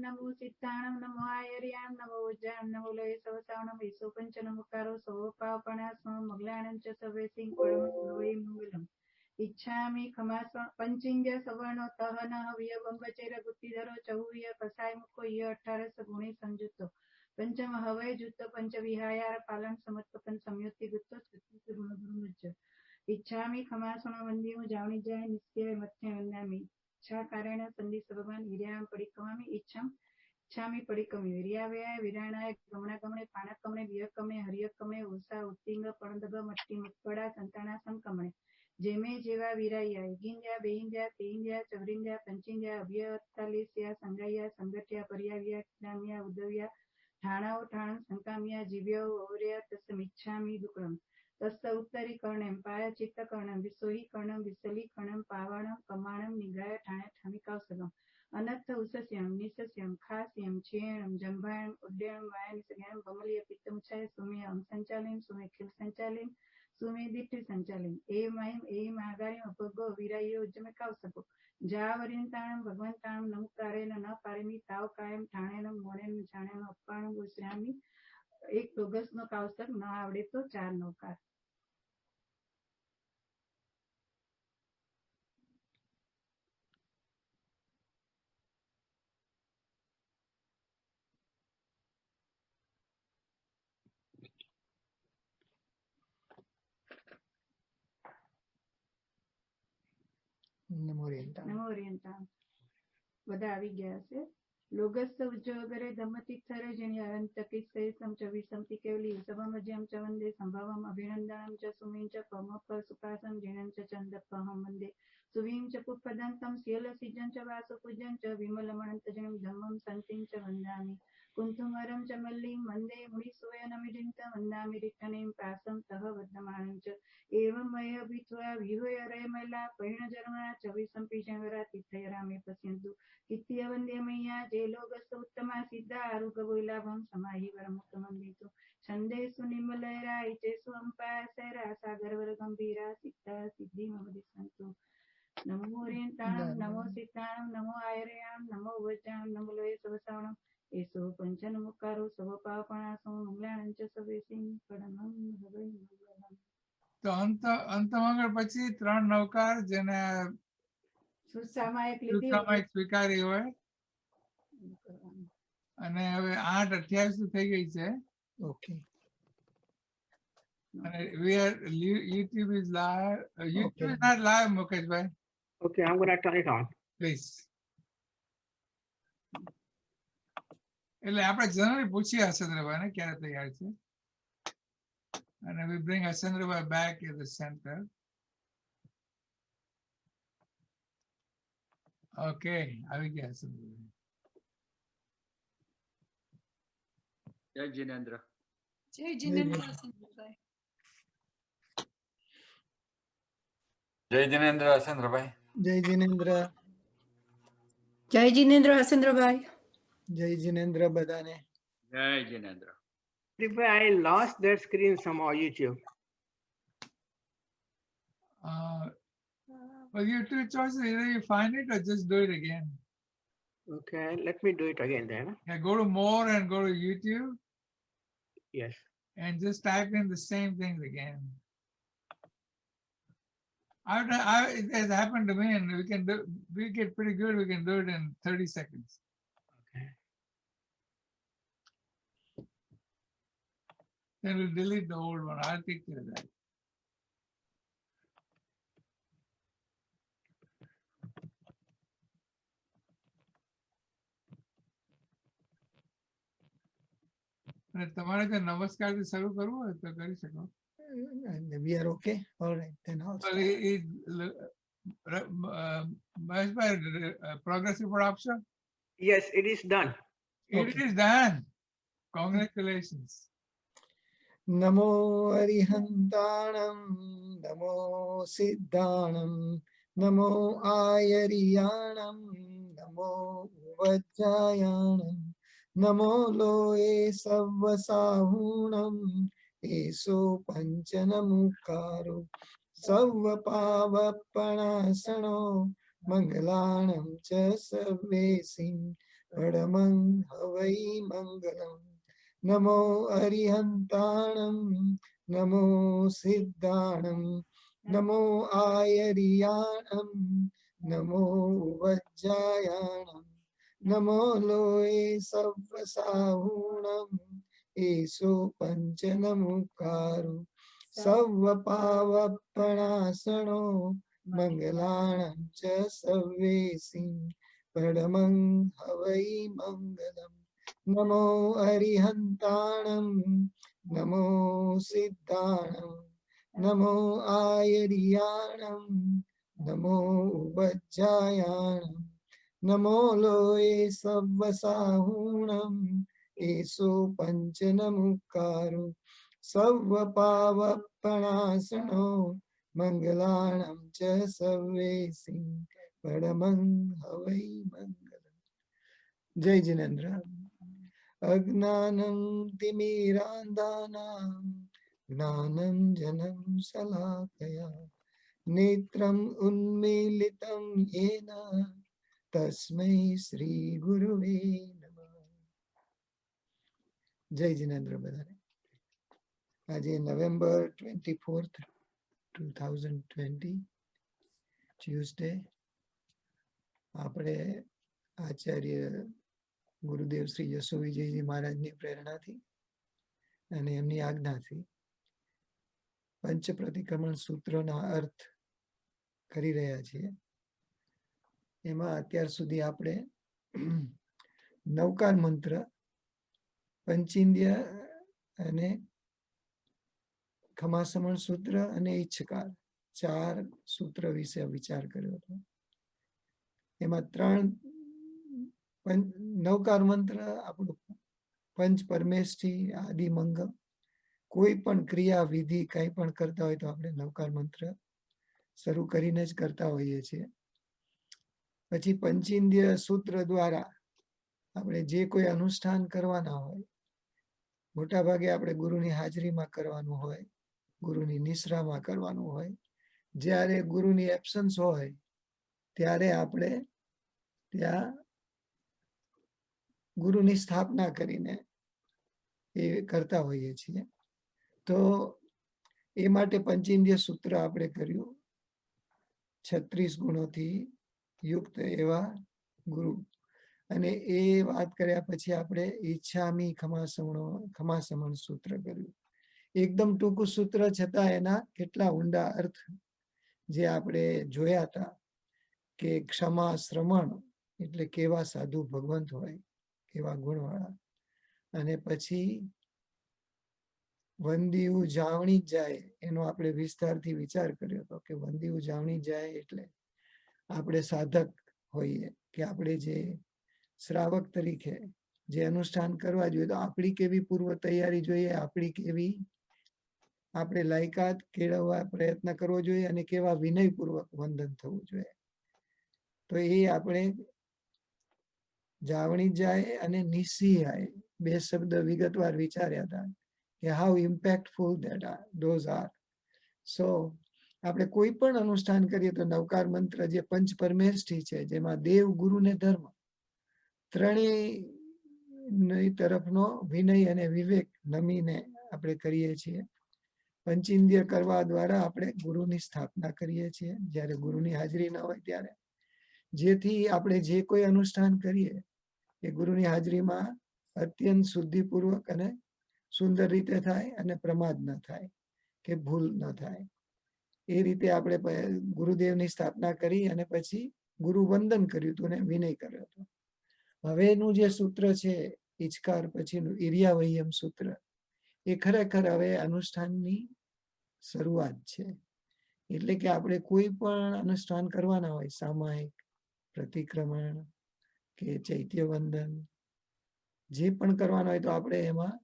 नमो सिद्धाणं नमो आयर्यां नमो उज्जां नमो लये सवसावणं ईसो पंचनमुकारो सवपावपणास्म मगलानं च सवेसिं परमं भवे मंगलम् इच्छामि खमास पंचिंग सवर्णो तहन हव्यवंबचेर गुत्तिधरो चहुय कसाय मुको ये 18 गुणे संयुक्तो पंचम हवय जुत्त पंच विहायार पालन समत्पन संयुक्ति गुत्तो स्थिति गुणगुरुमुच्च इच्छामि खमासण वंद्यं जावणी जाय नित्य मध्य वंदामि इच्छा कारेण संधि सर्वमान विर्याम परिक्रमामि इच्छामि परिक्रमी विर्याव्याय विराणाय गमनागमने पाणकमने वियकमने हरियकमने उषा उत्तिंग पणदग मट्टी मक्कड़ा संताना संकमने जेमे जेवा वीराया इगिंद्या बेहिंद्या तेहिंद्या चवरिंद्या पंचिंद्या अभ्यतालिस्या संगाया संगठ्या पर्याव्या किनाम्या उदव्या ठाणाओ ठाण संकाम्या जीव्यो और्या तस्मिच्छामि दुक्रम तस्य उत्तरी कर्णं पाय चित्त कर्णं विसोही कर्णं विसली कर्णं पावणं कमाणं निग्राय ठाणे ठामिकावसगम अनर्थ उसस्यं निसस्यं खास्यं क्षेणं जंभायं उड्डयनं वायन सगयं बमलिय पित्तमुच्छाय सुमे संचालिन सुमे खिल संचालिन सुमे दिट्ठि संचालिन एम आगारिम अपगो विरायो उज्जमे कावसगो जावरिंताणं भगवंताणं नमुकारेण न पारेमी ताव कायम ठाणेनं मोणेनं छाणेनं अप्पाणं गोश्रामी एक ડોગસ નો કાવસક ન આવડે તો 4 નૌકાર નમો ઓરિયન્ટા બધા આવી ગયા છે लोगस्य उज्जवगरे धम्मतीर्थरे जनि अनंतकिस्से समचविसंति केवली सबमज्यं च वन्दे संभवम् अभिनन्दनं च सुमीं च पमप सुखासं जिनं च चन्दपहं वन्दे सुवीं च पुष्पदन्तं शीलसिजं च वासुपूजं च विमलमणन्तजनं धम्मं सन्तिं च वन्दामि कुन्तुमरं च मल्लिं वन्दे मुनिसोयनमिडिन्त वन्दामि रिक्तनीं प्रासं तः वर्धमानं च एवं मय भित्वा विहूय रयमला परिणजर्मणा चविसंपि जंगरा तीर्थयरामे पश्यन्तु इत्य वन्द्य मय्या जे लोगस्य उत्तमा सिद्धा आरुगवैलाभं समाहि वरमुक्तमन्दितो छन्देषु निम्नलहराय चेषु अम्पासरा सागरवर गम्भीरा सिद्धा सिद्धिमवदिसन्तु नमो ओरियन्ताणं नमो सिद्धाणं नमो आयर्यां नमो वज्रां नमो लोये सवसावणं एषो पञ्चनमुक्कारो सवपावपणासो मंगलानं च सवेसिं परमं भवे मंगलम् તો અંતમંગળ પછી 3 નવકાર જેને સુસામાયક સ્વીકારી હોય અને હવે 8:28 થઈ ગઈ છે. ઓકે અને YouTube is live. YouTube is not live, Mukesh bhai. Okay, I'm going to turn it on. Please. એટલે આપણે જનરલી પૂછીએ હસેન્દ્રભાઈ ને ક્યારે તૈયાર છે and we bring Ascendrabhai back in the center. Okay, આવી ગયા Ascendrabhai. જય જીનેન્દ્ર. જય જીનેન્દ્ર Ascendrabhai. જય જીનેન્દ્ર Ascendrabhai. જય જીનેન્દ્ર. જય જીનેન્દ્ર Ascendrabhai. જય જીનેન્દ્ર બધાને. જય Jinendra. I lost that screen somehow, YouTube. Well, you have two choices. Either you find it or just do it again. Okay, let me do it again then. Yeah, go to more and go to YouTube. Yes. And just type in the same things again. It has happened to me, and we get pretty good. We can do it in 30 seconds. Then we'll delete the old one. I'll take care of that. તમારે જો નમસ્કારથી શરૂ કરવું હોય તો કરી શકો. We are okay. All right, then also. Maheshbhai, progress report આપશો? Yes, it is done. It is done. Congratulations. नमो अरिहन्ताणं नमो सिद्धाणं नमो आयर्याणं नमो वज्रायाणं नमो लोये सव्वसाहूणं एषो पञ्चनमुक्कारो सव्वपावपणासनो मङ्गलानं च सर्वेसिं परमं हवै मंगलम् नमो अरिहन्ताणं नमो सिद्धाणं नमो आयर्याणं नमो वज्रायाणं नमो लोये सव्वसाहूणम् एषो पञ्चनमुखारो सव्वपावपणासनो मङ्गलाणं च सव्वेसिं परमं हवै मङ्गलम् नमो अरिहन्ताणं नमो सिद्धाणं नमो आयर्याणं नमो वज्रायाणं नमो लोये सव्वसाहूणम् एषो पञ्चनमुखारो सव्वपावपणासनो मङ्गलाणं च सव्वेसिं परमं हवै मङ्गलम्। जय जिनेन्द्र। अज्ञानं तिमिरान्धानां ज्ञानञ्जनं शलाकया नेत्रम् उन्मीलितं येन तस्मै श्रीगुरुवे नमः। जय जिनेन्द्र बधाने। આજે નવેમ્બર 24th 2020 ટ્યુઝડે આપણે આચાર્ય ગુરુદેવ શ્રી યશો વિજયજી મહારાજની પ્રેરણાથી અને એમની આજ્ઞાથી પંચ પ્રતિક્રમણ સૂત્રોના અર્થ કરી રહ્યા છીએ. એમાં અત્યાર સુધી આપણે નવકાર મંત્ર, પંચેન્દ્રિય અને ખમાસમણ સૂત્ર અને ઈચ્છકાર 4 સૂત્ર વિશે વિચાર કર્યો હતો. એમાં 3 નવકાર મંત્ર આપણું પંચ પરમેષ્ઠી આદિ મંગલ, કોઈ પણ ક્રિયા વિધિ કંઈ પણ કરતા હોય તો આપણે નવકાર મંત્ર શરૂ કરીને જ કરતા હોઈએ છીએ. પછી પંચેન્દ્રિય સૂત્ર દ્વારા આપણે જે કોઈ અનુષ્ઠાન કરવાના હોય, મોટા ભાગે આપણે ગુરુની હાજરીમાં કરવાનું હોય, ગુરુની નિશ્રામાં કરવાનું હોય, જ્યારે ગુરુની એબ્સન્સ હોય ત્યારે આપણે ત્યાં ગુરુની સ્થાપના કરીને એ કરતા હોઈએ છીએ. તો એ માટે પંચેન્દ્રિય સૂત્ર આપણે કર્યું. 36 ગુણોથી યુક્ત એવા ગુરુ. અને એ વાત કર્યા પછી આપણે ઈચ્છામી ખમાસમણ સૂત્ર કર્યું. એકદમ ટૂંકું સૂત્ર છતાં એના કેટલા ઊંડા અર્થ જે આપણે જોયા હતા કે ક્ષમા શ્રમણ એટલે કેવા સાધુ ભગવંત હોય, કેવા ગુણવાળા. અને પછી વંદિયું જાવણી જાય એનો આપણે વિસ્તારથી વિચાર કર્યો હતો કે વંદિયું જાવણી જાય એટલે આપણે સાધક હોઈએ કે આપણે જે શ્રાવક તરીકે જે અનુષ્ઠાન કરવા જોઈએ તો આપણી કેવી પૂર્વ તૈયારી જોઈએ, આપણી કેવી આપણે લાયકાત કેળવવા પ્રયત્ન કરવો જોઈએ અને કેવા વિનયપૂર્વક વંદન થવું જોઈએ. તો એ આપણે જાવણી જાય અને નિસિહાય 2 શબ્દ વિગતવાર વિચાર્યા હતા કે હાઉ ઇમ્પેક્ટફુલ ધોઝ આર. સો આપણે કોઈ પણ અનુષ્ઠાન કરીએ તો નવકાર મંત્ર જે પંચ પરમેષ્ઠી છે, જેમાં દેવ, ગુરુ ને ધર્મ ત્રણેય તરફનો વિનય અને વિવેક નમીને આપણે કરીએ છીએ. પંચેન્દ્રિય કરવા દ્વારા આપણે ગુરુની સ્થાપના કરીએ છીએ જ્યારે ગુરુની હાજરી ન હોય ત્યારે, જેથી આપણે જે કોઈ અનુષ્ઠાન કરીએ એ ગુરુની હાજરીમાં અત્યંત શુદ્ધિપૂર્વક અને સુંદર રીતે થાય અને પ્રમાદ ન થાય કે ભૂલ ન થાય. એ રીતે આપણે ગુરુદેવની સ્થાપના કરી અને પછી ગુરુ વંદન કર્યું હતું અને વિનય કર્યો હતો. હવેનું જે સૂત્ર છે ઈચકાર પછીનું ઈર્યાવયમ સૂત્ર, એ ખરેખર હવે અનુષ્ઠાનની શરૂઆત છે. એટલે કે આપણે કોઈ પણ અનુષ્ઠાન કરવાના હોય, સામાયિક, પ્રતિક્રમણ કે ચૈત્ય વંદન, જે પણ કરવાનું હોય તો આપણે એમાં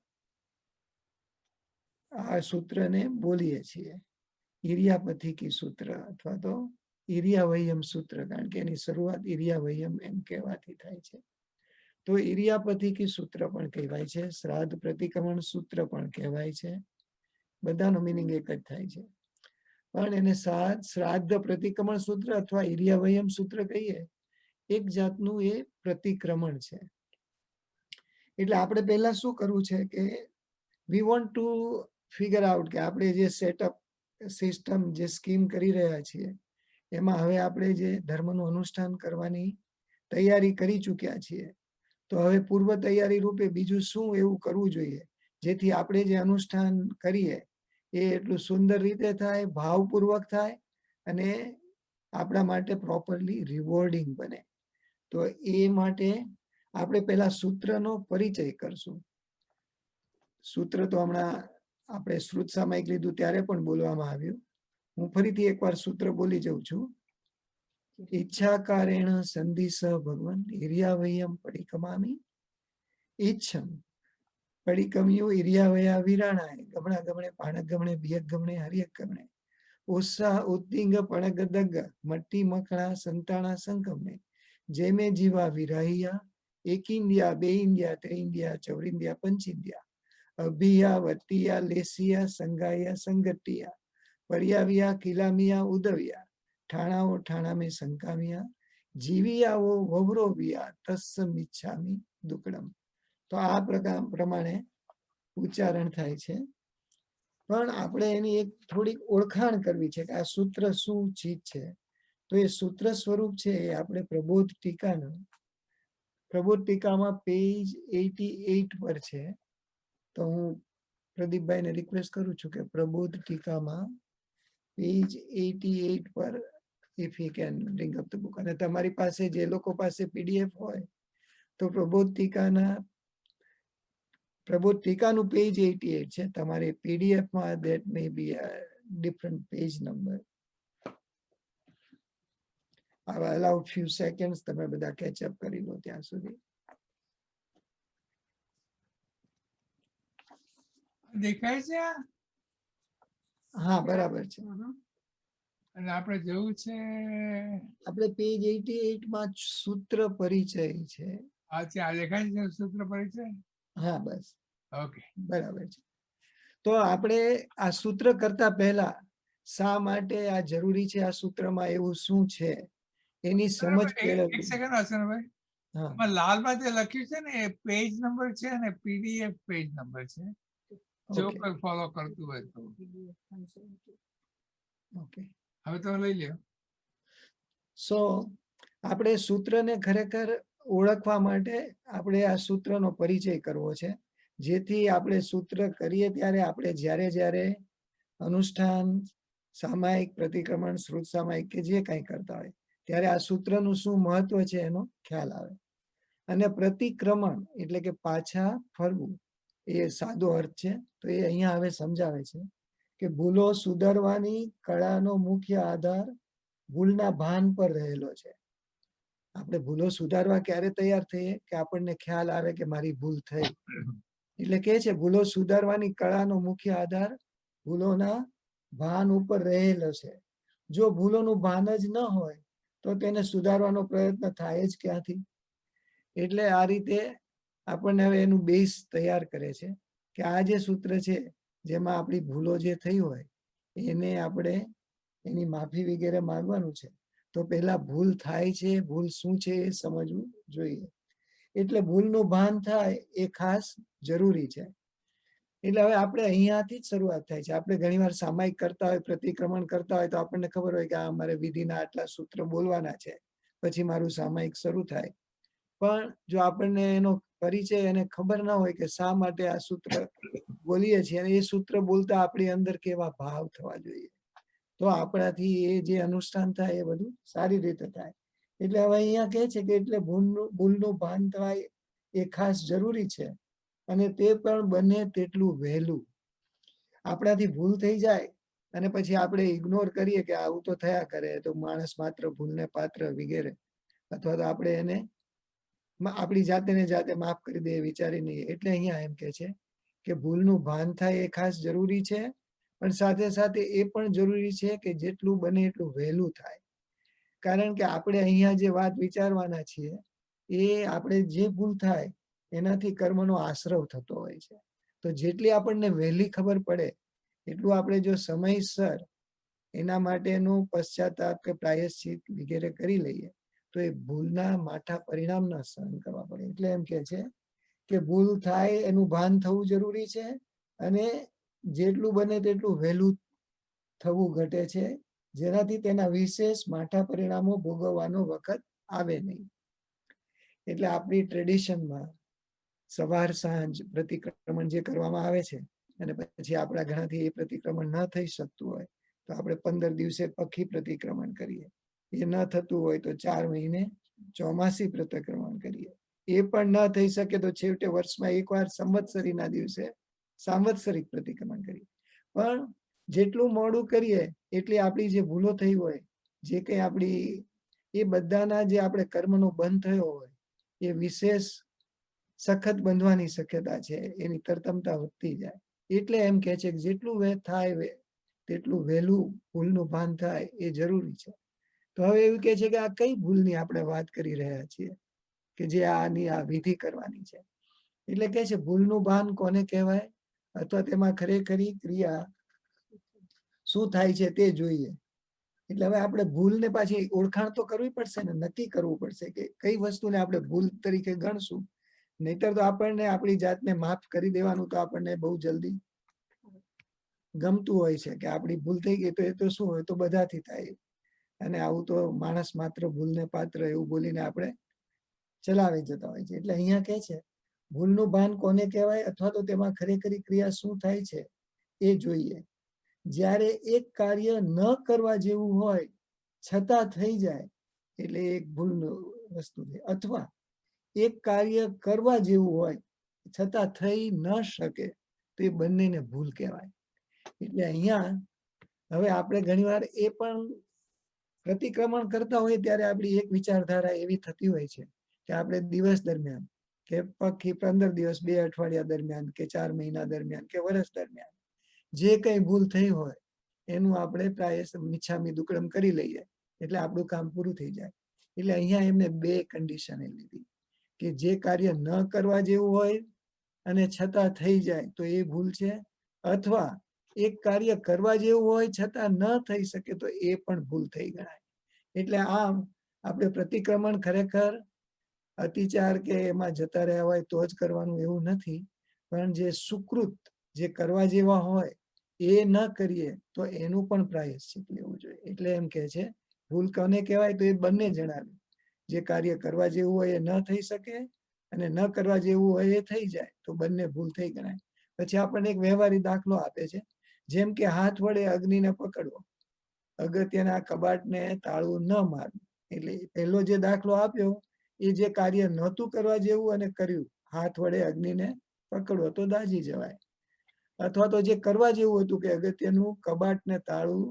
આ સૂત્રને બોલીએ છીએ. ઈર્યાપથિકી સૂત્ર અથવા તો ઈર્યાવયમ સૂત્ર, કારણ કે એની શરૂઆત ઈર્યાવયમ એમ કહેવાથી થાય છે. તો ઈર્યાપથિકી સૂત્ર પણ કહેવાય છે, શ્રાદ્ધ પ્રતિક્રમણ સૂત્ર પણ કહેવાય છે. બધાનો મિનિંગ એક જ થાય છે. પણ એને શ્રાદ્ધ પ્રતિક્રમણ સૂત્ર અથવા ઈર્યાવયમ સૂત્ર કહીએ એક જાતનું એ પ્રતિક્રમણ છે. એટલે આપણે પહેલા શું કરવું છે કે we want to figure out કે આપણે જે સેટઅપ સિસ્ટમ જે સ્કીમ કરી રહ્યા છીએ એમાં હવે આપણે જે ધર્મનું અનુષ્ઠાન કરવાની તૈયારી કરી ચૂક્યા છીએ, તો હવે પૂર્વ તૈયારી રૂપે બીજું શું એવું કરવું જોઈએ જેથી આપણે જે અનુષ્ઠાન કરીએ એ એટલું સુંદર રીતે થાય, ભાવપૂર્વક થાય અને આપણા માટે પ્રોપરલી રિવોર્ડિંગ બને. તો એ માટે આપણે પહેલા સૂત્રનો પરિચય કરશું. સૂત્ર તો હમણાં આપણે શ્રુત સામાયિક લીધું ત્યારે પણ બોલવામાં આવ્યું. હું ફરીથી એકવાર સૂત્ર બોલી જાઉં છું. ઈચ્છાકારેણ સંધિસ ભગવન હિર્યાવયમ પરિકમામી ઈચ્છમ પરિકમ્યો હિર્યાવયા વિરાણાય ગમણા ગમણે પાણક ગમણે બિયક ગમણે હરિયક ગમણે ઉત્સાહ ઉત્તિંગ પણગ દગ્ગ મટ્ટી મકણા સંતાણા સંકમને જેમે જીવા વિરાહિયા એક ઇન્ડિયા બે ઇન્ડિયા ત્રણ ઇન્ડિયા ચૌર ઇન્ડિયા પંચ ઇન્ડિયા અભિયા વત્તિયા લેસિયા સંગાયા સંગટિયા પર્યાવિયા કિલામિયા ઉદવ્યા ઠાણાઓ ઠાણા મેં સંકામિયા જીવિયાઓ વવરોવિયા તસ્સમિચ્છામિ દુકડમ. તો આ પ્રકાર પ્રમાણે ઉચ્ચારણ થાય છે. પણ આપણે એની એક થોડીક ઓળખાણ કરવી છે કે આ સૂત્ર શું ચીજ છે. તો એ સૂત્ર સ્વરૂપ છે એ આપણે પ્રબોધ ટીકાનું પ્રબોધ ટીકામાં પેજ 88 પર છે. તો હું પ્રદીપભાઈને રિક્વેસ્ટ કરું છું કે પ્રબોધ ટીકામાં પેજ 88 પર if you can bring up the book. અને તમારી પાસે જે લોકો પાસે પીડીએફ હોય તો પ્રબોધ ટીકાનું પેજ 88 છે. તમારે પીડીએફમાં that may be a different page number. I will allow few seconds તમે બધા કેચ અપ કરી લો ત્યાં સુધી. દેખાય છે આ? હા બરાબર છે. અને આપણે જોયું છે આપણે પેજ 88 માં સૂત્ર પરિચય છે. આ દેખાય છે સૂત્ર પરિચય? હા બસ ઓકે, બરાબર છે. તો આપણે આ સૂત્ર કરતા પહેલા શા માટે આ જરૂરી છે, આ સૂત્રમાં એવું શું છે એની સમજ એક કેળવવી. સેકન્ડ હસનભાઈ, હા આમાં લાલમાં જે લખ્યું છે ને એ પેજ નંબર છે અને પીડીએફ પેજ નંબર છે. જો ઓકે કોઈ ફોલો કરતું હોય તો ઓકે. હવે તમે લઈ લ્યો. સો આપણે સૂત્રને ખરેખર ઓળખવા માટે આપણે આ સૂત્રનો પરિચય કરવો છે, જેથી આપણે સૂત્ર કરીએ ત્યારે આપણે જ્યારે જ્યારે અનુષ્ઠાન સામાયિક પ્રતિક્રમણ શ્રુત સામાયિક કે જે કંઈ કરતા હોય ત્યારે આ સૂત્રનું શું મહત્વ છે એનો ખ્યાલ આવે. અને પ્રતિક્રમણ એટલે કે પાછા ફરવું એ સાદો અર્થ છે. તો એ અહીંયા હવે સમજાવે છે કે ભૂલો સુધારવાની કળાનો મુખ્ય આધાર ભૂલના ભાન પર રહેલો છે. આપણે ભૂલો સુધારવા ક્યારે તૈયાર થઈએ કે આપણને ખ્યાલ આવે કે મારી ભૂલ થઈ. એટલે કે છે ભૂલો સુધારવાની કળાનો મુખ્ય આધાર ભૂલોના ભાન ઉપર રહેલો છે. જો ભૂલોનું ભાન જ ન હોય તો તેને સુધારવાનો પ્રયત્ન થાય જ ક્યાંથી. એટલે આ રીતે આપણને હવે એનું બેઝ તૈયાર કરે છે કે આ જે સૂત્ર છે જેમાં આપણી ભૂલો જે થઈ હોય એને આપણે એની માફી વગેરે માંગવાનું છે. તો પહેલા ભૂલ થાય છે, ભૂલ શું છે એ સમજવું જોઈએ. એટલે ભૂલનું ભાન થાય એ ખાસ જરૂરી છે. એટલે હવે આપણે અહીંયાથી જ શરૂઆત થાય છે. આપણે ઘણીવાર સામાયિક કરતા હોય, પ્રતિક્રમણ કરતા હોય તો આપણને ખબર હોય કે આ અમારે વિધિના આટલા સૂત્ર બોલવાના છે, પછી મારું સામાયિક શરૂ થાય. પણ જો આપણને એનો પરિચય અને ખબર ના હોય કે શા માટે આ સૂત્ર બોલીએ છીએ અને એ સૂત્ર બોલતા આપણી અંદર કેવા ભાવ થવા જોઈએ, તો આપણાથી એ જે અનુષ્ઠાન થાય એ બધું સારી રીતે થાય. એટલે હવે અહીંયા કહે છે કે એટલે ભૂલનું ભાન થાય એ ખાસ જરૂરી છે અને તે પણ બને તેટલું વહેલું. આપણાથી ભૂલ થઈ જાય અને પછી આપણે ઇગ્નોર કરીએ કે આવું તો થયા કરે, તો માણસ માત્ર ભૂલને પાત્ર વગેરે, અથવા તો આપણે એને આપણી જાતે માફ કરી દે વિચારી નહીં. એટલે અહીંયા એમ કે છે કે ભૂલનું ભાન થાય એ ખાસ જરૂરી છે, પણ સાથે સાથે એ પણ જરૂરી છે કે જેટલું બને એટલું વહેલું થાય. કારણ કે આપણે અહીંયા જે વાત વિચારવાના છીએ એ આપણે જે ભૂલ થાય એનાથી કર્મનો આશ્રવ થતો હોય છે. તો જેટલી આપણને વહેલી ખબર પડે એટલું આપણે જો સમયસર એના માટેનું પશ્ચાતાપ કે પ્રાયશ્ચિત વગેરે કરી લઈએ તો એ ભૂલના માઠા પરિણામ ન સહન કરવા પડે. એટલે એમ કે છે કે ભૂલ થાય એનું ભાન થવું જરૂરી છે, અને જેટલું બને તેટલું વહેલું થવું ઘટે છે, જેનાથી તેના વિશેષ માઠા પરિણામો ભોગવવાનો વખત આવે નહીં. એટલે આપણી ટ્રેડિશનમાં સવાર સાંજ પ્રતિક્રમણ જે કરવામાં આવે છે, અને પછી આપણા ઘણાથી એ પ્રતિક્રમણ ન થઈ શકતું હોય તો આપણે 15 દિવસે પખી પ્રતિક્રમણ કરીએ. એ ન થતું હોય તો 4 મહિને ચોમાસી પ્રતિક્રમણ કરીએ. એ પણ ન થઈ શકે તો છેવટે વર્ષમાં એકવાર સંવત્સરીના દિવસે સાંવત્સરિક પ્રતિક્રમણ કરીએ. પણ જેટલું મોડું કરીએ એટલી આપણી જે ભૂલો થઈ હોય, જે કંઈ આપણી એ બધાના જે આપણે કર્મનો બંધ થયો હોય એ વિશેષ સખત બંધવાની શક્યતા છે, એની તરતમતા વધતી જાય. એટલે એમ કે છે કે જેટલું થાય તેટલું વહેલું ભૂલનું ભાન થાય એ જરૂરી છે. તો હવે એવું કે છે કે આ કઈ ભૂલની આપણે વાત કરી રહ્યા છીએ કે જે આની આ વિધિ કરવાની છે. એટલે કે છે ભૂલનું ભાન કોને કહેવાય, અથવા તેમાં ખરેખરી ક્રિયા શું થાય છે તે જોઈએ. એટલે હવે આપણે ભૂલને પાછી ઓળખાણ તો કરવી પડશે ને, નક્કી કરવું પડશે કે કઈ વસ્તુને આપણે ભૂલ તરીકે ગણશું. નહીતર તો આપણને આપણી જાતને માફ કરી દેવાનું તો આપણને બહુ જલ્દી ગમતું હોય છે કે આપણી ભૂલ થઈ ગઈ તો એ તો શું હોય, તો બધાથી થાય, અને આવું તો માણસ માત્ર ભૂલને પાત્ર એવું બોલીને આપણે ચલાવી જતા હોય છે. એટલે અહીંયા કે છે ભૂલનું ભાન કોને કહેવાય, અથવા તો તેમાં ખરેખરી ક્રિયા શું થાય છે એ જોઈએ. જ્યારે એક કાર્ય ન કરવા જેવું હોય છતાં થઈ જાય એટલે એક ભૂલનું વસ્તુ છે, અથવા એક કાર્ય કરવા જેવું હોય છતાં થઈ ન શકે તો એ બંનેને ભૂલ કહેવાય. એટલે અહીંયા હવે આપણે ઘણીવાર એ પણ પ્રતિક્રમણ કરતા હોય ત્યારે આપણી એક વિચારધારા એવી થતી હોય છે કે આપણે દિવસ દરમિયાન કે પખી 15 દિવસ 2 અઠવાડિયા દરમિયાન કે 4 મહિના દરમિયાન કે વર્ષ દરમિયાન જે કઈ ભૂલ થઈ હોય એનું આપણે પ્રાય મિચ્છામી દુક્કડમ કરી લઈએ એટલે આપણું કામ પૂરું થઈ જાય. એટલે અહીંયા એમને 2 કન્ડિશન લીધી કે જે કાર્ય ન કરવા જેવું હોય અને છતાં થઈ જાય તો એ ભૂલ છે, અથવા એક કાર્ય કરવા જેવું હોય છતાં ન થઈ શકે તો એ પણ ભૂલ થઈ ગણાય. એટલે આમ આપણે પ્રતિક્રમણ ખરેખર અતિચાર કે એમાં જતા રહ્યા હોય તો જ કરવાનું એવું નથી, પણ જે સુકૃત જે કરવા જેવા હોય એ ન કરીએ તો એનું પણ પ્રાયશ્ચિત લેવું જોઈએ. એટલે એમ કે છે ભૂલ કોને કહેવાય તો એ બંને જણાવ્યું. જે કાર્ય કરવા જેવું હોય એ ન થઈ શકે, અને ન કરવા જેવું હોય એ થઈ જાય તો બંને ભૂલ થઈ ગણાય. પછી આપણને એક વ્યવહારિક દાખલો આપે છે, જેમ કે હાથ વડે અગ્નિને પકડવો, અગત્યના કબાટને તાળું ન મારવું. એટલે પહેલો જે દાખલો આપ્યો એ જે કાર્ય નહોતું કરવા જેવું અને કર્યું, હાથ વડે અગ્નિને પકડવો તો દાજી જવાય. અથવા તો જે કરવા જેવું હતું કે અગત્યનું કબાટને તાળું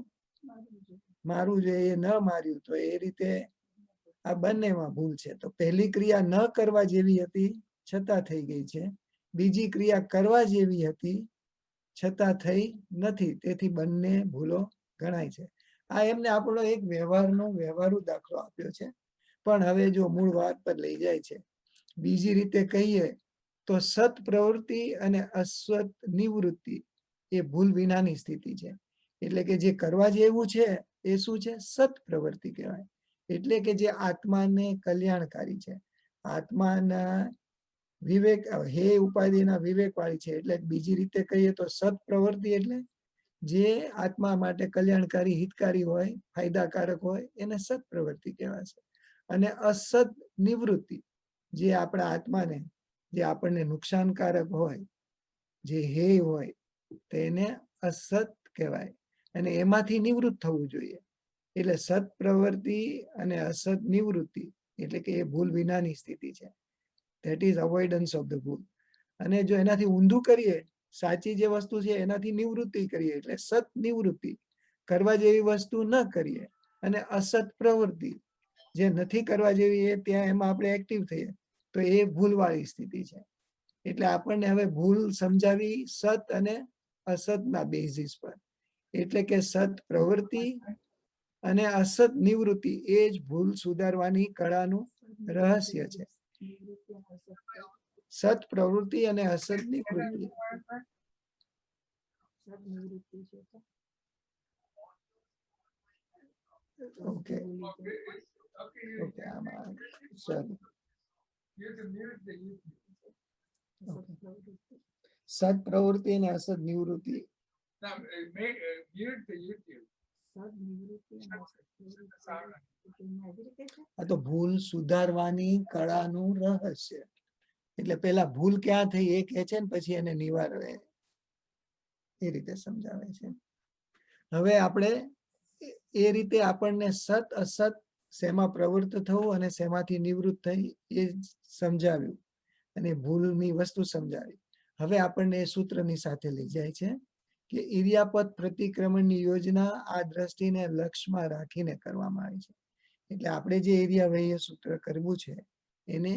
મારવું જોઈએ એ ન માર્યું તો એ રીતે આ બંનેમાં ભૂલ છે. તો પહેલી ક્રિયા ન કરવા જેવી હતી છતાં થઈ ગઈ છે, બીજી ક્રિયા કરવા જેવી હતી છતાં થઈ નથી, તેથી બંને ભૂલો ગણાય છે. આ એમને આપણો એક વ્યવહારુ દાખલો આપ્યો છે. પણ હવે જો મૂળ વાત પર લઈ જાય છે, બીજી રીતે કહીએ તો સત પ્રવૃત્તિ અને અસત નિવૃત્તિ એ ભૂલ વિનાની સ્થિતિ છે. એટલે કે જે કરવા જેવું છે એ શું છે, સત પ્રવૃત્તિ કહેવાય. એટલે કે જે આત્માને કલ્યાણકારી છે, આત્માના વિવેક હે ઉપાધિના વિવેક વાળી છે. એટલે બીજી રીતે કહીએ તો સત પ્રવૃત્તિ એટલે જે આત્મા માટે કલ્યાણકારી હિતકારી હોય, ફાયદાકારક હોય એને સત પ્રવૃત્તિ કહેવાશે. અને અસત નિવૃત્તિ જે આપણા આત્માને જે આપણને નુકસાનકારક હોય, જે હે હોય તેને અસત કહેવાય, અને એમાંથી નિવૃત્ત થવું જોઈએ. એટલે સત પ્રવૃત્તિ અને અસત નિવૃત્તિ એટલે કે એ ભૂલ વિનાની સ્થિતિ છે. That is avoidance of the ભૂલ. અને જો એનાથી ઊંધું કરીએ, સાચી જે વસ્તુ છે એનાથી નિવૃત્તિ કરીએ એટલે સત નિવૃત્તિ, કરવા જેવી વસ્તુ ન કરીએ, અને અસત પ્રવૃત્તિ જે નથી કરવા જેવી એ ત્યાં એમાં આપણે એક્ટિવ થઈએ તો એ ભૂલવાળી સ્થિતિ છે. એટલે આપણને હવે ભૂલ સમજાવી સત અને અસતના બેઝિસ પર. એટલે કે સત પ્રવૃત્તિ અને અસત નિવૃત્તિ એ જ ભૂલ સુધારવાની કળાનું રહસ્ય છે. સત પ્રવૃત્તિ અને અસત નિવૃત્તિ. ઓકે, Okay, ઓકે આમાં sorry. you have to mute the YouTube. સત પ્રવૃત્તિ અને અસત નિવૃત્તિ Now, mute the YouTube. Sound. આ તો ભૂલ સુધારવાની કળાનું રહસ્ય. એટલે પેલા ભૂલ ક્યાં થઈ એ કહે છે ને પછી એને નિવારવે એ રીતે સમજાવે છે. હવે આપણે એ રીતે આપણને સત અસત શેમાં પ્રવૃત્ત થવું અને શેમાંથી નિવૃત્ત થઈ એ સમજાવ્યું અને ભૂલની વસ્તુ સમજાવી. હવે આપણને એ સૂત્રની સાથે લઈ જાય છે કે ઇરિયાપત પ્રતિક્રમણની યોજના આ દ્રષ્ટિને લક્ષ્યમાં રાખીને કરવામાં આવી છે. એટલે આપણે જે એરિયા સૂત્ર કરવું છે એને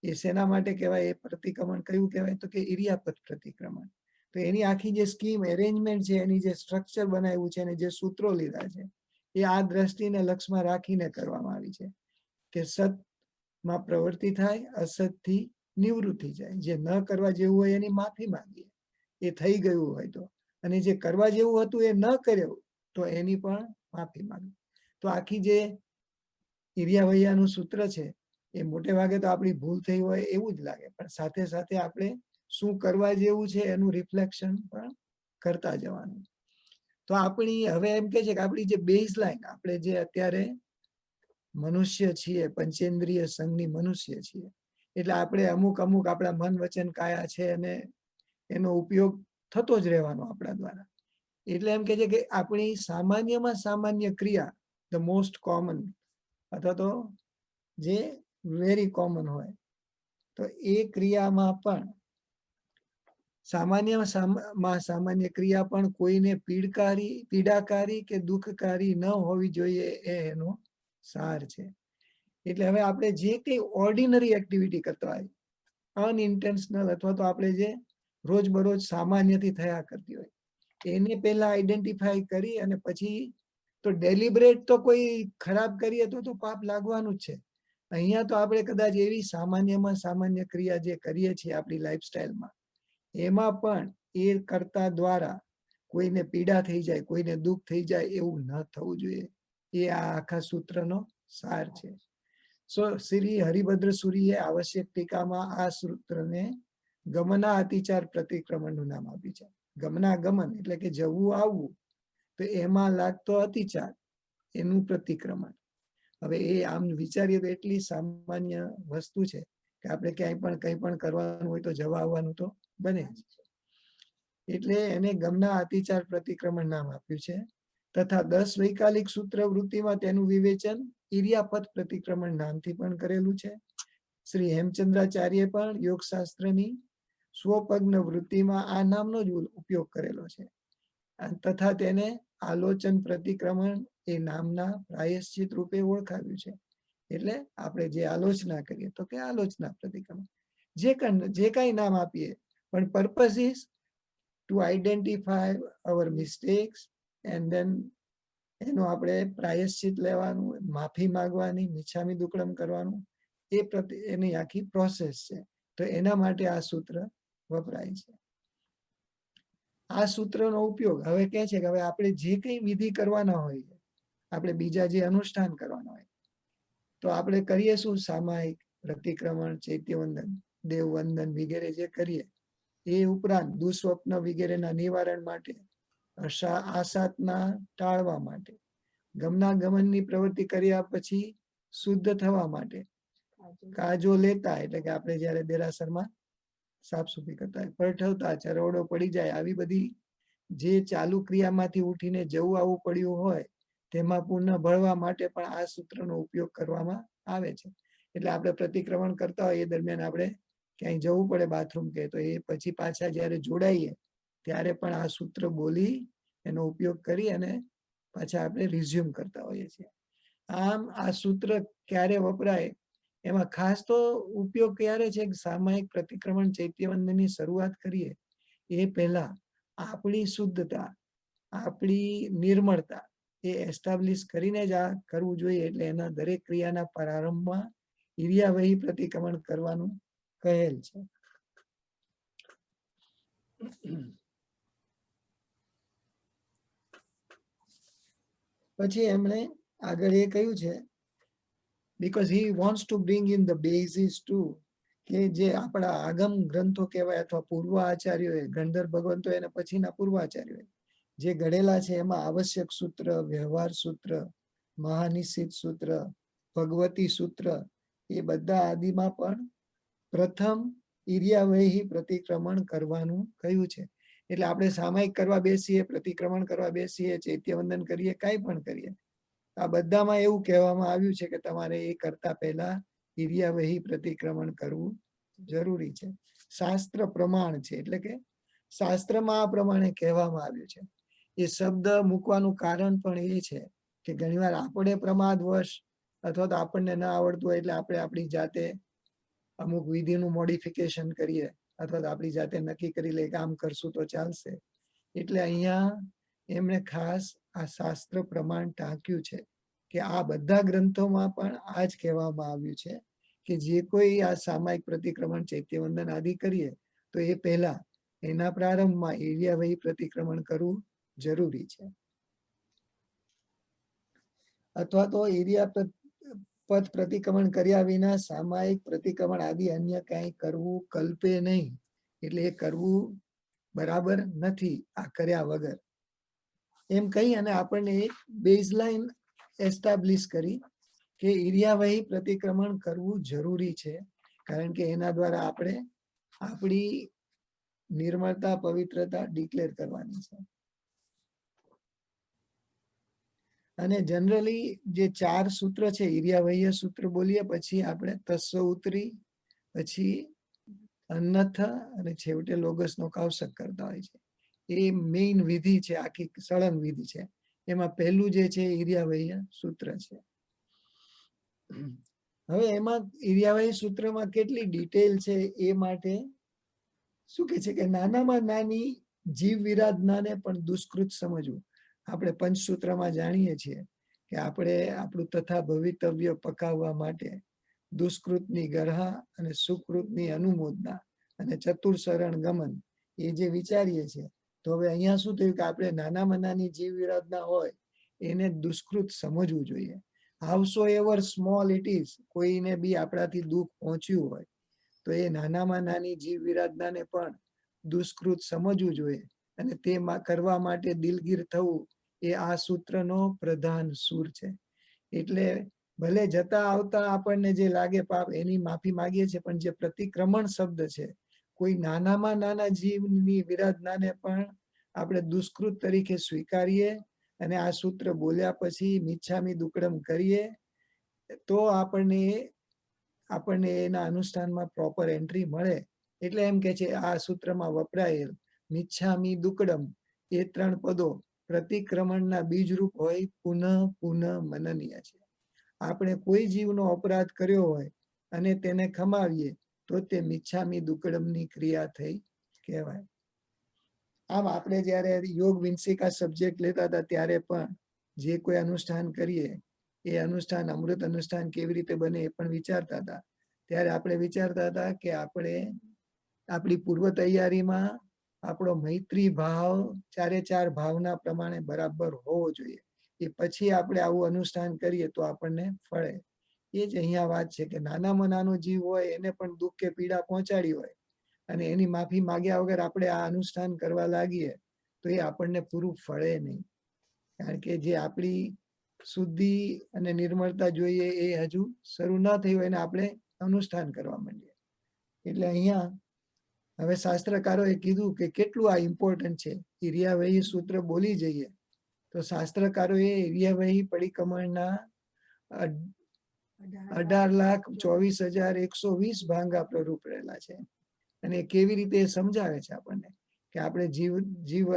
એ શેના માટે કહેવાય, એ પ્રતિક્રમણ કયું કહેવાય તો કે ઇરિયાપત પ્રતિક્રમણ. તો એની આખી જે સ્કીમ એરેન્જમેન્ટ છે, એની જે સ્ટ્રક્ચર બનાવ્યું છે અને જે સૂત્રો લીધા છે એ આ દ્રષ્ટિને લક્ષ્યમાં રાખીને કરવામાં આવી છે કે સતમાં પ્રવૃત્તિ થાય, અસતથી નિવૃત્તિ જાય. જે ન કરવા જેવું હોય એની માફી માંગીએ એ થઈ ગયું હોય તો, અને જે કરવા જેવું હતું એ ન કર્યું તો એની પણ માફી માંગી. તો આખી જે ઇરિયાવૈયાનું સૂત્ર છે એ મોટે ભાગે તો આપણી ભૂલ થઈ હોય એવું જ લાગે, પણ સાથે સાથે આપણે શું કરવા જેવું છે એનું રિફ્લેક્શન પણ કરતા જવાનું. તો આપણી હવે એમ કે છે કે આપણી જે બેઝ લાઈન, આપણે જે અત્યારે મનુષ્ય છીએ, પંચેન્દ્રિય સંઘની મનુષ્ય છીએ, એટલે આપણે અમુક આપણા મન વચન કાયા છે અને એનો ઉપયોગ થતો જ રહેવાનો આપણા દ્વારા. એટલે એમ કે છે કે આપણી સામાન્યમાં સામાન્ય ક્રિયા, ધ મોસ્ટ કોમન અથવા તો જે વેરી કોમન હોય, તો એ ક્રિયામાં પણ સામાન્ય ક્રિયા પણ કોઈને પીડાકારી કે દુઃખકારી ન હોવી જોઈએ એ એનો સાર છે. એટલે હવે આપણે જે કઈ ઓર્ડિનરી એક્ટિવિટી કરતા હોય, અનઇન્ટેન્શનલ અથવા તો આપણે જે રોજબરોજ સામાન્યથી થયા કરતી હોય, એને પહેલા આઈડેન્ટિફાઈ કરી અને પછી તો ડેલિબરેટ તો કોઈ ખરાબ કરીએ તો પાપ લાગવાનું જ છે. અહીંયા તો આપણે કદાચ એવી સામાન્યમાં સામાન્ય ક્રિયા જે કરીએ છીએ આપણી લાઈફસ્ટાઈલમાં, એમાં પણ એ કરતા દ્વારા કોઈને પીડા થઈ જાય, કોઈને દુઃખ થઈ જાય એવું ન થવું જોઈએ. એ આ આખા સૂત્રનો સાર છે. શ્રી હરિભદ્ર સૂરીએ આવશ્યક ટીકામાં આ સૂત્રને ગમના અતિચાર પ્રતિક્રમણનું નામ આપ્યું છે. ગમનાગમન એટલે કે જવું આવવું, તો એમાં લાગતો અતિચાર એનું પ્રતિક્રમણ. હવે એ આમ વિચારીએ તો એટલી સામાન્ય વસ્તુ છે કે આપણે ક્યાંય પણ કંઈ પણ કરવાનું હોય તો જવા આવવાનું તો બને જ. એટલે એને ગમના અતિચાર પ્રતિક્રમણ નામ આપ્યું છે. તથા 10 વૈકાલિક સૂત્ર વૃત્તિમાં તેનું વિવેચન ઇરિયાપત પ્રતિક્રમણ નામથી પણ કરેલું છે. શ્રી હેમચંદ્રાચાર્ય પણ યોગશાસ્ત્રની સ્વપગ્ન વૃત્તિમાં આ નામનો જ ઉપયોગ કરેલો છે. તથા તેને આલોચન પ્રતિક્રમણ એ નામના પ્રાયશ્ચિત રૂપે ઓળખાવ્યું છે. એટલે આપણે જે આલોચના કરીએ તો કે આલોચના પ્રતિક્રમણ, જે કાંઈ નામ આપીએ, પણ purpose is to identify our mistakes and then એનો આપણે પ્રાયશ્ચિત લેવાનું, માફી માંગવાની, મિચ્છામી દુક્કડમ કરવાનું, એની આખી પ્રોસેસ છે. તો એના માટે આ સૂત્ર વપરાય છે. આ સૂત્રનો ઉપયોગ હવે કહે છે કે હવે આપણે જે કંઈ વિધિ કરવાના હોય, આપણે બીજા જે અનુષ્ઠાન કરવાના હોય, તો આપણે કરીએ શું? સામાયિક પ્રતિક્રમણ, ચૈત્યવંદન, દેવવંદન વગેરે જે કરીએ, એ ઉપરાંત દુસ્વપ્ન વગેરેના નિવારણ માટે, આસાતના ટાળવા માટે, ગમના ગમનની પ્રવૃત્તિ કર્યા પછી શુદ્ધ થવા માટે, કાજો લેતા એટલે કે આપણે જયારે દેરાસરમાં સાફ સફાઈ કરતા હોય, પરઠવતા, ચરવડો પડી જાય, આવી બધી જે ચાલુ ક્રિયામાંથી ઉઠીને જવું આવવું પડ્યું હોય તેમાં પુનઃ ભળવા માટે પણ આ સૂત્રનો ઉપયોગ કરવામાં આવે છે. એટલે આપણે પ્રતિક્રમણ કરતા હોય એ દરમિયાન આપણે ક્યાંય જવું પડે બાથરૂમ કે, તો એ પછી પાછા જયારે જોડાઈએ ત્યારે પણ આ સૂત્ર બોલી એનો ઉપયોગ કરી અને પાછા આપણે રિઝ્યુમ કરતા હોઈએ છીએ. આમ આ સૂત્ર ક્યારે વપરાય, એમાં ખાસ તો ઉપયોગ ક્યારે છે? સામાયિક પ્રતિક્રમણ ચૈત્યવંદનની શરૂઆત કરીએ એ પહેલા આપણી શુદ્ધતા, આપણી નિર્મળતા એ એસ્ટાબ્લિશ કરીને જ આ કરવું જોઈએ. એટલે એના દરેક ક્રિયાના પ્રારંભમાં ઇરિયાવહી પ્રતિક્રમણ કરવાનું કહેલ છે. પછી એમણે આગળ એ કહ્યું છે because he wants to bring in the basis too, કે જે આપણા આગમ ગ્રંથો કહેવાય અથવા પૂર્વ આચાર્યોએ ગણધર ભગવંતો એના પછીના પૂર્વાચાર્યોએ જે ઘડેલા છે એમાં આવશ્યક સૂત્ર, વ્યવહાર સૂત્ર, મહાનિશ્ચિત સૂત્ર, ભગવતી સૂત્ર, એ બધા આદિમાં પણ પ્રથમ ઈર્યાવૈહી પ્રતિક્રમણ કરવાનું કહ્યું છે. એટલે આપણે સામાયિક કરવા બેસીએ, પ્રતિક્રમણ કરવા બેસીએ, ચૈત્યવંદન કરીએ, કાંઈ પણ કરીએ, આ બધામાં એવું કહેવામાં આવ્યું છે કે તમારે એ કરતા પહેલા ઈર્યાવૈહી પ્રતિક્રમણ કરવું જરૂરી છે. શાસ્ત્ર પ્રમાણ છે, એટલે કે શાસ્ત્રમાં આ પ્રમાણે કહેવામાં આવ્યું છે. એ શબ્દ મૂકવાનું કારણ પણ એ છે કે ઘણીવાર આપણે પ્રમાદવશ અથવા તો આપણને ન આવડતું હોય એટલે આપણે આપણી જાતે અમુક વિધિનું મોડિફિકેશન કરીએ અથવા તો આપણી જાતે નક્કી કરી લે કામ કરશું તો ચાલશે. એટલે અહીંયા એમણે ખાસ આ શાસ્ત્ર પ્રમાણ ટાંક્યું છે કે આ બધા ગ્રંથોમાં પણ આ જ કહેવામાં આવ્યું છે કે જે કોઈ આ સામાયિક પ્રતિક્રમણ, ચૈત્યવંદન આદિ કરીએ તો એ પહેલા એના પ્રારંભમાં ઈર્યાવૈહી પ્રતિક્રમણ કરવું જરૂરી છે. અથવા તો પદ પ્રતિક્રમણ કર્યા વિના સામાયિક પ્રતિક્રમણ આદિ અન્ય કાંઈ કરવું કલ્પે નહીં. એટલે એ કરવું બરાબર નથી આ કર્યા વગર, એમ કહી અને આપણને એક બેઝલાઈન એસ્ટાબ્લિશ કરી કે ઈર્યાવૈહી પ્રતિક્રમણ કરવું જરૂરી છે, કારણ કે એના દ્વારા આપણે આપણી નિર્મળતા, પવિત્રતા ડિક્લેર કરવાની છે. અને જનરલી જે 4 સૂત્ર છે, ઈર્યાવૈહ્ય સૂત્ર બોલીએ પછી આપણે તસ્વ ઉતરી, પછી અન્નથ અને છેવટે લોગસનો કૌશક કરતા હોય છે. એ મેઇન વિધિ છે, આખી સળંગ વિધિ છે. એમાં પહેલું જે છે ઈર્યાવૈહ્ય સૂત્ર છે. હવે એમાં ઈર્યાવૈહ્ય સૂત્રમાં કેટલી ડિટેલ છે એ માટે શું કે છે કે નાનામાં નાની જીવ વિરાધનાને પણ દુષ્કૃત સમજવું. આપણે પંચસૂત્રમાં જાણીએ છીએ કે આપણે આપણું તથા ભવિતવ્ય પકાવવા માટે દુષ્કૃતની ગરહા અને સુકૃતની અનુમોદના અને ચતુર્શરણ ગમન એ જે વિચારીએ છીએ, તો હવે અહીંયા શું થયું કે આપણે નાનામાં નાની જીવ વિરાધના હોય એને દુષ્કૃત સમજવું જોઈએ. હાઉસો એવર સ્મોલ ઇટ ઇઝ, કોઈને બી આપણાથી દુઃખ પહોંચ્યું હોય તો એ નાનામાં નાની જીવ વિરાધનાને પણ દુષ્કૃત સમજવું જોઈએ. અને તે કરવા માટે દિલગીર થવું એ આ સૂત્રનો પ્રધાન સૂર છે. એટલે ભલે જતા આવતા આપણને જે લાગે પાપ એની માફી માંગીએ છીએ, પણ જે પ્રતિક્રમણ શબ્દ છે, કોઈ નાનામાં નાના જીવની વિરાધનાને પણ આપણે દુષ્કૃત તરીકે સ્વીકારીએ અને આ સૂત્ર બોલ્યા પછી મિચ્છામી દુક્કડમ કરીએ તો આપણને એના અનુષ્ઠાનમાં પ્રોપર એન્ટ્રી મળે. એટલે એમ કે છે આ સૂત્રમાં વપરાયેલ મિચ્છામી દુક્કડમ એ 3 પદો પ્રતિક્રમણના બીજરૂપ હોય, પુનઃ પુનઃ મનનીય છે. આપણે કોઈ જીવનો અપરાધ કર્યો હોય અને તેને ખમાવીએ તો તે મિચ્છામી દુક્કડમની ક્રિયા થઈ કહેવાય. આમ આપણે જ્યારે યોગ વિંસિકા સબ્જેક્ટ લેતા હતા ત્યારે પણ જે કોઈ અનુષ્ઠાન કરીએ એ અનુષ્ઠાન અમૃત અનુષ્ઠાન કેવી રીતે બને એ પણ વિચારતા હતા. ત્યારે આપણે વિચારતા હતા કે આપણે આપણી પૂર્વ તૈયારીમાં આપણો મૈત્રી ભાવ 4 ભાવના પ્રમાણે બરાબર હોવો જોઈએ. એ પછી આપણે આવું અનુષ્ઠાન કરીએ તો આપણને ફળે. એ જ અહીંયા વાત છે કે નાનામાં નાનો જીવ હોય એને પણ દુઃખ કે પીડા પહોંચાડી હોય અને એની માફી માગ્યા વગર આપણે આ અનુષ્ઠાન કરવા લાગીએ તો એ આપણને પૂરું ફળે નહીં. કારણ કે જે આપણી શુદ્ધિ અને નિર્મળતા જોઈએ એ હજુ શરૂ ન થઈ હોય ને આપણે અનુષ્ઠાન કરવા માંડીએ. એટલે અહીંયા હવે શાસ્ત્રકારોએ કીધું કે કેટલું આ ઇમ્પોર્ટન્ટ છે. ઈર્યાવૈહી સૂત્ર બોલી જઈએ તો શાસ્ત્રકારોએ ઈર્યાવૈહી પરિક્રમણના 18,24,120 ભાંગા પ્રરૂપ રહેલા છે. અને કેવી રીતે સમજાવે છે આપણને કે આપણે જીવ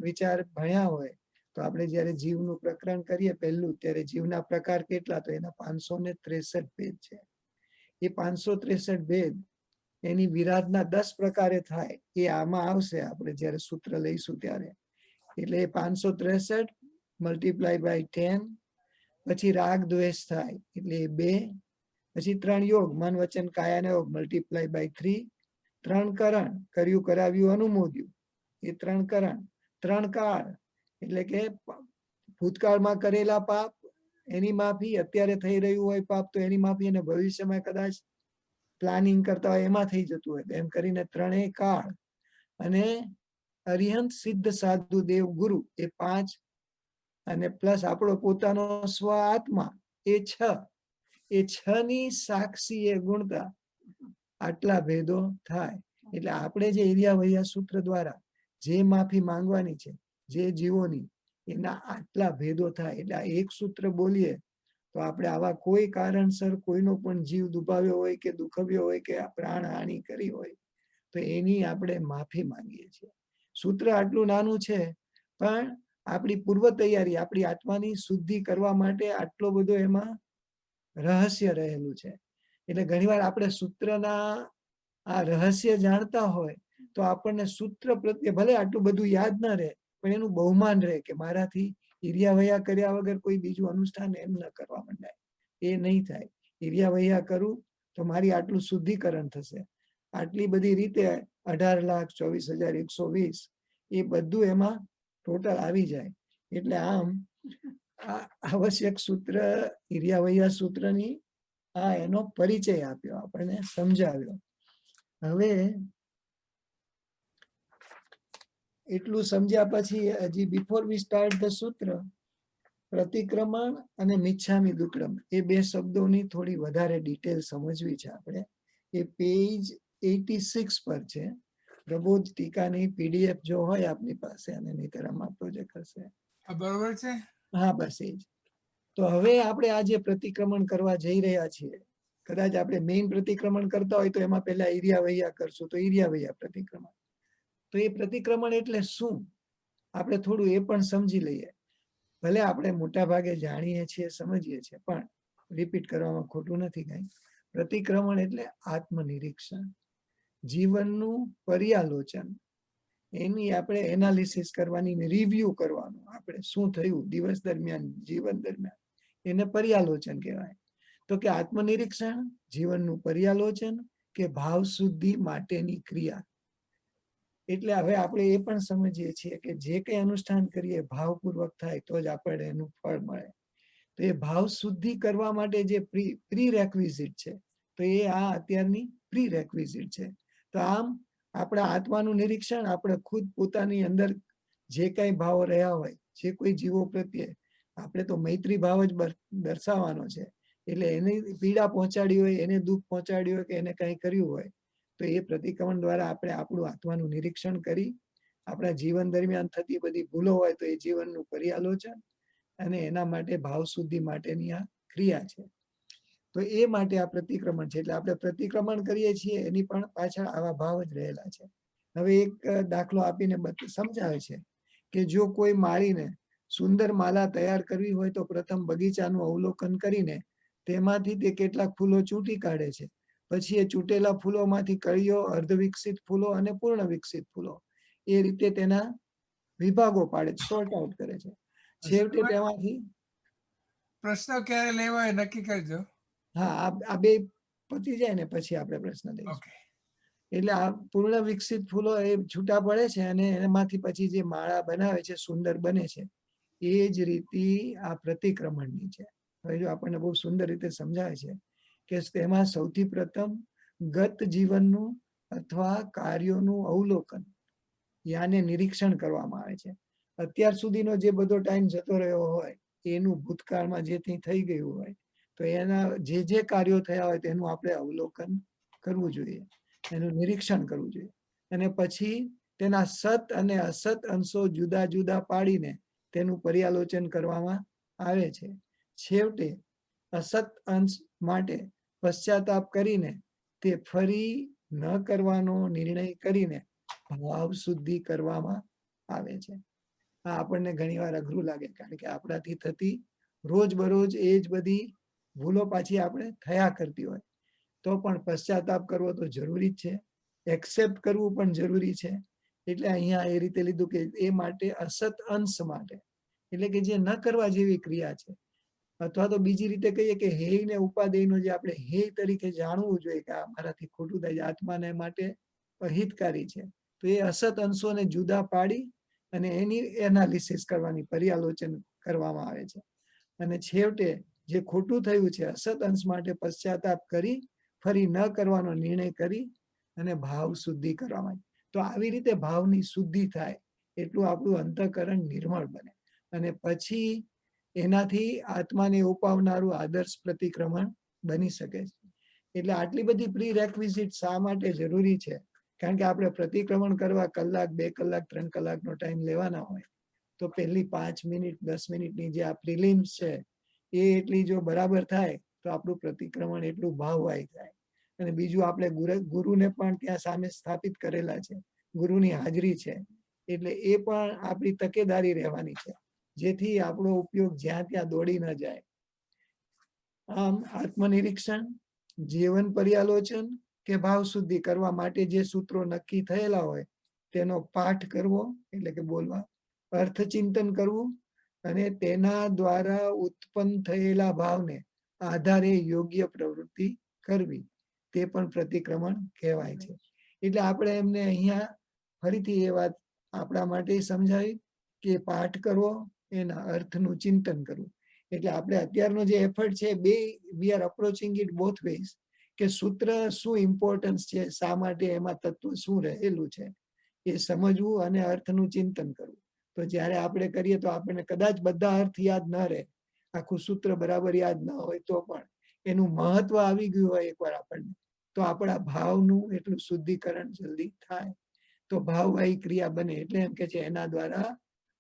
વિચાર ભણ્યા હોય તો આપણે જ્યારે જીવનું પ્રકરણ કરીએ પહેલું, ત્યારે જીવના પ્રકાર કેટલા, તો એના 563 ભેદ છે. એ 563 ભેદ એની વિરાધના 10 પ્રકારે થાય એ આમાં આવશે આપણે જ્યારે સૂત્ર લઈશું ત્યારે. એટલે 563 મલ્ટીપ્લાય બાય 10, પછી રાગ દ્વેષ થાય એટલે 2, પછી 3 યોગ મન વચન કાયા ને યોગ મલ્ટીપ્લાય બાય 3, 3 કરણ કર્યું કરાવ્યું અનુમોદ્યું એ 3 કરણ, 3 કાળ એટલે કે ભૂતકાળમાં કરેલા પાપ એની માફી, અત્યારે થઈ રહ્યું હોય પાપ તો એની માફી, અને ભવિષ્યમાં કદાચ પ્લાનિંગ કરતા હોય એમાં થઈ જતું હોય. એમ કરીને ત્રણેય કાળ અને અરિહંત સિદ્ધ સાધુ દેવ ગુરુ એ 5 અને પ્લસ આપણો પોતાનો સ્વ આત્મા એ 6. એ 6 ની સાક્ષી એ ગુણતા આટલા ભેદો થાય. એટલે આપણે જે એરિયા વૈયા સૂત્ર દ્વારા જે માફી માંગવાની છે જે જીવોની, એના આટલા ભેદો થાય. એટલે આ એક સૂત્ર બોલીએ તો આપણે આવા કોઈ કારણસર કોઈનો પણ જીવ દુભાવ્યો હોય કે દુખવ્યો હોય કે પ્રાણ હાનિ કરી હોય તો એની આપણે માફી માંગીએ છીએ. સૂત્ર આટલું નાનું છે પણ આપણી પૂર્વ તૈયારી, આપણી આત્માની શુદ્ધિ કરવા માટે આટલો બધો એમાં રહસ્ય રહેલું છે. એટલે ઘણીવાર આપણે સૂત્રના આ રહસ્ય જાણતા હોય તો આપણને સૂત્ર પ્રત્યે ભલે આટલું બધું યાદ ન રહે પણ એનું બહુમાન રહે કે મારાથી ઈર્યા વૈયા કર્યા વગર કોઈ બીજું અનુષ્ઠાન એમ ન કરવા માંડાય. એ નહીં થાય. ઈર્યા વૈયા કરું તો મારી આટલું શુદ્ધિકરણ થશે. આટલી બધી રીતે 18,24,120 એ બધું એમાં ટોટલ આવી જાય. એટલે આમ આ આવશ્યક સૂત્ર ઈર્યા વૈયા સૂત્રની આ એનો પરિચય આપ્યો, આપણને સમજાવ્યો. હવે એટલું સમજ્યા પછી હજી બિફોર વી સ્ટાર્ટ ધ સૂત્ર, પ્રતિક્રમણ અને મિચ્છામી દુક્કડમ એ બે શબ્દોની થોડી વધારે ડિટેલ સમજવી છે આપણે. એ પેજ 86 પર છે. પ્રબોધ ટીકાની PDF જો હોય આપની પાસે, અને નહીંતર આમાં પ્રોજેક્ટ હશે. આ બરોબર છે. હા બસ એ જ. તો હવે આપણે આ જે પ્રતિક્રમણ કરવા જઈ રહ્યા છીએ, કદાચ આપણે મેઇન પ્રતિક્રમણ કરતા હોય તો એમાં પહેલા ઈર્યા વૈયા કરશું તો ઈર્યા વૈયા પ્રતિક્રમણ. તો એ પ્રતિક્રમણ એટલે શું આપણે થોડું એ પણ સમજી લઈએ. ભલે આપણે મોટા ભાગે જાણીએ છીએ સમજીએ છીએ પણ રિપીટ કરવામાં ખોટું નથી કઈ. પ્રતિક્રમણ એટલે આત્મનિરીક્ષણ, જીવનનું પર્યાલોચન, એની આપણે એનાલિસિસ કરવાની, રિવ્યુ કરવાનું. આપણે શું થયું દિવસ દરમિયાન, જીવન દરમિયાન, એને પર્યાલોચન કહેવાય. તો કે આત્મનિરીક્ષણ, જીવનનું પર્યાલોચન કે ભાવ શુદ્ધિ માટેની ક્રિયા. એટલે હવે આપણે એ પણ સમજીએ છીએ કે જે કંઈ અનુષ્ઠાન કરીએ ભાવપૂર્વક થાય તો જ આપણને એનું ફળ મળે. તો એ ભાવ શુદ્ધિ કરવા માટે જે પ્રી રેક્વિઝિટ છે તો એ આ અત્યારની પ્રી રેક્વિઝિટ છે. તો આમ આપણા આત્માનું નિરીક્ષણ, આપણે ખુદ પોતાની અંદર જે કઈ ભાવો રહ્યા હોય, જે કોઈ જીવો પ્રત્યે આપણે તો મૈત્રી ભાવ જ દર્શાવવાનો છે. એટલે એને પીડા પહોંચાડી હોય, એને દુઃખ પહોંચાડ્યું હોય કે એને કંઈ કર્યું હોય તો એ પ્રતિક્રમણ દ્વારા આપણે આપણું આત્માનું નિરીક્ષણ કરી, આપણા જીવન દરમિયાન થતી બધી ભૂલો હોય તો એ જીવનનું પર્યાલોચન અને એના માટે ભાવ શુદ્ધિ માટેની આ ક્રિયા છે. તો એ માટે આ પ્રતિક્રમણ છે. એટલે આપણે પ્રતિક્રમણ કરીએ છીએ એની પણ પાછળ આવા ભાવ જ રહેલા છે. હવે એક દાખલો આપીને સમજાવે છે કે જો કોઈ માળીને સુંદર માલા તૈયાર કરવી હોય તો પ્રથમ બગીચાનું અવલોકન કરીને તેમાંથી તે કેટલાક ફૂલો ચૂંટી કાઢે છે. પછી એ ચૂંટેલા ફૂલોમાંથી કળીઓ, અર્ધવિકસિત ફૂલો અને પૂર્ણ વિકસિત ફૂલો એ રીતે તેના વિભાગો પાડે, સોર્ટ આઉટ કરે છે. છેવટે તેમાંથી પ્રશ્ન ક્યારે લેવા એ નક્કી કરજો. હા આ બે પતી જાય ને પછી આપણે પ્રશ્ન લઈશું. ઓકે. એટલે આ પૂર્ણ વિકસિત ફૂલો એ છૂટા પડે છે અને એમાંથી પછી જે માળા બનાવે છે સુંદર બને છે. એ જ રીતિ આ પ્રતિક્રમણની છે. હવે જો આપણને બહુ સુંદર રીતે સમજાય છે કે તેમાં સૌથી પ્રથમ ગત જીવનનું અથવા કાર્યોનું અવલોકન યાને નિરીક્ષણ કરવામાં આવે છે. અત્યાર સુધીનો જે બધો ટાઈમ જતો રહ્યો હોય એનું ભૂતકાળમાં જે થઈ ગયું હોય તો એના જે કાર્યો થયા હોય તેનું આપણે અવલોકન કરવું જોઈએ, એનું નિરીક્ષણ કરવું જોઈએ. અને પછી તેના સત અને અસત અંશો જુદા જુદા પાડીને તેનું પર્યાલોચન કરવામાં આવે છે. છેવટે અસત અંશ માટે પશ્ચાતાપ કરીને તે ફરી ન કરવાનો નિર્ણય કરીને ભાવ શુદ્ધિ કરવામાં આવે છે. આ આપણને ઘણી વાર અઘરું લાગે કારણ કે આપણાથી થતી રોજબરોજ એ જ બધી ભૂલો પાછી આપણે થયા કરતી હોય તો પણ પશ્ચાતાપ કરવો તો જરૂરી જ છે, એક્સેપ્ટ કરવું પણ જરૂરી છે. એટલે અહીંયા એ રીતે લીધું કે એ માટે અસત અંશ માટે, એટલે કે જે ન કરવા જેવી ક્રિયા છે, અથવા તો બીજી રીતે કહીએ કે હેય ને ઉપાદેયનો જે આપણે હેય તરીકે જાણવું જોઈએ કે આ મારાથી ખોટું થાય છે, આત્માને માટે અહિતકારી છે, તો એ અસત અંશોને જુદા પાડી અને એની એનાલિસિસ કરવાની, પર્યાલોચન કરવામાં આવે છે. અને છેવટે જે ખોટું થયું છે અસત અંશ માટે પશ્ચાતાપ કરી ફરી ન કરવાનો નિર્ણય કરી અને ભાવ શુદ્ધિ કરવામાં. તો આવી રીતે ભાવની શુદ્ધિ થાય એટલું આપણું અંતઃકરણ નિર્મળ બને અને પછી એનાથી આત્માને ઉપાવનારું આદર્શ પ્રતિક્રમણ બની શકે છે. એટલે આટલી બધી પ્રી રેક્વિઝિટ શા માટે જરૂરી છે? કારણ કે આપણે પ્રતિક્રમણ કરવા કલાક 2 કલાક 3 કલાકનો ટાઈમ લેવાના હોય તો પહેલી 5 મિનિટ 10 મિનિટની જે આ પ્રિલિમ્સ છે એ એટલી જો બરાબર થાય તો આપણું પ્રતિક્રમણ એટલું ભાવવાહી થાય. અને બીજું આપણે ગુરુને પણ ત્યાં સામે સ્થાપિત કરેલા છે, ગુરુની હાજરી છે, એટલે એ પણ આપણી તકેદારી રહેવાની છે જેથી આપણો ઉપયોગ જ્યાં ત્યાં દોડી ન જાય. આમ આત્મનિરીક્ષણ, જીવન પર્યાલોચન કે ભાવ શુદ્ધિ કરવા માટે જે સૂત્રો નક્કી થયેલા હોય તેનો પાઠ કરવો એટલે કે બોલવા, અર્થચિંતન કરવું અને તેના દ્વારા ઉત્પન્ન થયેલા ભાવને આધારે યોગ્ય પ્રવૃત્તિ કરવી, તે પણ પ્રતિક્રમણ કહેવાય છે. એટલે આપણે એમને અહીંયા ફરીથી એ વાત આપણા માટે સમજાવી કે પાઠ કરવો, એના અર્થનું ચિંતન કરવું. એટલે આપણે અત્યારનો જે એફર્ટ છે બે we are approaching it both ways કે સૂત્ર શું ઇમ્પોર્ટન્સ છે, શા માટે એમાં તત્વ શું રહેલું છે એ સમજવું અને અર્થનું ચિંતન કરવું. તો જ્યારે આપણે કરીએ તો આપણને કદાચ બધા અર્થ યાદ ન રહે, આખું સૂત્ર બરાબર યાદ ન હોય તો પણ એનું મહત્વ આવી ગયું હોય એકવાર આપણને તો આપણા ભાવનું એટલું શુદ્ધિકરણ જલ્દી થાય. તો ભાવવાહી ક્રિયા બને એટલે એમ કે છે એના દ્વારા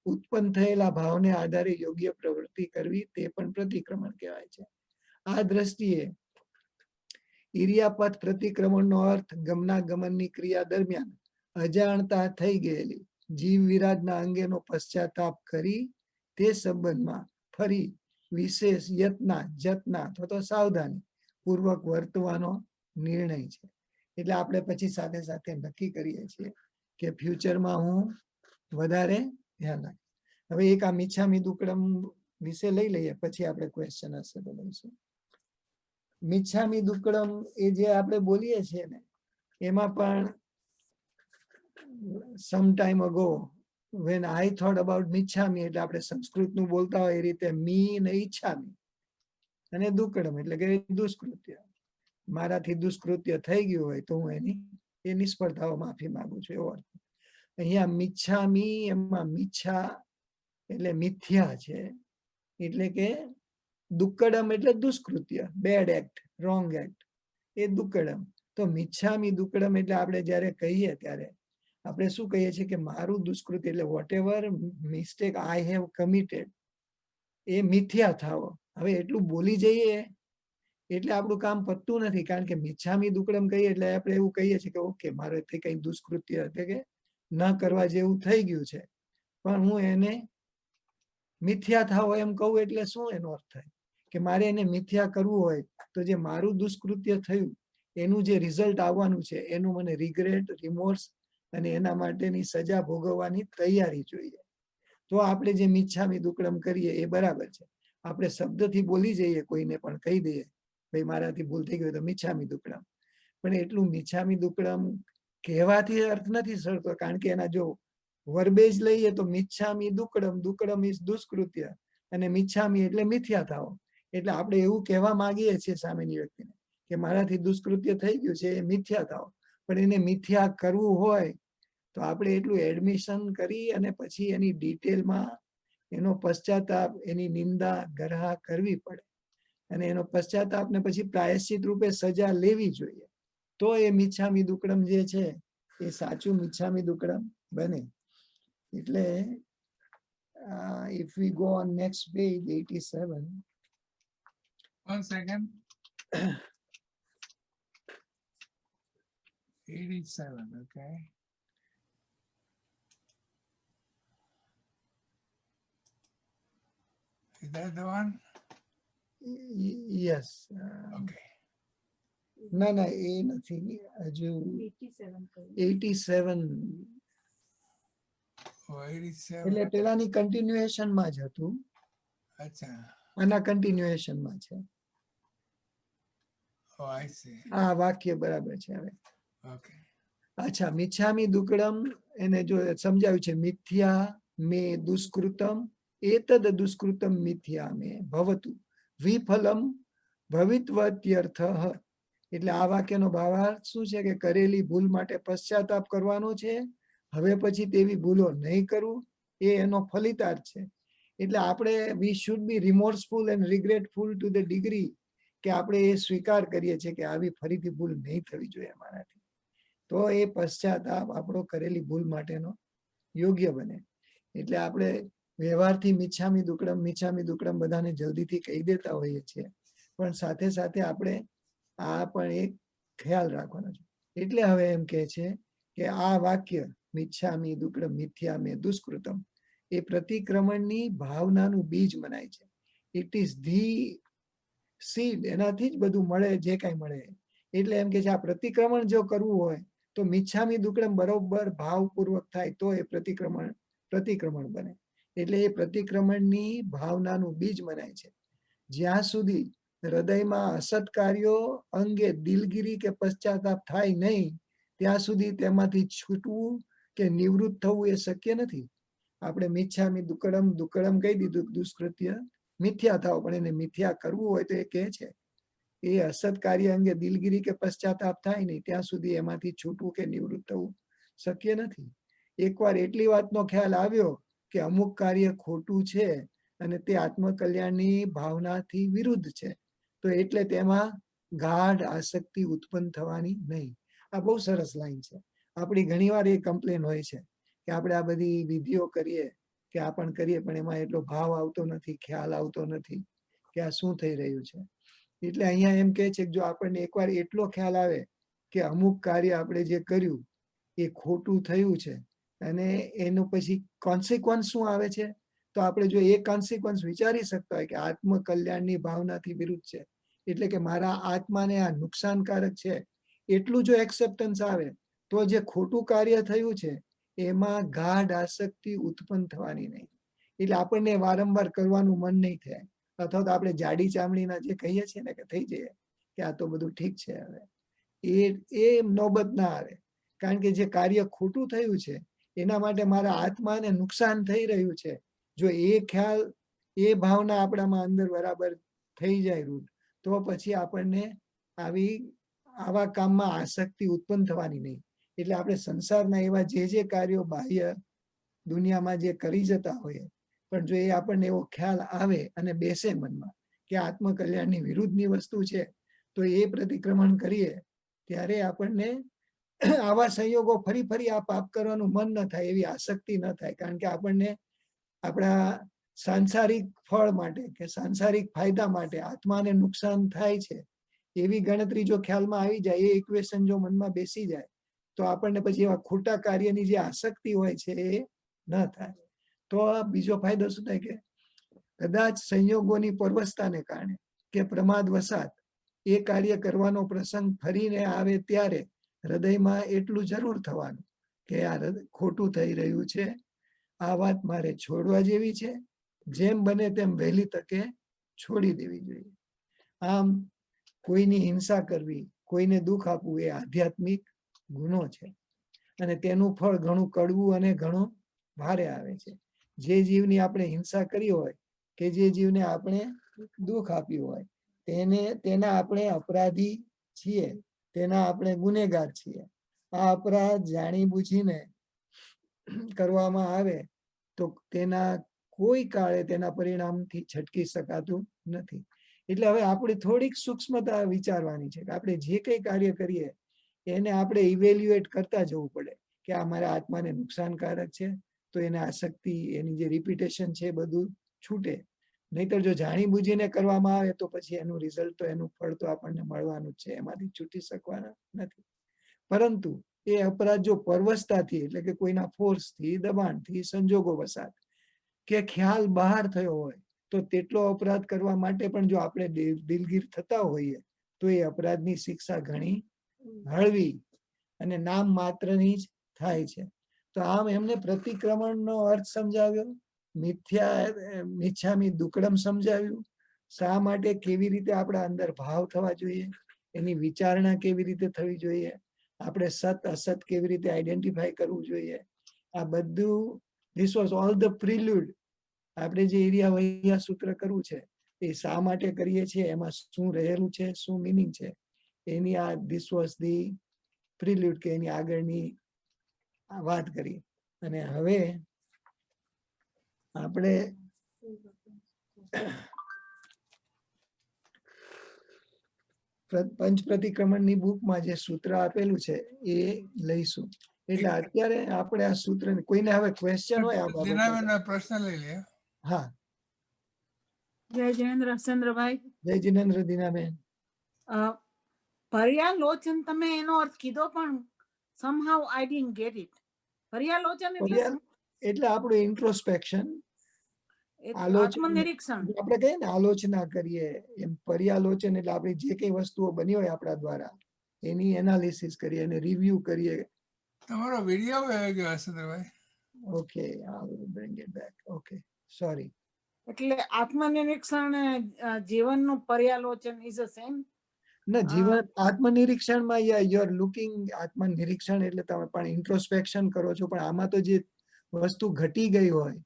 ઉત્પન્ન થયેલા ભાવને આધારે યોગ્ય પ્રવૃત્તિ કરવી તે પણ પ્રતિક્રમણ કહેવાય છે. આ દ્રષ્ટિએ ઇરિયાપથ પ્રતિક્રમણનો અર્થ ગમનાગમનની ક્રિયા દરમિયાન અજાણતા થઈ ગયેલી જીવ વિરાજના અંગેનો પશ્ચાતાપ કરી તે સંબંધમાં ફરી વિશેષ જતના અથવા તો સાવધાની પૂર્વક વર્તવાનો નિર્ણય છે. એટલે આપણે પછી સાથે સાથે નક્કી કરીએ છીએ કે ફ્યુચરમાં હું વધારે ધ્યાન રાખીશ. હવે એક આ મિચ્છામી દુક્કડમ વિશે લઈ લઈએ પછી આપણે ક્વેશ્ચન હશે તો લઈશું. મિચ્છામી દુક્કડમ એ જે આપણે બોલીએ છીએ ને એમાં પણ some time ago when I thought about મિચ્છામી એટલે આપણે સંસ્કૃતનું બોલતા હોય એ રીતે મી ને ઈચ્છામી અને દુક્કડમ એટલે કે દુષ્કૃત્ય. મારાથી દુષ્કૃત્ય થઈ ગયું હોય તો હું એની એ નિષ્ફળતાઓ માફી માંગુ છું એવો અર્થ. અહીંયા મિચ્છામી એમાં મિચ્છા એટલે મિથ્યા છે એટલે કે દુક્કડમ એટલે દુષ્કૃત્ય, બેડ એક્ટ, રોંગ એક્ટ, એ દુક્કડમ. તો મિચ્છામી દુક્કડમ એટલે આપણે જ્યારે કહીએ ત્યારે આપણે શું કહીએ છીએ કે મારું દુષ્કૃત્ય એટલે whatever mistake I have committed એ મિથ્યા થાવો. હવે એટલું બોલી જઈએ એટલે આપણું કામ પતતું નથી, કારણ કે મિચ્છામી દુક્કડમ કહીએ એટલે આપણે એવું કહીએ છીએ કે ઓકે મારેથી કઈ દુષ્કૃત્ય એટલે કે ન કરવા જેવું થઈ ગયું છે પણ હું એને મિથ્યા થાવો એમ કહું એટલે શું એનો અર્થ થાય કે મારે એને મિથ્યા કરવું હોય તો જે મારું દુષ્કૃત્ય થયું એનું જે રિઝલ્ટ આવવાનું છે એનું મને રિગ્રેટ, રિમોર્સ અને એના માટેની સજા ભોગવવાની તૈયારી જોઈએ. તો આપણે જે મિચ્છામી દુક્કડમ કરીએ એ બરાબર છે. આપણે શબ્દથી બોલી જઈએ કોઈને પણ કહી દઈએ ભાઈ મારાથી ભૂલ થઈ ગઈ તો મિચ્છામી દુક્કડમ, પણ એટલું મિચ્છામી દુક્કડમ કહેવાથી અર્થ નથી સરતો, કારણ કે એના જો વર્બેજ લઈએ તો મિચ્છામી દુક્કડમ, દુક્કડમ ઇઝ દુષ્કૃત્ય અને મિચ્છામી એટલે મિથ્યા થાવ. એટલે આપણે એવું કહેવા માંગીએ છીએ સામેની વ્યક્તિને કે મારાથી દુષ્કૃત્ય થઈ ગયું છે એ મિથ્યા થાવ, પણ એને મિથ્યા કરવું હોય તો આપણે એટલું એડમિશન કરી અને પછી એની ડિટેલમાં એનો પશ્ચાતાપ, એની નિંદા ગરહા કરવી પડે અને એનો પશ્ચાતાપ ને પછી પ્રાયશ્ચિત રૂપે સજા લેવી જોઈએ. તો એ મિચ્છામી દુક્કડમ જે છે એ સાચું મિચ્છામી દુક્કડમ બને. એટલે if we go on next page 87. 1 second. 87, okay. Is that the one? Yes. Okay. ના એ નથી, હજુ 87 Oh, 87. એટલે પેલાની કન્ટિન્યુએશન માં જ હતું, Acha. આના કન્ટિન્યુએશન માં છે. Oh, I see. આ વાક્ય બરાબર છે હવે. Okay. અચ્છા, મિચ્છામી દુક્કડમ એને જો સમજાવ્યું છે મિથ્યા મે દુષ્કૃતમ એતદ દુષ્કૃતમ મિથ્યામે ભવતુ વિફલમ ભવિત્વત્યર્થઃ. એટલે આ વાક્યનો ભાવાર્થ શું છે કે કરેલી ભૂલ માટે પશ્ચાતાપ કરવાનો છે, હવે પછી તેવી ભૂલો નહીં કરવું, એ એનો ફલિતાર્થ છે. એટલે આપણે we should be remorseful and regretful to the degree કે આપણે એ સ્વીકાર કરીએ છીએ કે આવી ફરીથી ભૂલ નહીં થવી જોઈએ મારાથી, તો એ પશ્ચાતાપ આપણો કરેલી ભૂલ માટેનો યોગ્ય બને. એટલે આપણે વ્યવહારથી મિચ્છામી દુક્કડમ બધાને જલ્દીથી કહી દેતા હોઈએ છીએ, પણ સાથે સાથે આપણે આ પણ એક ખ્યાલ રાખવાનો છે. એટલે હવે એમ કહે છે કે આ વાક્ય મિચ્છામી દુક્કડમ મિથ્યા મે દુષ્કૃતમ એ પ્રતિક્રમણની ભાવનાનું બીજ મનાય છે. ઇટ ઇઝ ધી સીડ, એનાથી જ બધું મળે જે કાંઈ મળે. એટલે એમ કે છે આ પ્રતિક્રમણ જો કરવું હોય તો મિચ્છામી દુક્કડમ બરોબર ભાવપૂર્વક થાય તો એ પ્રતિક્રમણ બને. એટલે એ પ્રતિક્રમણની ભાવનાનું બીજ મનાય છે. જ્યાં સુધી હૃદયમાં અસત કાર્યો અંગે દિલગીરી કે પશ્ચાતાપ થાય નહીં, ત્યાં સુધી તેમાંથી છૂટવું કે નિવૃત્ત થવું એ શક્ય નથી. આપણે મિચ્છામી દુક્કડમ કહી દીધું, દુષ્કૃત્ય મિથ્યા થાવ, પણ એને મિથ્યા કરવું હોય તો એ કહે છે એ અસત કાર્ય અંગે દિલગીરી કે પશ્ચાતાપ થાય નહીં ત્યાં સુધી એમાંથી છૂટવું કે નિવૃત્ત થવું શક્ય નથી. એકવાર એટલી વાતનો ખ્યાલ આવ્યો કે અમુક કાર્ય ખોટું છે અને તે આત્મકલ્યાણની ભાવનાથી વિરુદ્ધ છે, તો એટલે તેમાં ગાઢ આસક્તિ ઉત્પન્ન થવાની નહીં. આ બહુ સરસ લાઈન છે. આપણી ઘણીવાર એ કમ્પ્લેન હોય છે કે આપણે આ બધી વિધિઓ કરીએ કે આ પણ કરીએ પણ એમાં એટલો ભાવ આવતો નથી, ખ્યાલ આવતો નથી કે આ શું થઈ રહ્યું છે. એટલે અહીંયા એમ કહે છે કે જો આપણને એકવાર એટલો ખ્યાલ આવે કે અમુક કાર્ય આપણે જે કર્યું એ ખોટું થયું છે અને એનું પછી કોન્સિક્વન્સ શું આવે છે, તો આપણે જો એ કોન્સિક્વન્સ વિચારી શકતા હોય કે આત્મકલ્યાણની ભાવનાથી વિરુદ્ધ છે, એટલે કે મારા આત્માને આ નુકસાનકારક છે, એટલું જો એક્સેપ્ટન્સ આવે તો જે ખોટું કાર્ય થયું છે એમાં ગાઢ આસક્તિ ઉત્પન્ન થવાની નહીં. એટલે આપણને વારંવાર કરવાનું મન નહીં થાય, અથવા તો આપણે જાડી ચામડીના જે કહીએ છીએ ને કે થઈ જઈએ કે આ તો બધું ઠીક છે, હવે એ નોબત ના આવે. કારણ કે જે કાર્ય ખોટું થયું છે એના માટે મારા આત્માને નુકસાન થઈ રહ્યું છે, જો એ ખ્યાલ એ ભાવના આપણામાં અંદર બરાબર થઈ જાય રૂઢ, તો પછી આપણને આવા કામમાં આસક્તિ ઉત્પન્ન થવાની નહીં. એટલે આપણે સંસારના એવા જે કાર્યો બાહ્ય દુનિયામાં જે કરી જતા હોઈએ, પણ જો એ આપણને એવો ખ્યાલ આવે અને બેસે મનમાં કે આત્મકલ્યાણની વિરુદ્ધની વસ્તુ છે, તો એ પ્રતિક્રમણ કરીએ ત્યારે આપણને આવા સંયોગો ફરી આ પાપ કરવાનું મન ન થાય, એવી આસક્તિ ન થાય. કારણ કે આપણને આપણા સાંસારિક ફળ માટે કે સાંસારિક ફાયદા માટે આત્માને નુકસાન થાય છે એવી ગણતરી જો ખ્યાલમાં આવી જાય, એ ઇક્વેશન જો મનમાં બેસી જાય, તો આપણને પછી એવા ખોટા કાર્યની જે આસક્તિ હોય છે એ ન થાય. તો બીજો ફાયદો શું થાય કે કદાચ સંયોગોની પરવશતાને કારણે કે પ્રમાદ વસાત એ કાર્ય કરવાનો પ્રસંગ ફરીને આવે ત્યારે હૃદયમાં એટલું જરૂર થવાનું કે આ ખોટું થઈ રહ્યું છે, આ વાત મારે છોડવા જેવી છે, જેમ બને તેમ વહેલી તકે છોડી દેવી જોઈએ. આમ કોઈની હિંસા કરવી, કોઈને દુઃખ આપવું એ આધ્યાત્મિક ગુનો છે અને તેનું ફળ ઘણું કડવું અને ઘણું ભારે આવે છે. જે જીવની આપણે હિંસા કરી હોય કે જે જીવને આપણે દુઃખ આપ્યું હોય તેના આપણે અપરાધી છીએ, તેના આપણે ગુનેગાર છીએ. આ અપરાધ જાણી બૂજીને કરવામાં આવે તો તેના કોઈ કાળે તેના પરિણામથી છટકી શકાતું નથી. એટલે હવે આપણે થોડીક સૂક્ષ્મતા વિચારવાની છે કે આપણે જે કંઈ કાર્ય કરીએ એને આપણે ઇવેલ્યુએટ કરતા જવું પડે કે આ મારા આત્માને નુકસાનકારક છે, તો એને આસક્તિ, એની જે રિપીટેશન છે બધું છૂટે. નહીતર જો જાણી બૂજીને કરવામાં આવે તો પછી એનું રિઝલ્ટ તો એનું ફળ તો આપણને મળવાનું જ છે, એમાંથી છૂટી શકવાના નથી. પરંતુ એ અપરાધ જો પરવશતાથી, એટલે કે કોઈના ફોર્સથી, દબાણથી, સંજોગો વસાત કે ખ્યાલ બહાર થયો હોય, તો તેટલો અપરાધ કરવા માટે પણ જો આપણે દિલગીર થતા હોઈએ તો એ અપરાધની શિક્ષા ઘણી હળવી અને નામ માત્રની જ થાય છે. તો આમ એમને પ્રતિક્રમણનો અર્થ સમજાવ્યો, મિચ્છામી દુક્કડમ સમજાવ્યું, શા માટે કેવી રીતે આપણા અંદર ભાવ થવા જોઈએ, એની વિચારણા કેવી રીતે થવી જોઈએ, આપણે સત અસત કેવી રીતે આઈડેન્ટિફાઈ કરવું જોઈએ. આ બધું ધીસ વોઝ ઓલ ધ પ્રિલ્યુડ આપણે જે એરિયા વૈયા સૂત્ર કરવું છે એ શા માટે કરીએ છીએ, એમાં શું રહેલું છે, શું મિનિંગ છે, એની આ ધીસ વોઝ ધી પ્રિલ્યુડ કે એની આગળની વાત કરી. અને હવે આપણે પંચ પ્રતિક્રમણની બુકમાં જે સૂત્ર આપેલું છે એ લઈશું. એટલે અત્યારે આપણે આ સૂત્ર કોઈને હવે ક્વેશ્ચન હોય આ બાબતે? દિનાબેનનો પ્રશ્ન લઈ લે. હા, જય જિનેન્દ્ર હસેન્દ્રભાઈ. જય જિનેન્દ્ર દીનાબેન. પર્યાલોચન તમે એનો અર્થ કીધો પણ somehow I didn't get it. પર્યાલોચન એટલે શું? એટલે આપણું ઇન્ટ્રોસ્પેક્શન, આત્મનિરીક્ષણ. આપણે કહીએ ને આલોચના કરીએ એમ. પર્યાલોચન એટલે આપણી જે કઈ વસ્તુઓ બની હોય આપણા દ્વારા એની એનાલિસિસ કરીએ અને રિવ્યુ કરીએ. તમારો વિડીયો આવી ગયો Hasendrabhai. Okay, I will bring it back. Okay, sorry. એટલે આત્મનિરીક્ષણ જીવનનું પર્યાલોચન is the same. ના, જીવન આત્મનિરીક્ષણમાં યુ આર લુકિંગ, આત્મનિરીક્ષણ એટલે તમે પણ ઇન્ટ્રોસ્પેક્શન કરો છો, પણ આમાં તો જે વસ્તુ ઘટી ગઈ હોય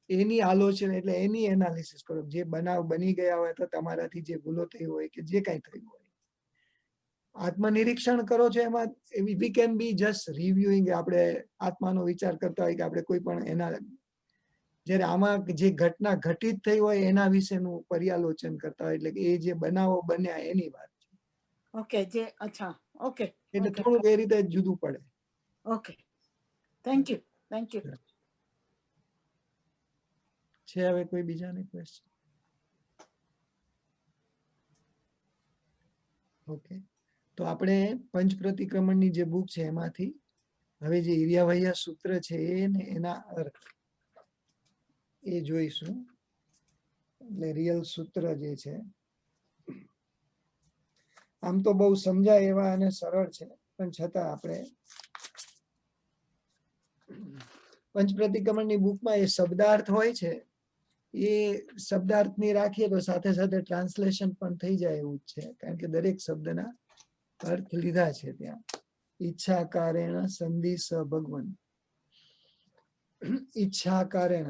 એની આલોચના એટલે એની એનાલિસિસ કરો. જે બનાવ બની ગયા હોય તો તમારાથી જે ભૂલો થઈ હોય કે જે કઈ થયું હોય, આત્મનિરીક્ષણ કરો છો એમાં વી કેન બી જસ્ટ રિવ્યુઇંગ. આપણે આત્માનો વિચાર કરતા હોય કે આપણે કોઈ પણ એના, જ્યારે આમાં જે ઘટના ઘટિત થઈ હોય એના વિશેનું પર્યાલોચન કરતા હોય, એટલે કે એ જે બનાવો બન્યા એની વાત છે. ઓકે, જે અચ્છા, ઓકે. એટલે થોડુંક એ રીતે જુદું પડે. Okay, thank you, thank you. છે હવે કોઈ બીજાને ક્વેશ્ચન? ઓકે, તો આપણે પંચ પ્રતિક્રમણની જે બુક છે એમાંથી હવે જે ઈર્યાવૈયા સૂત્ર છે એને એના અર્થ એ જોઈશું. એટલે રિયલ સૂત્ર જે છે આમ તો બહુ સમજાય એવા અને સરળ છે, પણ છતાં આપણે પંચ પ્રતિક્રમણની બુકમાં એ શબ્દાર્થ હોય છે એ શબ્દાર્થની રાખીએ તો સાથે સાથે ટ્રાન્સલેશન પણ થઈ જાય એવું જ છે, કારણ કે દરેક શબ્દના અર્થ લીધા છે ત્યાં. ઈચ્છા કારેણ સંધિ સ ભગવન. ઈચ્છા કારેણ,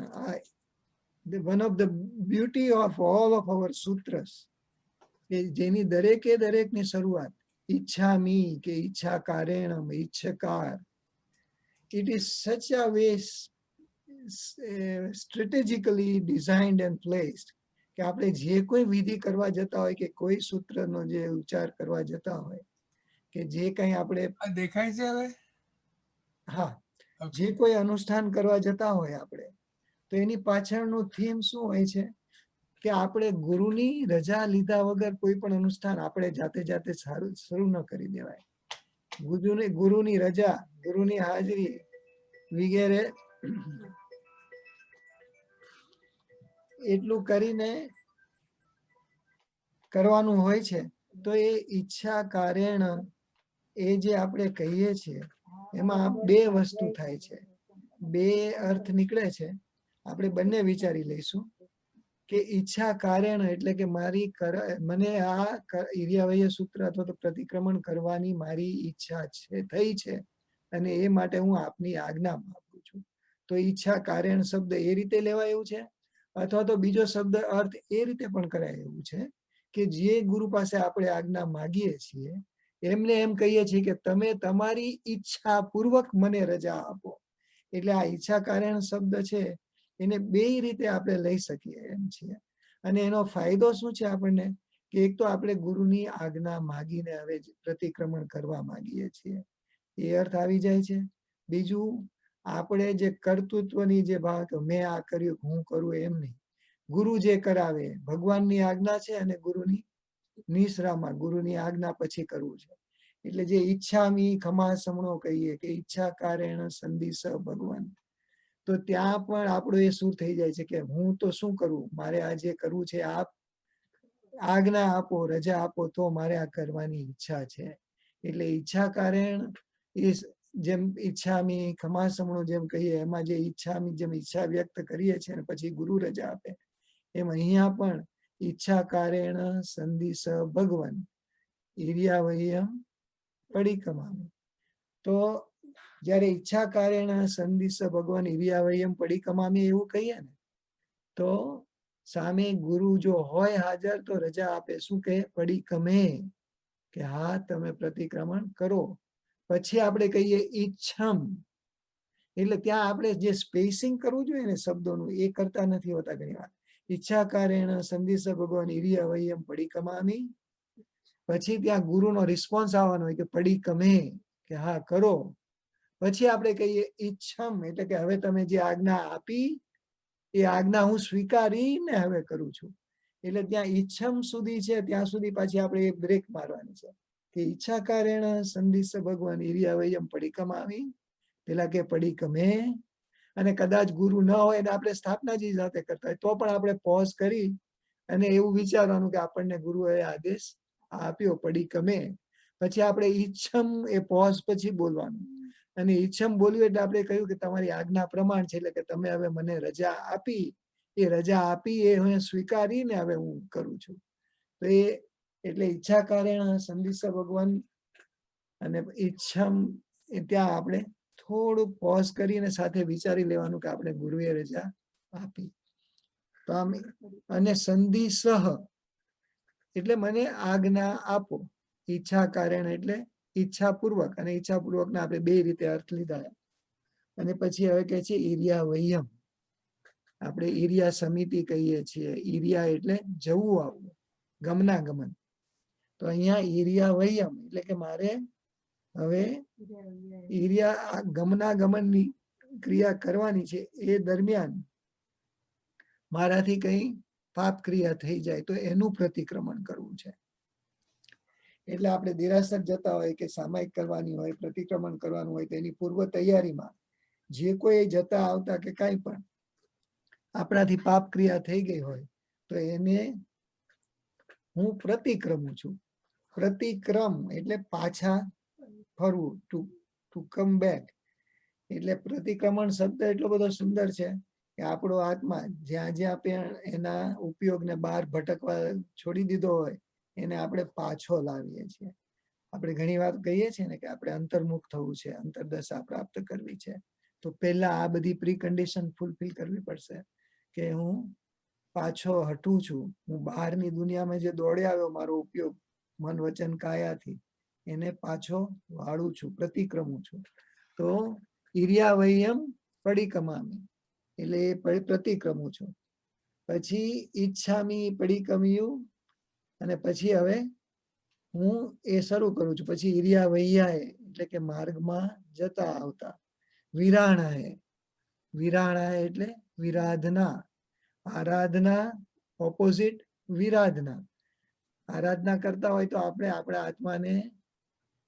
one of the beauty of all of our sutras, કે જેની દરેકે દરેકની શરૂઆત ઈચ્છામી કે ઈચ્છા કારેણમ, ઈચ્છકાર. It is such a way strategically designed and placed કે આપણે જે કોઈ વિધિ કરવા જતા હોય કે કોઈ સૂત્રનો જે ઉચ્ચાર કરવા જતા હોય કે જે કંઈ આપણે દેખાય છે હવે? હા, જે કોઈ અનુષ્ઠાન કરવા જતા હોય આપણે, તો એની પાછળનું થીમ શું હોય છે કે આપણે ગુરુની રજા લીધા વગર કોઈ પણ અનુષ્ઠાન આપણે જાતે જાતે શરૂ ન કરી દેવાય. ગુરુની રજા, ગુરુની હાજરી વગેરે એટલું કરીને કરવાનું હોય છે. તો એ ઈચ્છા કારેણ એ જે આપણે કહીએ છીએ એમાં બે વસ્તુ થાય છે, બે અર્થ નીકળે છે. આપણે બંને વિચારી લઈશું કે ઈચ્છા કારેણ એટલે કે મને આ ઈર્યાવૈયા સૂત્ર અથવા તો પ્રતિક્રમણ કરવાની મારી ઈચ્છા છે, થઈ છે, અને એ માટે હું આપની આજ્ઞા માંગુ છું. તો ઈચ્છા કારેણ શબ્દ એ રીતે લેવાય એવું છે, અથવા તો બીજો શબ્દ અર્થ એ રીતે પણ કરાય એવું છે કે જે ગુરુ પાસે આપણે આજ્ઞા માગીએ છીએ એમને એમ કહીએ છીએ કે તમે તમારી ઈચ્છા પૂર્વક મને રજા આપો. એટલે આ ઈચ્છા કારેણ શબ્દ છે એને બે રીતે આપણે લઈ શકીએ એમ છીએ. અને એનો ફાયદો શું છે આપણને કે એક તો આપણે ગુરુની આજ્ઞા માગીને હવે પ્રતિક્રમણ કરવા માંગીએ છીએ, એ અર્થ આવી જાય છે. બીજું, આપણે જે કર્તૃત્વની જે ભાવ મેં આ કર્યું હું કરું એમ નહીં, ગુરુ જે કરાવે, ભગવાનની આજ્ઞા છે અને ગુરુની નિશ્રામાં, ગુરુની આજ્ઞા પછી કરવું છે. એટલે જે ઈચ્છામી ખમાસમણો કહીએ કે ઈચ્છા કારેણ સંધિ સ ભગવાન, તો ત્યાં પણ આપણું એ શું થઈ જાય છે કે હું તો શું કરું, મારે આ જે કરવું છે આપ આજ્ઞા આપો, રજા આપો તો મારે આ કરવાની ઈચ્છા છે. એટલે ઈચ્છા કારેણ એ જેમ ઈચ્છામી ખમાસમણો જેમ કહીએ એમાં જે ઈચ્છામી જેમ ઈચ્છા વ્યક્ત કરીએ છીએ અને પછી ગુરુ રજા આપે, એમ અહીંયા પણ ઈચ્છા કારેણ સંધિ સ ભગવન ઈર્યાવૈયમ પડિક્કમામિ. તો જયારે ઈચ્છા કારેણ સંધિ સ ભગવાન ઈર્યાવૈયમ પડિક્કમામિ એવું કહીએ ને, તો સામે ગુરુ જો હોય હાજર તો રજા આપે. શું કહે? પડી કમે, કે હા તમે પ્રતિક્રમણ કરો. પછી આપણે કહીએ ઈચ્છમ, એટલે ત્યાં આપણે જે સ્પેસિંગ કરવું જોઈએ ને શબ્દોનું એ કરતા નથી હોતા ઘણી વાર. ઈચ્છા કારેણ સંધિસ ભગવાન ઇરિયા વયમ પડી કમામી. પછી ત્યાં ગુરુનો રિસ્પોન્સ આવવાનો હોય કે પડી કમે, કે હા કરો. પછી આપણે કહીએ ઈચ્છમ, એટલે કે હવે તમે જે આજ્ઞા આપી એ આજ્ઞા હું સ્વીકારીને હવે કરું છું. એટલે ત્યાં ઈચ્છમ સુધી છે ત્યાં સુધી પાછી આપણે બ્રેક મારવાની છે કે ઈચ્છા કારેણ સંધિસ ભગવાન ઇરિયા વયમ પડી કમાવી, પેલા કે પડી કમે. અને કદાચ ગુરુ ન હોય ને આપણે સ્થાપનાજી સાથે કરતા હોય તો પણ આપણે પોઝ કરી અને એવું વિચારવાનું કે આપણને ગુરુએ આદેશ આપ્યો પડી કમે. પછી આપણે ઈચ્છમ એ પોઝ પછી બોલવાનું. અને ઈચ્છમ બોલ્યું એટલે આપણે કહ્યું કે તમારી આજ્ઞા પ્રમાણ છે, એટલે કે તમે હવે મને રજા આપી, એ રજા આપી એ હું સ્વીકારીને હવે હું કરું છું. તો એ એટલે ઈચ્છા કારેણ સંધિસ ભગવાન અને ઈચ્છમ એ ત્યાં આપણે થોડુંક પોઝ કરીને સાથે વિચારી લેવાનું કે આપણે ગુરુએ રજા આપી. તો આમ અને સંધિ સહ એટલે મને આજ્ઞા આપો. ઈચ્છા કારેણ એટલે ઈચ્છાપૂર્વક, અને ઈચ્છાપૂર્વકના આપણે બે રીતે અર્થ લીધા. અને પછી હવે કહે છે ઇરિયા વયમ. આપણે ઇરિયા સમિતિ કહીએ છીએ. ઇરિયા એટલે જવું આવવું, ગમનાગમન. તો અહીંયા ઇરિયા વયમ એટલે કે મારે હવે ઇરિયા ગમનાગમનની ક્રિયા કરવાની છે. એ દરમિયાન મારાથી કઈ પાપ ક્રિયા થઈ જાય તો એનું પ્રતિક્રમણ કરવું છે. એટલે આપણે દેરાસર જતા હોય કે સામાયિક કરવાની હોય, પ્રતિક્રમણ કરવાનું હોય, તેની પૂર્વ તૈયારીમાં જે કોઈ જતા આવતા કે કાંઈ પણ આપણાથી પાપ ક્રિયા થઈ ગઈ હોય તો એને હું પ્રતિક્રમું છું. પ્રતિક્રમ એટલે પાછા ફરવું, ટુ કમ બેક. એટલે પ્રતિક્રમણ શબ્દ એટલો બધો સુંદર છે કે આપણો આત્મા જ્યાં જ્યાં પણ એના ઉપયોગને બહાર ભટકવા છોડી દીધો હોય એને આપણે પાછો લાવીએ છીએ. આપણે ઘણી વાર કહીએ છીએ ને કે આપણે અંતર્મુખ થવું છે, અંતરદશા પ્રાપ્ત કરવી છે, તો પહેલા આ બધી પ્રી કન્ડિશન ફૂલફિલ કરવી પડશે કે હું પાછો હટું છું. હું બહારની દુનિયામાં જે દોડે આવ્યો મારો ઉપયોગ મન વચન કાયાથી, એને પાછો વાળું છું, પ્રતિક્રમું છું. તો ઇરિયા વયમ પડી કમામી એટલે એ પ્રતિક્રમું છું. પછી ઈચ્છામી પડી કમિયું, અને પછી હવે હું એ શરૂ કરું છું. પછી ઇરિયા વૈયાએ એટલે કે માર્ગમાં જતા આવતા. વિરાણાએ, વિરાણાએ એટલે વિરાધના. આરાધના ઓપોઝિટ વિરાધના. આરાધના કરતા હોય તો આપણે આપણા આત્માને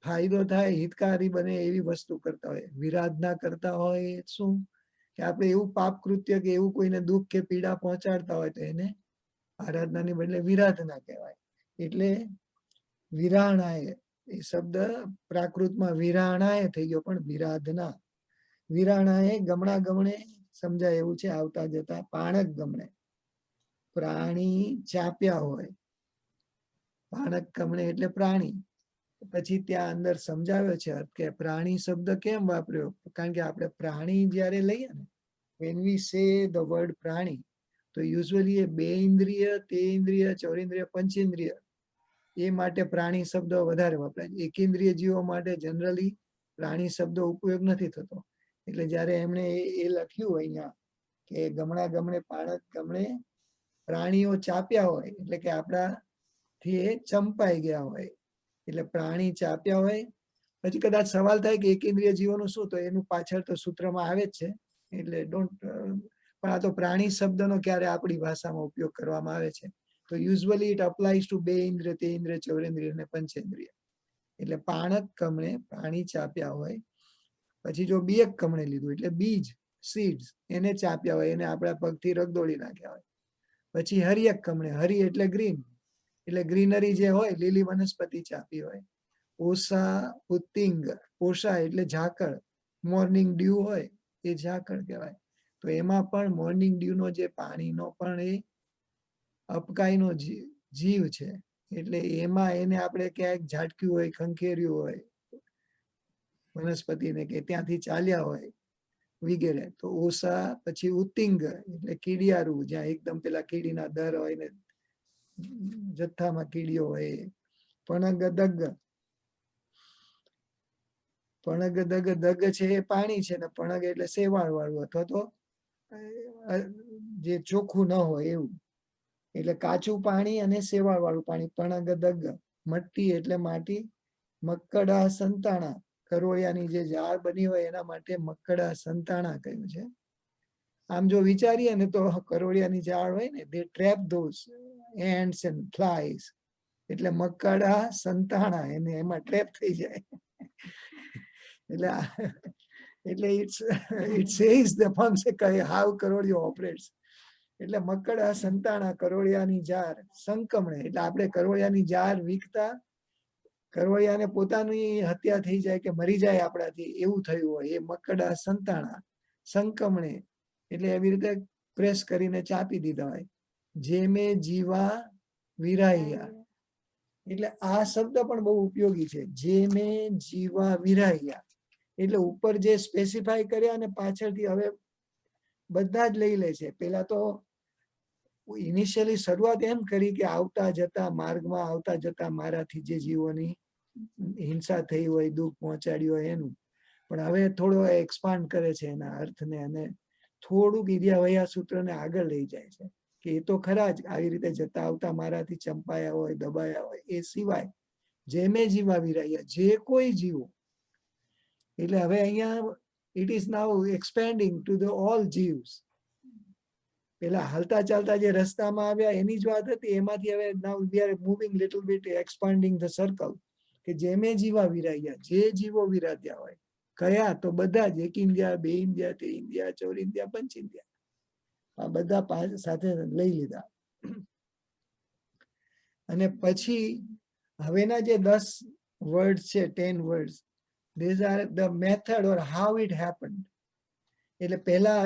ફાયદો થાય, હિતકારી બને એવી વસ્તુ કરતા હોય. વિરાધના કરતા હોય શું કે આપણે એવું પાપ કૃત્ય કે એવું કોઈને દુઃખ કે પીડા પહોંચાડતા હોય તો એને આરાધનાની બદલે વિરાધના કહેવાય. એટલે વિરાણાએ એ શબ્દ પ્રાકૃતમાં વિરાણાએ થઈ ગયો પણ વિરાધના. વિરાણાએ ગમણા ગમણે સમજાય એવું છે, આવતા જતા. પાણક ગમણે પ્રાણી ચાપ્યા હોય, પાણક ગમણે એટલે પ્રાણી. પછી ત્યાં અંદર સમજાવ્યો છે કે પ્રાણી શબ્દ કેમ વાપર્યો, કારણ કે આપણે પ્રાણી જ્યારે લઈએ ને, when we say the word પ્રાણી, તો યુઝ્યુઅલી એ બે ઇન્દ્રિય, તે ઇન્દ્રિય, ચોરેન્દ્રિય, પંચેન્દ્રિય એ માટે પ્રાણી શબ્દ વધારે વપરાય. એકેન્દ્રિય જીવો માટે જનરલી પ્રાણી શબ્દો ઉપયોગ નથી થતો. એટલે જ્યારે એમણે એ લખ્યું અહીંયા કે ગમણા ગમણે પાણક ગમણે પ્રાણીઓ ચાપ્યા હોય એટલે કે આપણાથી એ ચંપાઈ ગયા હોય, એટલે પ્રાણી ચાપ્યા હોય. પછી કદાચ સવાલ થાય કે એકેન્દ્રિય જીવોનું શું, તો એનું પાછળ તો સૂત્રમાં આવે જ છે, એટલે ડોન્ટ. પણ આ તો પ્રાણી શબ્દનો ક્યારે આપણી ભાષામાં ઉપયોગ કરવામાં આવે છે તો યુઝ્યુઅલી ઇટ અપ્લાઇઝ ટુ બે ઇન્દ્રિય, તે ઇન્દ્રિય, ચૌરેન્દ્રિય અને પંચેન્દ્રિય. એટલે પાણક કમણે પ્રાણી ચાપ્યા હોય. પછી જો બીયક કમણે લીધું એટલે બીજ, સીડ્સ, એને ચાપ્યા હોય, એને આપણા પગથી રગદોળી નાખ્યા હોય. પછી હરિયક કમણે, હરી એટલે ગ્રીન, એટલે ગ્રીનરી જે હોય, લીલી વનસ્પતિ ચાપી હોય. ઓસા ઉત્તિંગ, ઓસા એટલે ઝાકળ, મોર્નિંગ ડ્યુ હોય એ ઝાકળ કહેવાય. તો એમાં પણ મોર્નિંગ ડ્યુનો જે પાણીનો પણ એ અપકાઈનો જીવ છે, એટલે એમાં એને આપણે ક્યાંક ઝાટક્યું હોય, ખંખેર્યું હોય વનસ્પતિને, કે ત્યાંથી ચાલ્યા હોય વગેરે. તો ઓસા, પછી ઉત્તિંગ એટલે કીડિયારું, જ્યાં એકદમ પેલા કીડીના દર હોય ને જથ્થામાં કીડીઓ હોય. પણગદગ, પણગદગ, દગ છે એ પાણી છે ને પણગ એટલે શેવાળ વાળું અથવા તો જે ચોખ્ખું ન હોય એવું, એટલે કાચું પાણી અને શેવાળ વાળું પાણી. પણગદગ, મટ્ટી એટલે માટી. મક્કડા સંતાણા, કરોળિયાની જે ઝાડ બની હોય એના માટે મક્કડા સંતાણા કહ્યું છે. આમ જો વિચારીએ ને તો કરોળિયાની ઝાડ હોય ને, they trap those ants and flies, એટલે મક્કડા સંતાણા, એને એમાં ટ્રેપ થઈ જાય. એટલે એટલે it says the function how કરોળિયો operates. એટલે મક્કડા સંતાણા કરોળિયાની જાર સંકમણે, એટલે આપણે કરોળિયાની જાર વીકતા કરોળિયાને પોતાની હત્યા થઈ જાય કે મરી જાય આપણાથી એવું થયું હોય, એ મક્કડા સંતાણા. સંકમણે એટલે એવી રીતે પ્રેસ કરીને ચાપી દીધા હોય. જેમે જીવા વિરાહ્યા, એટલે આ શબ્દ પણ બહુ ઉપયોગી છે. જેમે જીવા વિરાહ્યા એટલે ઉપર જે સ્પેસિફાય કર્યા અને પાછળથી હવે બધા જ લઈ લે છે. પેલા તો ઇનિશિયલી શરૂઆત એમ કરી કે આવતા જતા માર્ગમાં આવતા જતા મારાથી જે જીવોની હિંસા થઈ હોય, દુઃખ પહોંચાડ્યું હોય એનું, પણ હવે થોડો એક્સપાન્ડ કરે છે એના અર્થને, અને થોડુંક ઇર્યા સૂત્રને આગળ લઈ જાય છે કે એ તો ખરા જ આવી રીતે જતા આવતા મારાથી ચંપાયા હોય, દબાયા હોય, એ સિવાય જેમે જીવા વિરાયા, જે કોઈ જીવો. એટલે હવે અહીંયા it is now expanding to the all જીવ્સ. પેલા હાલતા ચાલતા જે રસ્તામાં આવ્યા એની જ વાત હતી, એમાંથી હવે now we are moving little bit expanding the circle, કે જેમે જીવા વિરાયા, જે જીવો વિરાધ્યા હોય. કયા? તો બધા જ, એક ઇન્દ્રિયા, બે ઇન્દ્રિયા, તે ઇન્દ્રિયા, ચોર ઇન્દ્રિયા, પંચ ઇન્દ્રિયા, આ બધા સાથે લઈ લીધા. અને પછી હવેના જે 10 વર્ડ્સ છે, 10 words, these are the method or how it happened. એટલે પહેલા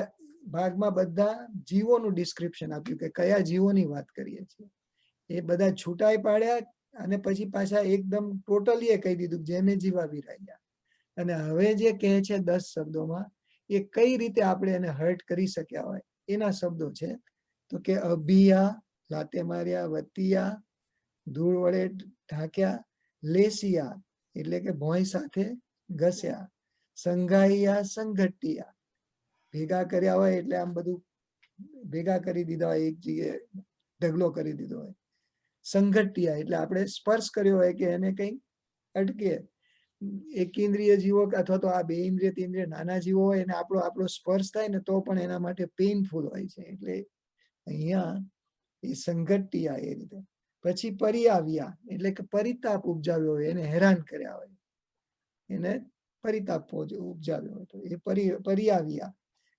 ભાગમાં બધા જીવોનું ડિસ્ક્રિપ્શન આપ્યું કે કયા જીવોની વાત કરીએ છીએ, એ બધા છૂટાઈ પાડ્યા. અને પછી પાછા એકદમ ટોટલી કહી દીધું જેમે જીવા વિરાયા. અને હવે જે કહે છે 10 શબ્દોમાં, એ કઈ રીતે આપણે એને હર્ટ કરી શક્યા હોય એના શબ્દો છે. તો કે અભિયા, લાતે માર્યા, વતિયા, ધૂળ વડે ઢાંક્યા, લેસિયા એટલે કે ભોંય સાથે ઘસ્યા, સંઘાઈયા, સંઘટિયા ભેગા કર્યા હોય એટલે આમ બધું ભેગા કરી દીધા હોય, એક જગ્યાએ ઢગલો કરી દીધો હોય. સંઘટિયા એટલે આપણે સ્પર્શ કર્યો હોય કે એને કઈ અટકે. એક ઇન્દ્રિય જીવો અથવા તો આ બે ઇન્દ્રિય, ત્રણ ઇન્દ્રિય નાના જીવો હોય અને આપણો સ્પર્શ થાય ને તો પણ એના માટે પેઇનફુલ હોય છે. એટલે અહીંયા એ સંઘટિયા એ રીતે. પછી પરિયાવ્યા એટલે કે પરિતાપ ઉપજાવ્યો હોય, એને હેરાન કર્યા હોય, એને પરિતાપ ઉપજાવ્યો હોય, તો એ પરિયાવ્યા.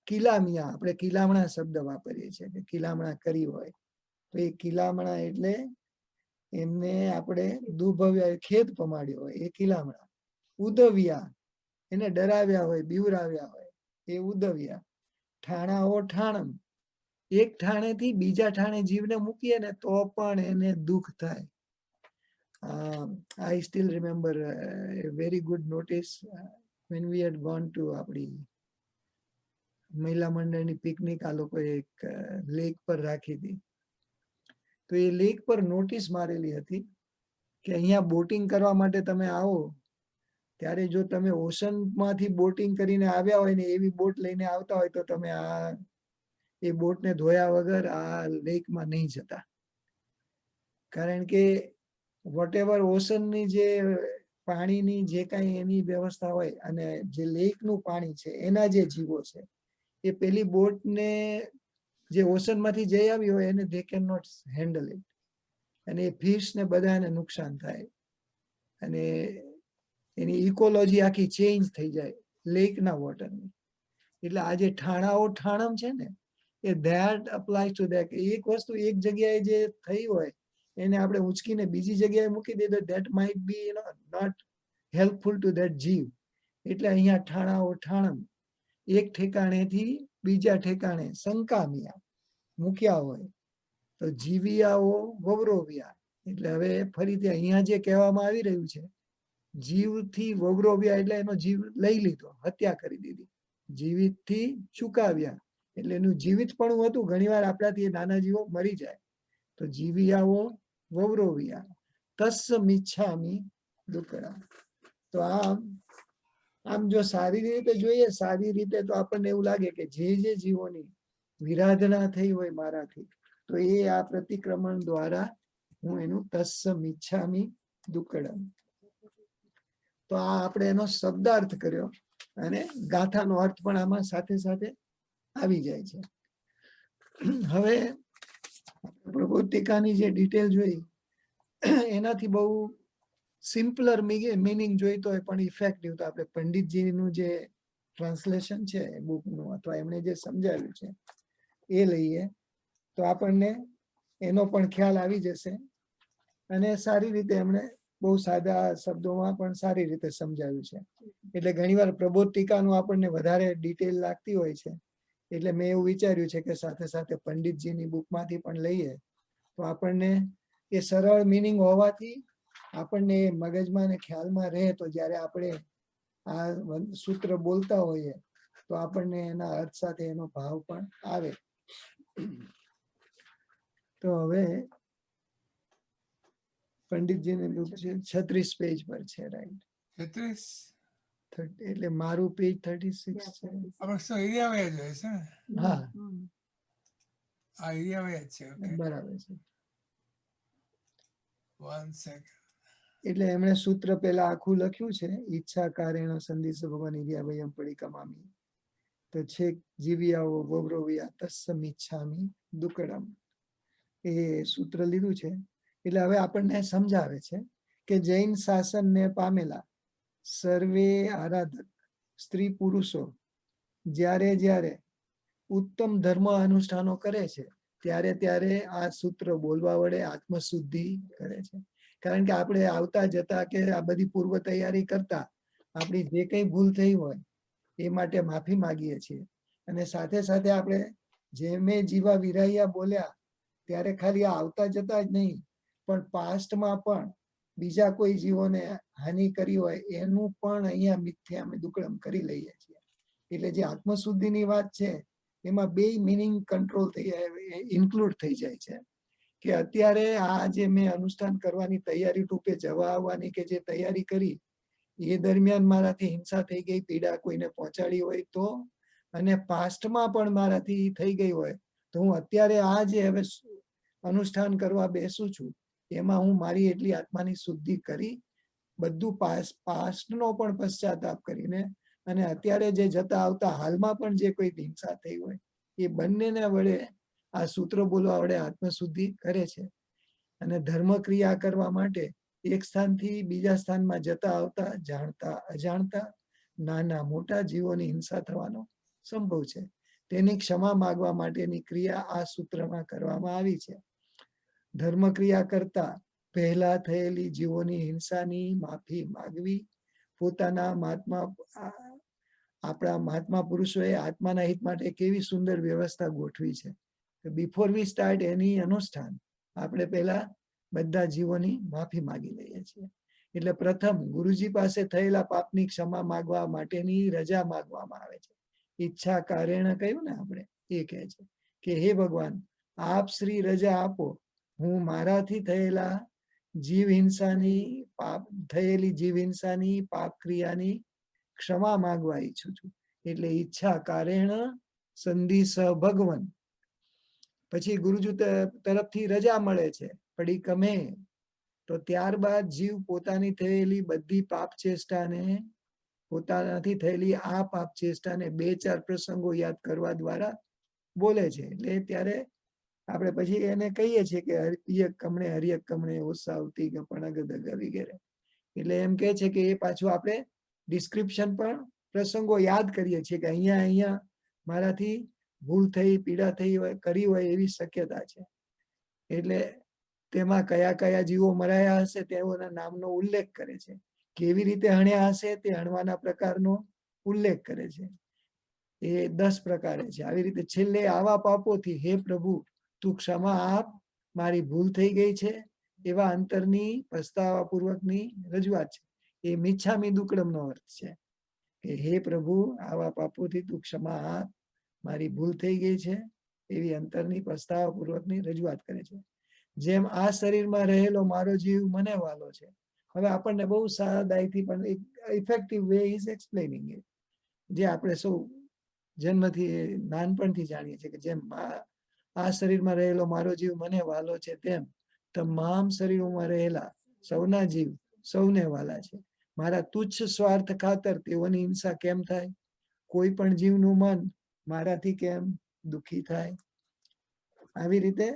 કિલામિયા, આપણે કિલામણા શબ્દ વાપરીએ છીએ કે કિલામણા કરી હોય, તો એ કિલામણા એટલે એમને આપણે દુભવ્યા, ખેદ પમાડ્યો હોય, એ કિલામણા. ઉદવ્યા એને ડરાવ્યા હોય, બીવરાવ્યા હોય, એ ઉદવ્યા. ઠાણાઓ ઠાણમ, એક ઠાણેથી બીજા ઠાણે જીવને મૂકીએ ને તો પણ એને દુઃખ થાય. I still remember a very good notice when we had gone to આપણી મહિલા મંડળની પિકનિક. આ લોકો એક લેક પર રાખી હતી, તો એ લેક પર નોટિસ મારેલી હતી કે અહીંયા બોટિંગ કરવા માટે તમે આવો ત્યારે જો તમે ઓશન માંથી બોટિંગ કરીને આવ્યા હોય ને એવી બોટ લઈને આવતા હોય તો તમે એ બોટને ધોયા વગર આ લેકમાં નહીં જતા. કારણ કે વોટેવર ઓશનની જે પાણીની જે કાંઈ એની વ્યવસ્થા હોય અને જે લેકનું પાણી છે એના જે જીવો છે એ પેલી બોટને જે ઓશનમાંથી જઈ આવી હોય એને they cannot handle it, અને એ ફિશ ને બધાને નુકસાન થાય અને એની ઇકોલોજી આખી ચેન્જ થઈ જાય લેકના વોટરની. એટલે આ જે ઠાણાઓ ઠાણમ છે ને એ ધેટ અપ્લાય ટુ ધેટ. એક વસ્તુ એક જગ્યાએ જે થઈ હોય એને આપણે ઉંચકીને બીજી જગ્યાએ મૂકી દઈએ તો that might be not helpful to that જીવ. એટલે અહીંયા ઠાણાઓ ઠાણમ, એક ઠેકાણેથી બીજા ઠેકાણે સંકામિયા મૂક્યા હોય, તો જીવિયાઓ વવરોવ્યા. એટલે હવે ફરીથી અહીંયા જે કહેવામાં આવી રહ્યું છે, જીવથી વવરોવ્યા એટલે એનો જીવ લઈ લીધો, હત્યા કરી દીધી. જીવિત થી ચુકાવ્યા એટલે એનું જીવિત પણ હતું. ઘણીવાર આપણાથી એ નાના જીવો મરી જાય તો જીવિયાઓ વવરોવ્યા તસ્સ મિચ્છામિ દુક્કડમ. તો આમ જો સારી રીતે જોઈએ, સારી રીતે તો આપણને એવું લાગે કે જે જીવોની વિરાધના થઈ હોય મારાથી, તો એ આ પ્રતિક્રમણ દ્વારા હું એનું તસ્સ મિચ્છામિ દુક્કડમ. તો આ આપણે એનો શબ્દાર્થ કર્યો અને ગાથાનો અર્થ પણ આમાં સાથે સાથે આવી જાય છે. હવે પ્રબોધિકાની જે ડિટેલ જોઈ એનાથી બહુ સિમ્પલર મિનિંગ જોઈતો હોય પણ ઇફેક્ટિવ તો આપણે પંડિતજીનું જે ટ્રાન્સલેશન છે બુકનું અથવા એમણે જે સમજાવ્યું છે એ લઈએ તો આપણને એનો પણ ખ્યાલ આવી જશે. અને સારી રીતે એમણે બહુ સાદા શબ્દોમાં પણ સારી રીતે સમજાવ્યું છે. એટલે ઘણીવાર પ્રબોધિકાનું આપણને વધારે ડિટેલ લાગતી હોય છે, એટલે મેં એવું વિચાર્યું છે કે સાથે સાથે પંડિતજીની બુકમાંથી પણ લઈએ તો આપણને એ સરળ મિનિંગ હોવાથી આપણને મગજમાં ને ખ્યાલમાં રહે, તો જ્યારે આપણે આ સૂત્ર બોલતા હોઈએ તો આપણને એના અર્થ સાથે એનો ભાવ પણ આવે. તો હવે પંડિતજીની બુક છે 36 પેજ પર છે, રાઈટ? 36 એટલે મારું પેજ 36 છે. આપણે શું એરિયા વાઇઝ હોય છે ને? હા, આ એરિયા વાઇઝ છે. ઓકે, બરાબર છે. 1 સેકન્ડ. એટલે એમણે સૂત્ર પેલા આખું લખ્યું છે, ઈચ્છા કારેણ સંદેશ ભગવાન ઇરિયા વયમ પડી કમામી. તો છેક જીવ્યાઓ વવરોવ્યા તસ્સમ ઈચ્છામી દુક્કડમ એ સૂત્ર લીધું છે. એટલે હવે આપણને સમજાવે છે કે જૈન શાસનને પામેલા સર્વે આરાધક સ્ત્રી પુરુષો જ્યારે જ્યારે ઉત્તમ ધર્મ અનુષ્ઠાનો કરે છે ત્યારે ત્યારે આ સૂત્ર બોલવા વડે આત્મશુદ્ધિ કરે છે. કારણ કે આપણે આવતા જતા કે આ બધી પૂર્વ તૈયારી કરતા આપણી જે કઈ ભૂલ થઈ હોય એ માટે માફી માંગીએ છીએ. અને સાથે સાથે આપણે જેમે જીવા વિરાયા બોલ્યા ત્યારે ખાલી આવતા જતા જ નહીં પણ પાસ્ટમાં પણ બીજા કોઈ જીવોને હાનિ કરી હોય એનું પણ અહીંયા મિથ્યા અમે દુક્કડમ કરી લઈએ છીએ. એટલે જે આત્મશુદ્ધિની વાત છે એમાં બે મિનિંગ કંટ્રોલ થઈ જાય, ઇન્ક્લુડ થઈ જાય છે. કે અત્યારે આ જે મેં અનુષ્ઠાન કરવાની તૈયારી રૂપે જવા આવવાની કે જે તૈયારી કરી એ દરમિયાન મારાથી હિંસા થઈ ગઈ, પીડા કોઈને પહોંચાડી હોય તો, અને પાસ્ટમાં પણ મારાથી થઈ ગઈ હોય તો હું અત્યારે આ જે હવે અનુષ્ઠાન કરવા બેસું છું એમાં હું મારી એટલી આત્માની શુદ્ધિ કરી બધું પાસ્ટનો પણ પશ્ચાતાપ કરીને અને અત્યારે જે જતા આવતા હાલમાં પણ જે કોઈ હિંસા થઈ હોય એ બંનેને વડે આ સૂત્ર બોલવા વડે આત્મશુદ્ધિ કરે છે. અને ધર્મ ક્રિયા કરવા માટે એક સ્થાનથી બીજા સ્થાનમાં જતા આવતા જાણતા અજાણતા નાના મોટા જીવોની હિંસા થવાનો સંભવ છે. તેની ક્ષમા માગવા માટેની ક્રિયા આ સૂત્રમાં કરવામાં આવી છે. ધર્મ ક્રિયા કરતા પહેલા થયેલી જીવોની હિંસાની માફી માગવી, પોતાના આપણા મહાત્મા પુરુષોએ આત્માના હિત માટે કેવી સુંદર વ્યવસ્થા ગોઠવી છે. બિફોર વી સ્ટાર્ટ એની અનુષ્ઠાન આપણે પહેલા બધા જીવોની માફી માંગી લઈએ છીએ. એટલે પ્રથમ ગુરુજી પાસે થયેલા પાપની ક્ષમા માંગવા માટેની રજા માંગવામાં આવે છે. ઈચ્છા કારેણ કહ્યું ને આપણે, એ કહે છે કે હે ભગવાન આપ શ્રી રજા આપો, હું મારાથી થયેલા જીવ હિંસાની પાપ ક્રિયાની ક્ષમા માંગવા ઈચ્છું છું. એટલે ઈચ્છા કારેણ સંધિ સ ભગવન. પછી ગુરુજી તરફથી રજા મળે છે પડી કમે. તો ત્યારબાદ જીવ પોતાની થયેલી બધી પાપ ચેષ્ટાને, પોતાનાથી થયેલી આ પાપ ચેષ્ટાને 2-4 પ્રસંગો યાદ કરવા દ્વારા બોલે છે. એટલે ત્યારે આપણે પછી એને કહીએ છીએ કે હરિયક કમણે ઓસાવતી ગપણગદગ વગેરે. એટલે એમ કે છે કે એ પાછું આપણે ડિસ્ક્રિપ્શન પણ પ્રસંગો યાદ કરીએ છીએ કે અહીંયા મારાથી ભૂલ થઈ, પીડા થઈ હોય, કરી હોય એવી શક્યતા છે. એટલે તેમાં કયા કયા જીવો મરાયા હશે તેઓના નામનો ઉલ્લેખ કરે છે. કેવી રીતે હણ્યા હશે તે હણવાના પ્રકારનો ઉલ્લેખ કરે છે. એ 10 પ્રકારે છે. આવી રીતે છેલ્લે આવા પાપોથી હે પ્રભુ તું ક્ષમા આપ, મારી ભૂલ થઈ ગઈ છે એવા અંતરની પસ્તાવા પૂર્વકની રજૂઆત છે. એ મિચ્છામી દુક્કડમનો અર્થ છે કે હે પ્રભુ આવા પાપોથી તું ક્ષમા આપ, મારી ભૂલ થઈ ગઈ છે, એવી અંતરની પસ્તાવા પૂર્વકની રજૂઆત કરે છે. જેમ આ શરીરમાં રહેલો મારો જીવ મને વાલો છે. હવે આપણને બહુ સાદાઈથી પણ એક ઇફેક્ટિવ વે ઇઝ એક્સપ્લેનિંગ ઇટ, જે આપણે સૌ જન્મથી નાનપણથી જાણીએ છીએ કે જેમ આ શરીરમાં રહેલો મારો જીવ મને વાલો છે, તેમ તમામ શરીરોમાં રહેલા સૌના જીવ સૌને વાલા છે. મારા તુચ્છ સ્વાર્થ ખાતર તેઓની હિંસા કેમ થાય? કોઈ પણ જીવનું મન મારાથી કેમ દુખી થાય? આવી રીતે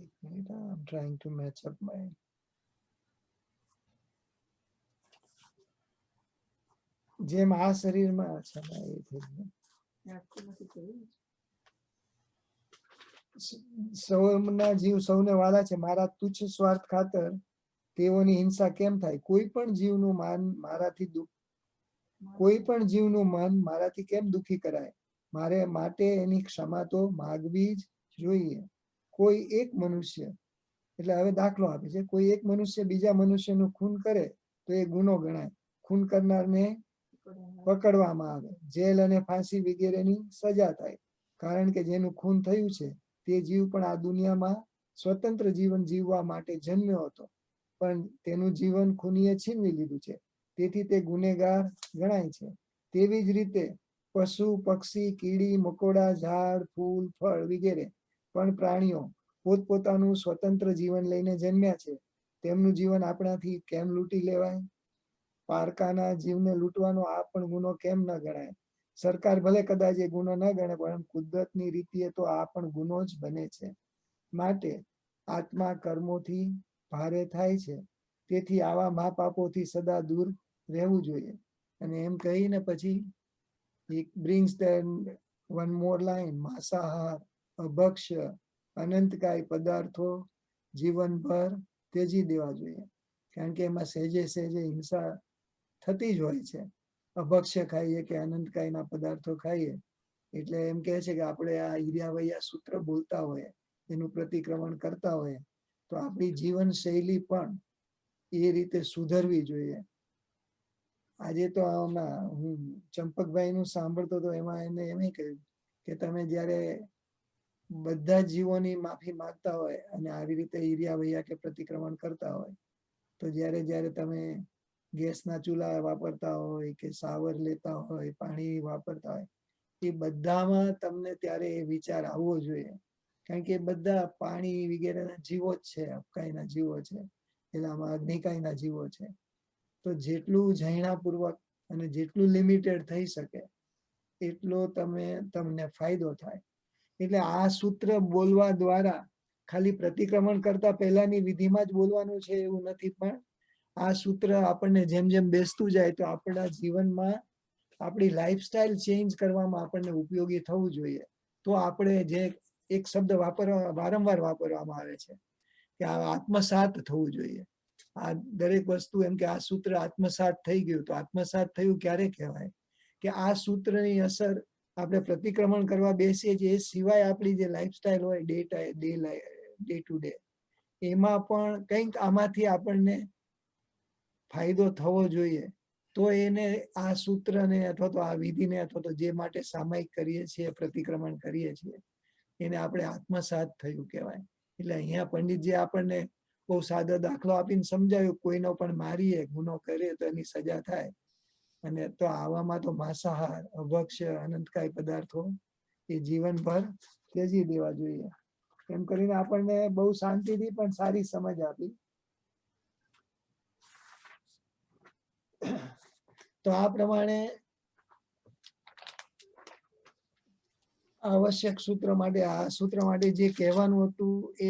એક minute, I'm trying to match up my જેમ આ શરીરમાં અચ્છા ના, એ થઈ ગયું. સૌના જીવ સૌને વાલા છે, મારા તુચ્છ સ્વાર્થ ખાતર તેઓની હિંસા કેમ થાય? કોઈ પણ જીવનું મન મારાથી કેમ દુખી કરાય? મારે માટે એની ક્ષમા તો માગવી જ જોઈએ. કોઈ એક મનુષ્ય, એટલે હવે દાખલો આપે છે, કોઈ એક મનુષ્ય બીજા મનુષ્યનું ખૂન કરે તો એ ગુનો ગણાય. ખૂન કરનારને પકડવામાં આવે, જેલ અને ફાંસી વગેરેની સજા થાય. કારણ કે જેનું ખૂન થયું છે તે જીવ પણ આ દુનિયામાં સ્વતંત્ર જીવન જીવવા માટે જન્મ્યો હતો, પણ તેનું જીવન ખૂનીએ છીનવી લીધું છે, તેથી તે ગુનેગાર ગણાય છે. તેવી જ રીતે પશુ, પક્ષી, કીડી, મકોડા, ઝાડ, ફૂલ, ફળ વગેરે પણ પ્રાણીઓ પોતપોતાનું સ્વતંત્ર જીવન લઈને જન્મ્યા છે. તેમનું જીવન આપણાથી કેમ લૂંટી લેવાય? પારકાના જીવને લૂંટવાનો આ પણ ગુનો કેમ ન ગણાય? સરકાર ભલે કદાચ એ ગુનો ન ગણે, પણ કુદરતની રીતિએ તો આ પણ ગુનો જ બને છે. માટે આત્મા કર્મોથી ભારે થાય છે, તેથી આવા મહાપાપોથી સદા દૂર રહેવું જોઈએ. અને એમ કહીને પછી it brings the one more line, માંસાહાર, અભક્ષ્ય, અનંતકાય પદાર્થો જીવનભર ત્યજી દેવા જોઈએ. કારણ કે એમાં સહેજે સહેજે હિંસા થતી જ હોય છે. અભક્ષ્ય ખાઈએ કે અનંતકાયના પદાર્થો ખાઈએ એટલે એમ કહે છે કે આપણે આ ઈર્યાવૈયા સૂત્ર બોલતા હોય, એનું પ્રતિક્રમણ કરતા હોય, તો આપણી જીવન શૈલી પણ એ રીતે સુધરવી જોઈએ. આજે તો હું ચંપકભાઈ નું સાંભળતો તો એમાં એને એમ કહ્યું કે તમે જ્યારે બધા જીવોની માફી માંગતા હોય અને આવી રીતે ઈર્યાવૈયા કે પ્રતિક્રમણ કરતા હોય, તો જ્યારે તમે ગેસના ચૂલા વાપરતા હોય કે શાવર લેતા હોય, પાણી વાપરતા હોય, એ બધામાં તમને ત્યારે એ વિચાર આવવો જોઈએ. કારણ કે બધા પાણી વગેરેના જીવો જ છે, અબકાયના જીવો છે, પેલામાં અગ્નિકાયના જીવો છે. તો જેટલું જૈણાપૂર્વક અને જેટલું લિમિટેડ થઈ શકે એટલો તમને ફાયદો થાય. એટલે આ સૂત્ર બોલવા દ્વારા ખાલી પ્રતિક્રમણ કરતા પહેલાની વિધિમાં જ બોલવાનું છે એવું નથી, પણ આ સૂત્ર આપણને જેમ જેમ બેસતું જાય તો આપણા જીવનમાં આપણી લાઈફસ્ટાઈલ ચેન્જ કરવામાં આપણને ઉપયોગી થવું જોઈએ. તો આપણે જે એક શબ્દ વારંવાર વાપરવામાં આવે છે કે આ આત્મસાત થવું જોઈએ. આ દરેક વસ્તુ એમ કે આ સૂત્ર આત્મસાત થઈ ગયું, તો આત્મસાત થયું ક્યારે કહેવાય? કે આ સૂત્રની અસર આપણે પ્રતિક્રમણ કરવા બેસીએ છીએ એ સિવાય આપણી જે લાઈફસ્ટાઈલ હોય ડે ટુ ડે, એમાં પણ કંઈક આમાંથી આપણને ફાયદો થવો જોઈએ. તો એને આ સૂત્રને અથવા તો આ વિધિને અથવા તો જે માટે સામાયિક કરીએ છીએ, પ્રતિક્રમણ કરીએ છીએ, એને આપણે આત્મસાત થયું કહેવાય. એટલે અહીંયા પંડિતજી આપણને બહુ સાદો દાખલો આપીને સમજાવ્યું, કોઈનો પણ મારીએ, ગુનો કરીએ તો એની સજા થાય. અને તો આવામાં તો માંસાહાર, અભક્ષ્ય, અનંતકાય પદાર્થો એ જીવનભર ત્યજી દેવા જોઈએ. એમ કરીને આપણને બહુ શાંતિથી પણ સારી સમજ આપી. તો આ પ્રમાણે આવશ્યક સૂત્ર માટે આ સૂત્ર માટે જે કહેવાનું હતું એ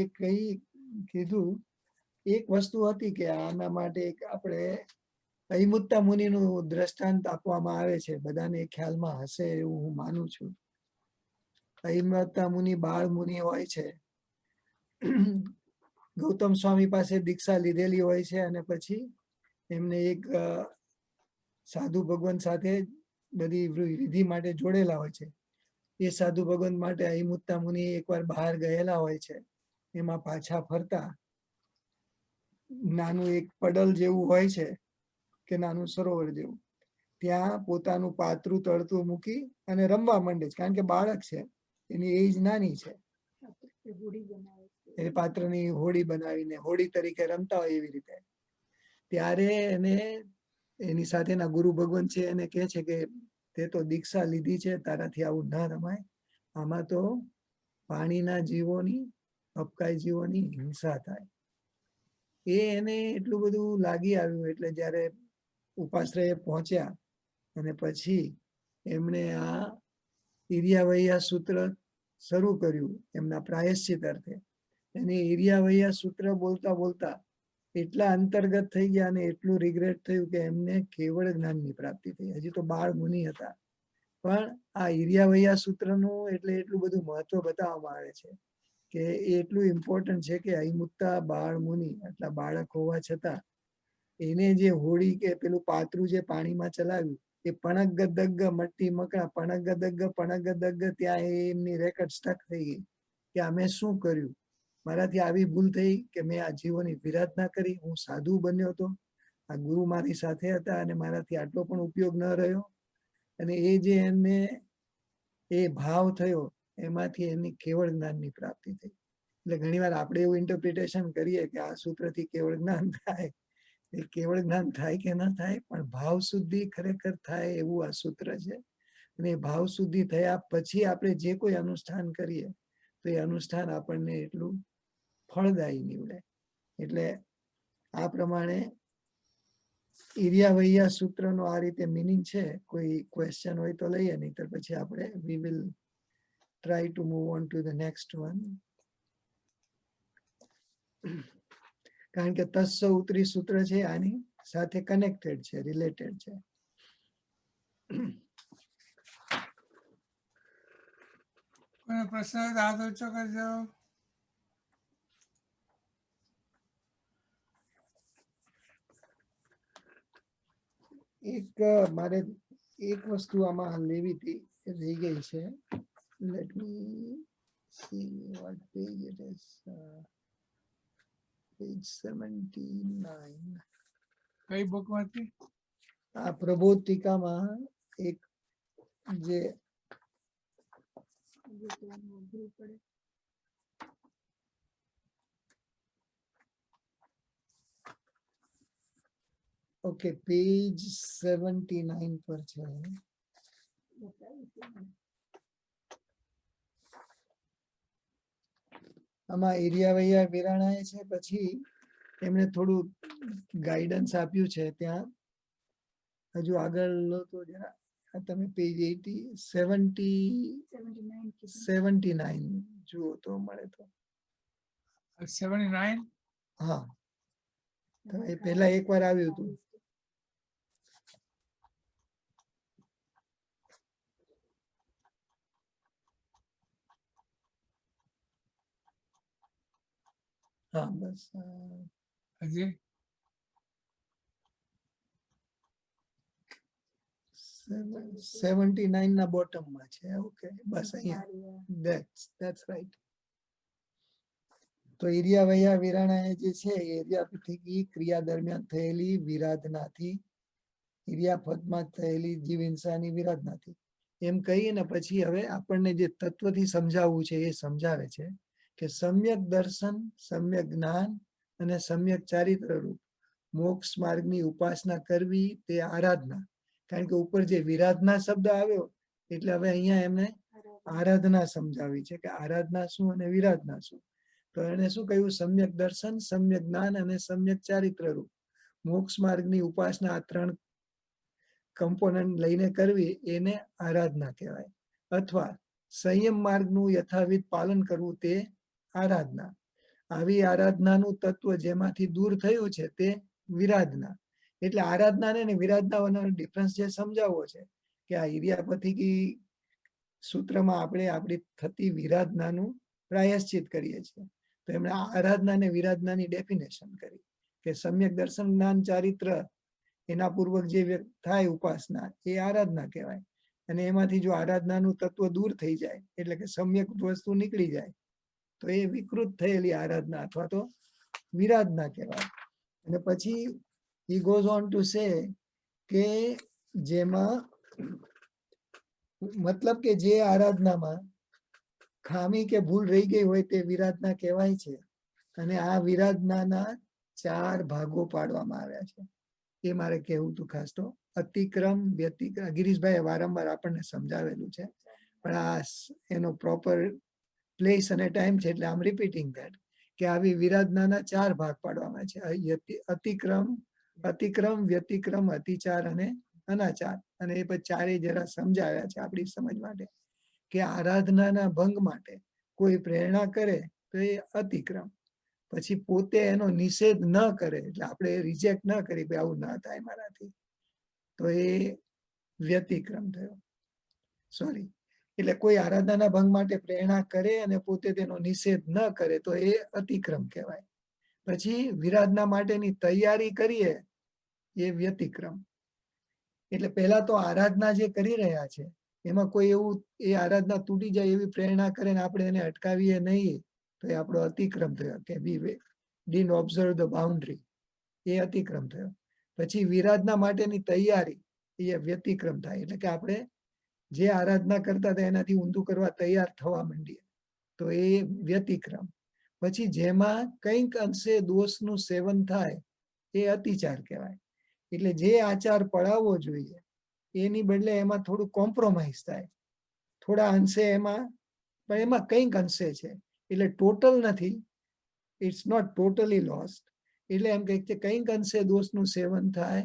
કીધું. એક વસ્તુ હતી કે આના માટે એક આપણે અહિમુત્તા મુનિનું દ્રષ્ટાંત આપવામાં આવે છે, બધાને ખ્યાલમાં હશે એવું હું માનું છું. અહિમુત્તા મુનિ બાળ મુનિ હોય છે, ગૌતમ સ્વામી પાસે દીક્ષા લીધેલી હોય છે, અને પછી એમને એક સાધુ ભગવાન સાથે બધી વિધિ માટે જોડેલા હોય છે. એ સાધુ ભગવાન માટે અહિમુત્તા મુનિ એકવાર બહાર ગયેલા હોય છે, એમાં પાછા ફરતા નાનું એક પડલ જેવું હોય છે કે નાનું સરોવર જેવું, ત્યાં પોતાનું પાતરું તળતું મૂકી અને રમવા માંડે છે, કારણ કે બાળક છે, એની એજ નાની છે. એ પાત્રની હોડી બનાવીને હોડી તરીકે રમતા હોય એવી રીતે. ત્યારે એને એની સાથેના ગુરુ ભગવાન છે એને કહે છે કે તે તો દીક્ષા લીધી છે, તારાથી આવું ના રમાય, આમાં તો પાણીના જીવોની, અપકાય જીવોની હિંસા થાય. એને એટલું બધું લાગી આવ્યું, એટલે જ્યારે ઉપાશ્રયે પહોંચ્યા અને પછી એમણે આ ઈર્યાવૈયા સૂત્ર શરૂ કર્યું એમના પ્રાયશ્ચિત અર્થે. અને ઈર્યાવૈયા સૂત્ર બોલતા બોલતા એટલા અંતર્ગત થઈ ગયા અને એટલું રિગ્રેટ થયું કે એમને કેવળ જ્ઞાનની પ્રાપ્તિ થઈ. હજી તો બાળ મુનિ હતા, પણ આ ઈર્યાવૈયા સૂત્રનું એટલે એટલું બધું મહત્વ બતાવવામાં આવે છે કે એ એટલું ઇમ્પોર્ટન્ટ છે કે અહિમુત્તા બાળ મુનિ, એટલા બાળક હોવા છતાં એને જે હોડી કે પેલું પાત્રું જે પાણીમાં ચલાવ્યું એ પણગ દગ્ગ મટ્ટી મકડા પણગ દગ્ગ ત્યાં એમની રેકર્ડ સ્ટક થઈ ગઈ કે અમે શું કર્યું, મારાથી આવી ભૂલ થઈ કે મેં આ જીવોની વિરાધના કરી, હું સાધુ બન્યો હતો, આ ગુરુ મારી સાથે હતા અને મારાથી આટલો પણ ઉપયોગ ન રહ્યો. અને એ જે એમને એ ભાવ થયો એમાંથી એની કેવળ જ્ઞાનની પ્રાપ્તિ થઈ. એટલે ઘણીવાર આપણે એવું ઇન્ટરપ્રિટેશન કરીએ કે આ સૂત્રથી કેવળ જ્ઞાન થાય. એ કેવળ જ્ઞાન થાય કે ન થાય, પણ ભાવ શુદ્ધિ ખરેખર થાય એવું આ સૂત્ર છે. અને એ ભાવ શુદ્ધિ થયા પછી આપણે જે કોઈ અનુષ્ઠાન કરીએ તો એ અનુષ્ઠાન આપણને એટલું ફળદાયી નીવડે. એટલે આ પ્રમાણે ઈર્યાવૈયા સૂત્રનો આ રીતે મિનિંગ છે. કોઈ ક્વેશ્ચન હોય તો લઈએ, નહીં તો પછી આપણે we will try to move on to the next one. કારણ કે તસ્સ ઉત્તરી સૂત્ર છે આની સાથે કનેક્ટેડ છે, રિલેટેડ છે. કોઈને પ્રશ્ન હોય તો હાથ ઊંચો કરજો. એક મારે એક વસ્તુ આમાં લેવી હતી, રહી ગઈ છે. Let me see what page it is. Page 79. કઈ બુકમાંથી? આ પ્રબોધ ટીકામાં એક જે ઓકે પેજ 79 પર છે. આમાં એરિયાવૈયા વિરાણાએ છે, પછી એમણે થોડું ગાઈડન્સ આપ્યું છે. ત્યાં હજુ આગળ લો તો જરા, તમે પેજ 79 જુઓ તો મળે તો. 79. હા, તો એ પહેલા એકવાર આવ્યું હતું. હા બસ હજી 79 ના બોટમમાં છે. ઓકે બસ અહીંયા, that's right. તો ઈર્યાવૈયા વિરાણાએ જે છે એરિયાપથિકી ક્રિયા દરમિયાન થયેલી વિરાધનાથી, ઈર્યાપદમાં થયેલી જીવ હિંસાની વિરાધનાથી એમ કહીને પછી હવે આપણને જે તત્વથી સમજાવવું છે એ સમજાવે છે કે સમ્યક દર્શન, સમ્યક જ્ઞાન અને સમ્યક ચારિત્ર રૂપ મોક્ષ માર્ગની ઉપાસના કરવી તે આરાધના. કારણ કે ઉપર જે વિરાધના શબ્દ આવ્યો એટલે હવે અહીંયા એમને આરાધના સમજાવી છે કે આરાધના શું અને વિરાધના શું. તો એને શું કહ્યું? સમ્યક દર્શન, સમ્યક જ્ઞાન અને સમ્યક ચારિત્ર રૂપ મોક્ષ માર્ગની ઉપાસના, આ 3 કમ્પોનન્ટ લઈને કરવી એને આરાધના કહેવાય. અથવા સંયમ માર્ગનું યથાવિધ પાલન કરવું તે આરાધના. આવી આરાધનાનું તત્વ જેમાંથી દૂર થયું છે તે વિરાધના. એટલે આરાધના ને વિરાધનાનો ડિફરન્સ જે સમજાવવો છે કે આ ઈર્યાપથિકી સૂત્રમાં આપણે આપણી થતી વિરાધનાનું પ્રાયશ્ચિત કરીએ છીએ. તો એમણે આરાધના અને વિરાધનાની ડેફિનેશન કરી કે સમ્યક દર્શન, જ્ઞાન, ચારિત્ર એના પૂર્વક જે થાય ઉપાસના એ આરાધના કહેવાય. અને એમાંથી જો આરાધનાનું તત્વ દૂર થઈ જાય એટલે કે સમ્યક વસ્તુ નીકળી જાય તો તો એ વિકૃત થયેલી આરાધના અથવા તો વિરાધના કહેવાય. અને પછી he goes on to say કે જેમાં મતલબ કે જે આરાધનામાં ખામી કે ભૂલ રહી ગઈ હોય તે વિરાધના કહેવાય છે. અને આ વિરાધનાના 4 ભાગો પાડવામાં આવ્યા છે. એ મારે કહેવું હતું ખાસ તો. અતિક્રમ, વ્યતિક્રમ, ગિરીશભાઈ વારંવાર આપણને સમજાવેલું છે, પણ આ એનો પ્રોપર પ્લેસ અને ટાઈમ છે એટલે આમ રિપીટિંગ ધેટ કે આવી વિરાધનાના 4 ભાગ પાડવામાં છે. અતિક્રમ, અતિક્રમ, વ્યતિક્રમ, અતિચાર અને અનાચાર. અને એ પછી ચારેય જરા સમજાવ્યા છે આપણી સમજ માટે કે આરાધનાના ભંગ માટે કોઈ પ્રેરણા કરે તો એ અતિક્રમ. પછી પોતે એનો નિષેધ ન કરે એટલે આપણે રિજેક્ટ ન કરી કે આવું ના થાય મારાથી, તો એ વ્યતિક્રમ થયો. સોરી, એટલે કોઈ આરાધનાના ભંગ માટે પ્રેરણા કરે અને પોતે તેનો નિષેધ ન કરે તો એ અતિક્રમ કહેવાય. પછી વિરાધના માટેની તૈયારી કરીએ એ વ્યતિક્રમ. એટલે પહેલા તો આરાધના જે કરી રહ્યા છે એમાં કોઈ એવું એ આરાધના તૂટી જાય એવી પ્રેરણા કરે ને આપણે એને અટકાવીએ નહીં તો એ આપણો અતિક્રમ થયો કે વી ડીન ઓબ્ઝર્વ ધ બાઉન્ડ્રી, એ અતિક્રમ થયો. પછી વિરાધના માટેની તૈયારી એ વ્યતિક્રમ થાય. એટલે કે આપણે જે આરાધના કરતા હતા એનાથી ઊંધું કરવા તૈયાર થવા માંડીએ તો એ વ્યતિક્રમ. પછી જેમાં કંઈક અંશે દોષનું સેવન થાય એ અતિચાર કહેવાય. એટલે જે આચાર પડાવવો જોઈએ એની બદલે એમાં થોડું કોમ્પ્રોમાઇઝ થાય, થોડા અંશે એમાં, પણ એમાં કંઈક અંશે છે એટલે ટોટલ નથી, ઇટ્સ નોટ ટોટલી લોસ્ટ. એટલે એમ કે કંઈક અંશે દોષનું સેવન થાય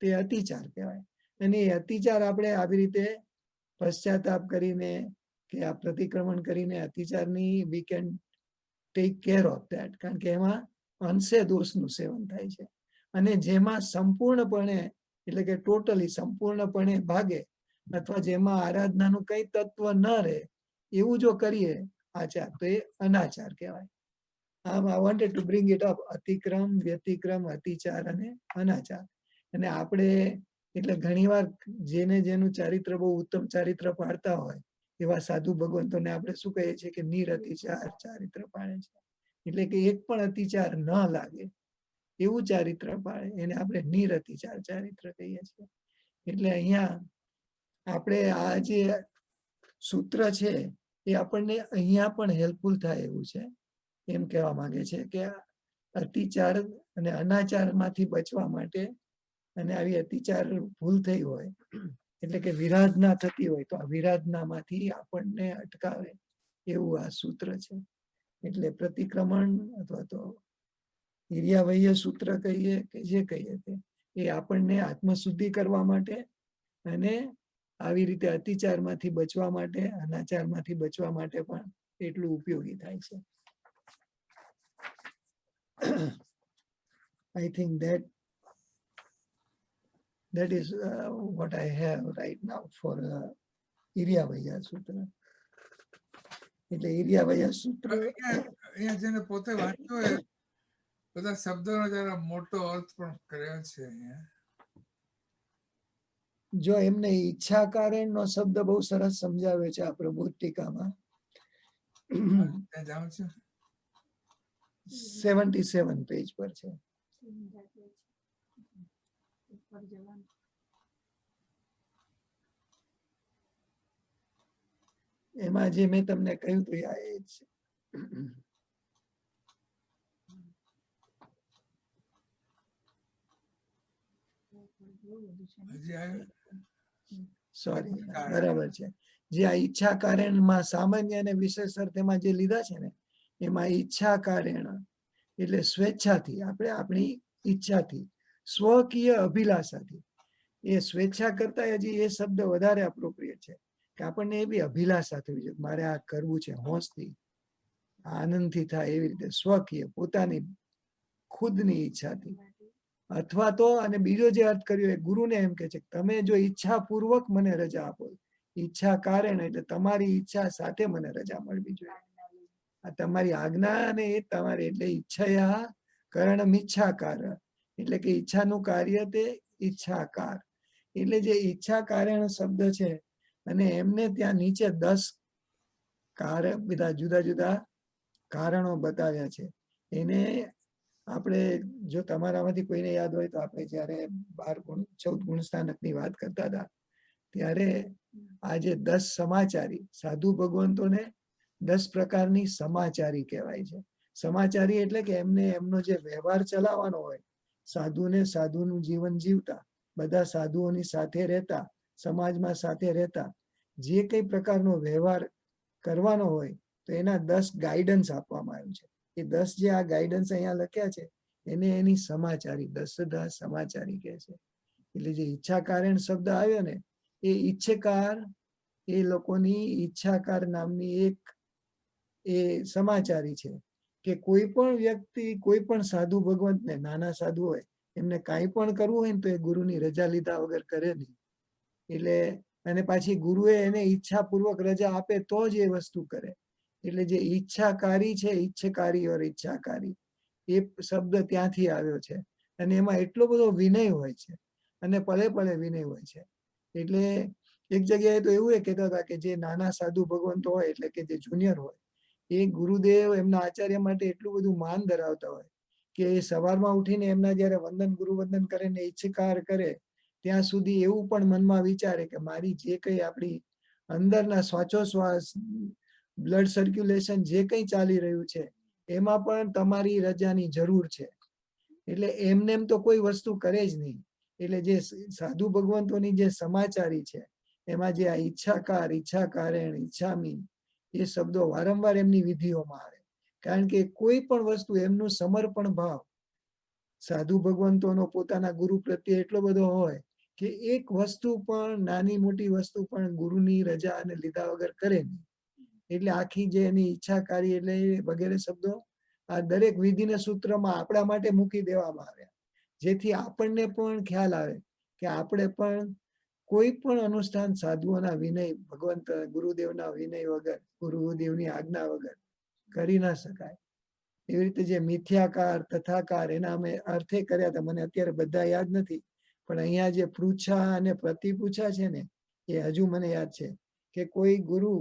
તે અતિચાર કહેવાય. અને એ અતિચાર આપણે આવી રીતે પશ્ચાતાપ કરીને કે આ પ્રતિક્રમણ કરીને અતિચારની we can take care of that, કારણ કે એમાં અંશે દોષનું સેવન થાય છે. અને જેમાં સંપૂર્ણપણે એટલે કે ટોટલી સંપૂર્ણપણે ભાગે અથવા જેમાં આરાધનાનું કઈ તત્વ ન રહે એવું જો કરીએ આચાર તો એ અનાચાર કહેવાય. I wanted to bring it up. અતિક્રમ, વ્યતિક્રમ, અતિચાર અને અનાચાર. અને આપણે એટલે ઘણીવાર જેને જેનું ચારિત્ર બહુ ઉત્તમ ચારિત્ર પાડતા હોય એવા સાધુ ભગવંતોને આપણે શું કહીએ છીએ કે નિરતિચાર ચારિત્ર પાડે છે. એટલે કે એક પણ અતિચાર ન લાગે એવું ચારિત્ર પાડે એને આપણે નિરતિચાર ચારિત્ર કહીએ છીએ. એટલે અહીંયા આપણે આ જે સૂત્ર છે એ આપણને અહીંયા પણ હેલ્પફુલ થાય એવું છે. એમ કહેવા માંગે છે કે અતિચાર અને અનાચારમાંથી બચવા માટે અને આવી અતિચાર ભૂલ થઈ હોય એટલે કે વિરાધના થતી હોય તો આ વિરાધનામાંથી આપણને અટકાવે એવું આ સૂત્ર છે. એટલે પ્રતિક્રમણ અથવા તો હિર્યાવહ્ય સૂત્ર કહીએ કે જે કહીએ તે એ આપણને આત્મશુદ્ધિ કરવા માટે અને આવી રીતે અતિચારમાંથી બચવા માટે, અનાચારમાંથી બચવા માટે પણ એટલું ઉપયોગી થાય છે. I think that is what I have right now for Iryavaya Sutra. એટલે Iryavaya Sutra અહીંયા જેને પોતે વાંચ્યો હોય બધા શબ્દોનો જરા મોટો અર્થ પણ કર્યો છે અહીંયા. જો એમને ઈચ્છા કારણનો શબ્દ બહુ સરસ સમજાવ્યો છે આ પ્રબોધ ટીકામાં. ત્યાં જાઉં છું 77 પેજ પર છે. એમાં જે મેં તમને કહ્યું હતું આ એ જ છે. હજી આવ્યું? સોરી, બરાબર છે. જે આ ઈચ્છા કારણમાં સામાન્ય અને વિશેષ અર્થમાં જે લીધા છે ને એમાં ઈચ્છા કારણ એટલે સ્વેચ્છાથી, આપણે આપણી ઈચ્છાથી, સ્વકીય અભિલાષાથી. એ સ્વેચ્છા કરતા હજી એ શબ્દ વધારે અપ્રોપ્રિએટ છે કે આપણને એવી અભિલાષા થવી જોઈએ મારે આ કરવું છે, હોંશથી આનંદથી થાય એવી રીતે સ્વકીય પોતાની ખુદની ઈચ્છાથી. અથવા તો અને બીજો જે અર્થ કર્યો એ ગુરુને એમ કે છે કે તમે જો ઈચ્છાપૂર્વક મને રજા આપો, ઈચ્છા કારણ એટલે તમારી ઈચ્છા સાથે મને રજા મળવી જોઈએ. આ તમારી આજ્ઞા અને એ તમારી એટલે ઈચ્છયા કરણ ઈચ્છાકાર એટલે કે ઈચ્છાનું કાર્ય તે ઈચ્છાકાર. એટલે જે ઈચ્છા કારણ શબ્દ છે અને એમને ત્યાં નીચે 10 કાર બધા જુદા જુદા કારણો બતાવ્યા છે. એને આપણે જો તમારામાંથી કોઈને યાદ હોય તો આપણે જ્યારે 14 ગુણ સ્થાનકની વાત કરતા હતા ત્યારે આજે 10 સમાચારી સાધુ ભગવંતોને 10 પ્રકારની સમાચારી કહેવાય છે. સમાચારી એટલે કે એમને એમનો જે વ્યવહાર ચલાવવાનો હોય, સાધુને સાધુનું જીવન જીવતા, બધા સાધુઓની સાથે રહેતા, સમાજમાં સાથે રહેતા, જે કઈ પ્રકારનો વ્યવહાર કરવાનો હોય તો એના 10 ગાઈડન્સ આપવામાં આવ્યું છે. એ 10 જે આ ગાઈડન્સ અહીંયા લખ્યા છે એને એની સમાચારી 10 સમાચારી કહે છે. એટલે જે ઈચ્છાકારણ શબ્દ આવ્યો ને એ ઈચ્છકાર, એ લોકોની ઈચ્છાકાર નામની એક એ સમાચારી છે કે કોઈ પણ વ્યક્તિ, કોઈ પણ સાધુ ભગવંતને, નાના સાધુ હોય એમને કાંઈ પણ કરવું હોય ને તો એ ગુરુની રજા લીધા વગર કરે નહીં. એટલે અને પાછી ગુરુએ એને ઈચ્છાપૂર્વક રજા આપે તો જ એ વસ્તુ કરે. એટલે જે ઈચ્છાકારી છે, ઈચ્છકારી ઓર ઈચ્છાકારી, એ શબ્દ ત્યાંથી આવ્યો છે. અને એમાં એટલો બધો વિનય હોય છે અને પળે પળે વિનય હોય છે. એટલે એક જગ્યાએ તો એવું એ કહેતા હતા કે જે નાના સાધુ ભગવંતો હોય એટલે કે જે જુનિયર હોય એ ગુરુદેવ એમના આચાર્ય માટે એટલું બધું માન ધરાવતા હોય કે એ સવારમાં ઉઠીને એમના જ્યારે વંદન ગુરુ વંદન કરે ને ઈચ્છકાર કરે ત્યાં સુધી એવું પણ મનમાં વિચારે કે મારી જે કઈ આપણી અંદરના શ્વાસોશ્વાસ, બ્લડ સર્ક્યુલેશન જે કંઈ ચાલી રહ્યું છે એમાં પણ તમારી રજાની જરૂર છે. એટલે એમને એમ તો કોઈ વસ્તુ કરે જ નહીં. એટલે જે સાધુ ભગવંતોની જે સમાચારી છે એમાં જે આ ઈચ્છાકાર, ઈચ્છાકારેણ, ઈચ્છામી એ શબ્દો વારંવાર એમની વિધિઓમાં આવે. કારણ કે કોઈ પણ વસ્તુ એમનું સમર્પણ ભાવ સાધુ ભગવંતોનો પોતાના ગુરુ પ્રત્યે એટલો બધો હોય કે એક વસ્તુ પણ, નાની મોટી વસ્તુ પણ ગુરુની રજા અને લીધા વગર કરે નહીં. એટલે આખી જે એની ઈચ્છાકારી એટલે વગેરે શબ્દો આ દરેક વિધિના સૂત્રમાં આપણા માટે મૂકી દેવામાં આવ્યા, જેથી આપણને પણ ખ્યાલ આવે કે આપણે પણ કોઈ પણ અનુષ્ઠાન સાધુઓના વિનય, ભગવંત ગુરુદેવના વિનય વગર, ગુરુદેવની આજ્ઞા વગર કરી ના શકાય. એવી રીતે જે મિથ્યાકાર, તથાકાર એના અમે અર્થે કર્યા હતા, મને અત્યારે બધા યાદ નથી, પણ અહીંયા જે પૃચ્છા અને પ્રતિપૂછા છે ને એ હજુ મને યાદ છે કે કોઈ ગુરુ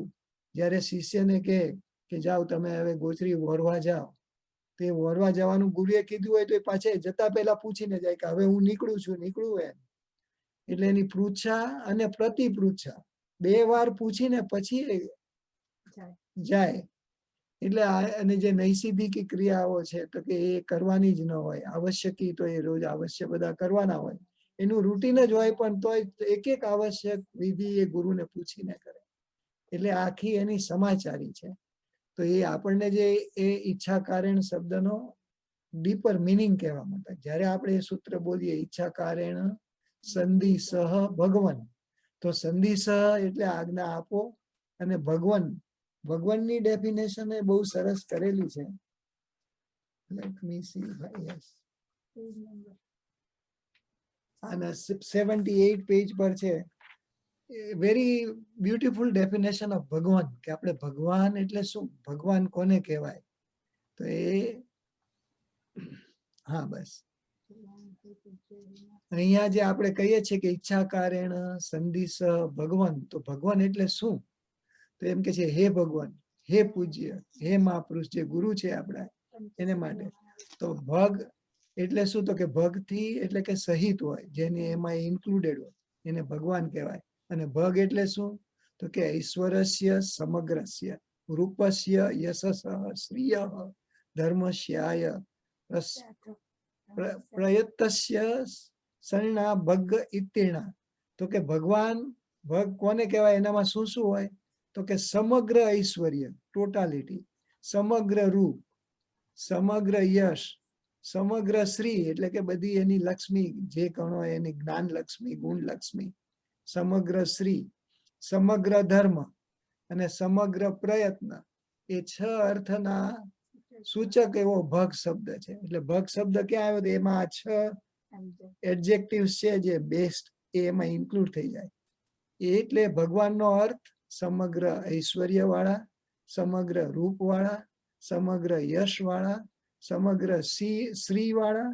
જ્યારે શિષ્યને કહે કે જાઓ તમે હવે ગોચરી વોરવા જાઓ, તો એ વોરવા જવાનું ગુરુએ કીધું હોય તો એ પાછે જતા પહેલા પૂછીને જાય કે હવે હું નીકળું એમ. એટલે એની પૃચ્છા અને પ્રતિપૃચ્છા 2 વાર પૂછીને પછી જાય. એટલે અને જે નૈષધિકી ક્રિયાઓ છે તો કે એ કરવાની જ ન હોય, આવશ્યકી તો એ રોજ અવશ્ય બધા કરવાના હોય, એનું રૂટીન જ હોય, પણ તોય એક એક આવશ્યક વિધિ એ ગુરુને પૂછીને કરે. એટલે આખી એની સમાચારી છે. તો એ આપણને જે એ ઈચ્છાકારણ શબ્દનો ડીપર મિનિંગ કહેવા માંગતા. જ્યારે આપણે એ સૂત્ર બોલીએ ઈચ્છાકારેણ સંધિ સહ ભગવન, તો સંધિ સહ એટલે આજ્ઞા આપો, અને ભગવન, ભગવાનની ડેફિનેશન એ બહુ સરસ કરેલી છે. Let me see, yes. અને 78 પેજ પર છે. વેરી બ્યુટીફુલ ડેફિનેશન ઓફ ભગવાન, કે આપણે ભગવાન એટલે શું, ભગવાન કોને કહેવાય. તો એ હા બસ અહીંયા જે આપણે કહીએ છીએ કે ઈચ્છાકારેણ સંધિસ ભગવાન, તો ભગવાન એટલે શું? તો એમ કે છે હે ભગવાન, હે પૂજ્ય, હે મહાપુરુષ, જે ગુરુ છે આપણા એને માટે. તો ભગ એટલે શું? તો કે ભગથી એટલે કે સહિત હોય, જેને એમાં ઇન્ક્લુડેડ હોય એને ભગવાન કહેવાય. અને ભગ એટલે શું? તો કે ઈશ્વરસ્ય સમગ્રસ્ય રૂપસ્ય યશસ શ્રિય ધર્મસ્યાય પ્રયત્તસ્ય શરણા ભગ ઇત્તીર્ણા. તો કે ભગવાન, ભગ કોને કહેવાય, એનામાં શું શું હોય? તો કે સમગ્ર ઐશ્વર્ય, ટોટાલિટી, સમગ્ર રૂપ, સમગ્ર યશ, સમગ્ર શ્રી એટલે કે બધી એની લક્ષ્મી જે કણો એની જ્ઞાન લક્ષ્મી, ગુણ લક્ષ્મી, સમગ્ર શ્રી, સમગ્ર ધર્મ અને સમગ્ર પ્રયત્ન. એ 6 અર્થના સૂચક એવો ભગ શબ્દ છે. એટલે ભગ શબ્દ ક્યાં આવ્યો? તો એમાં આ 6 એડજેક્ટિવ્સ છે જે બેસ્ટ એમાં ઇન્ક્લુડ થઈ જાય. એટલે ભગવાનનો અર્થ સમગ્ર ઐશ્વર્ય વાળા, સમગ્ર રૂપ વાળા, સમગ્ર યશ વાળા, સમગ્ર શ્રી વાળા,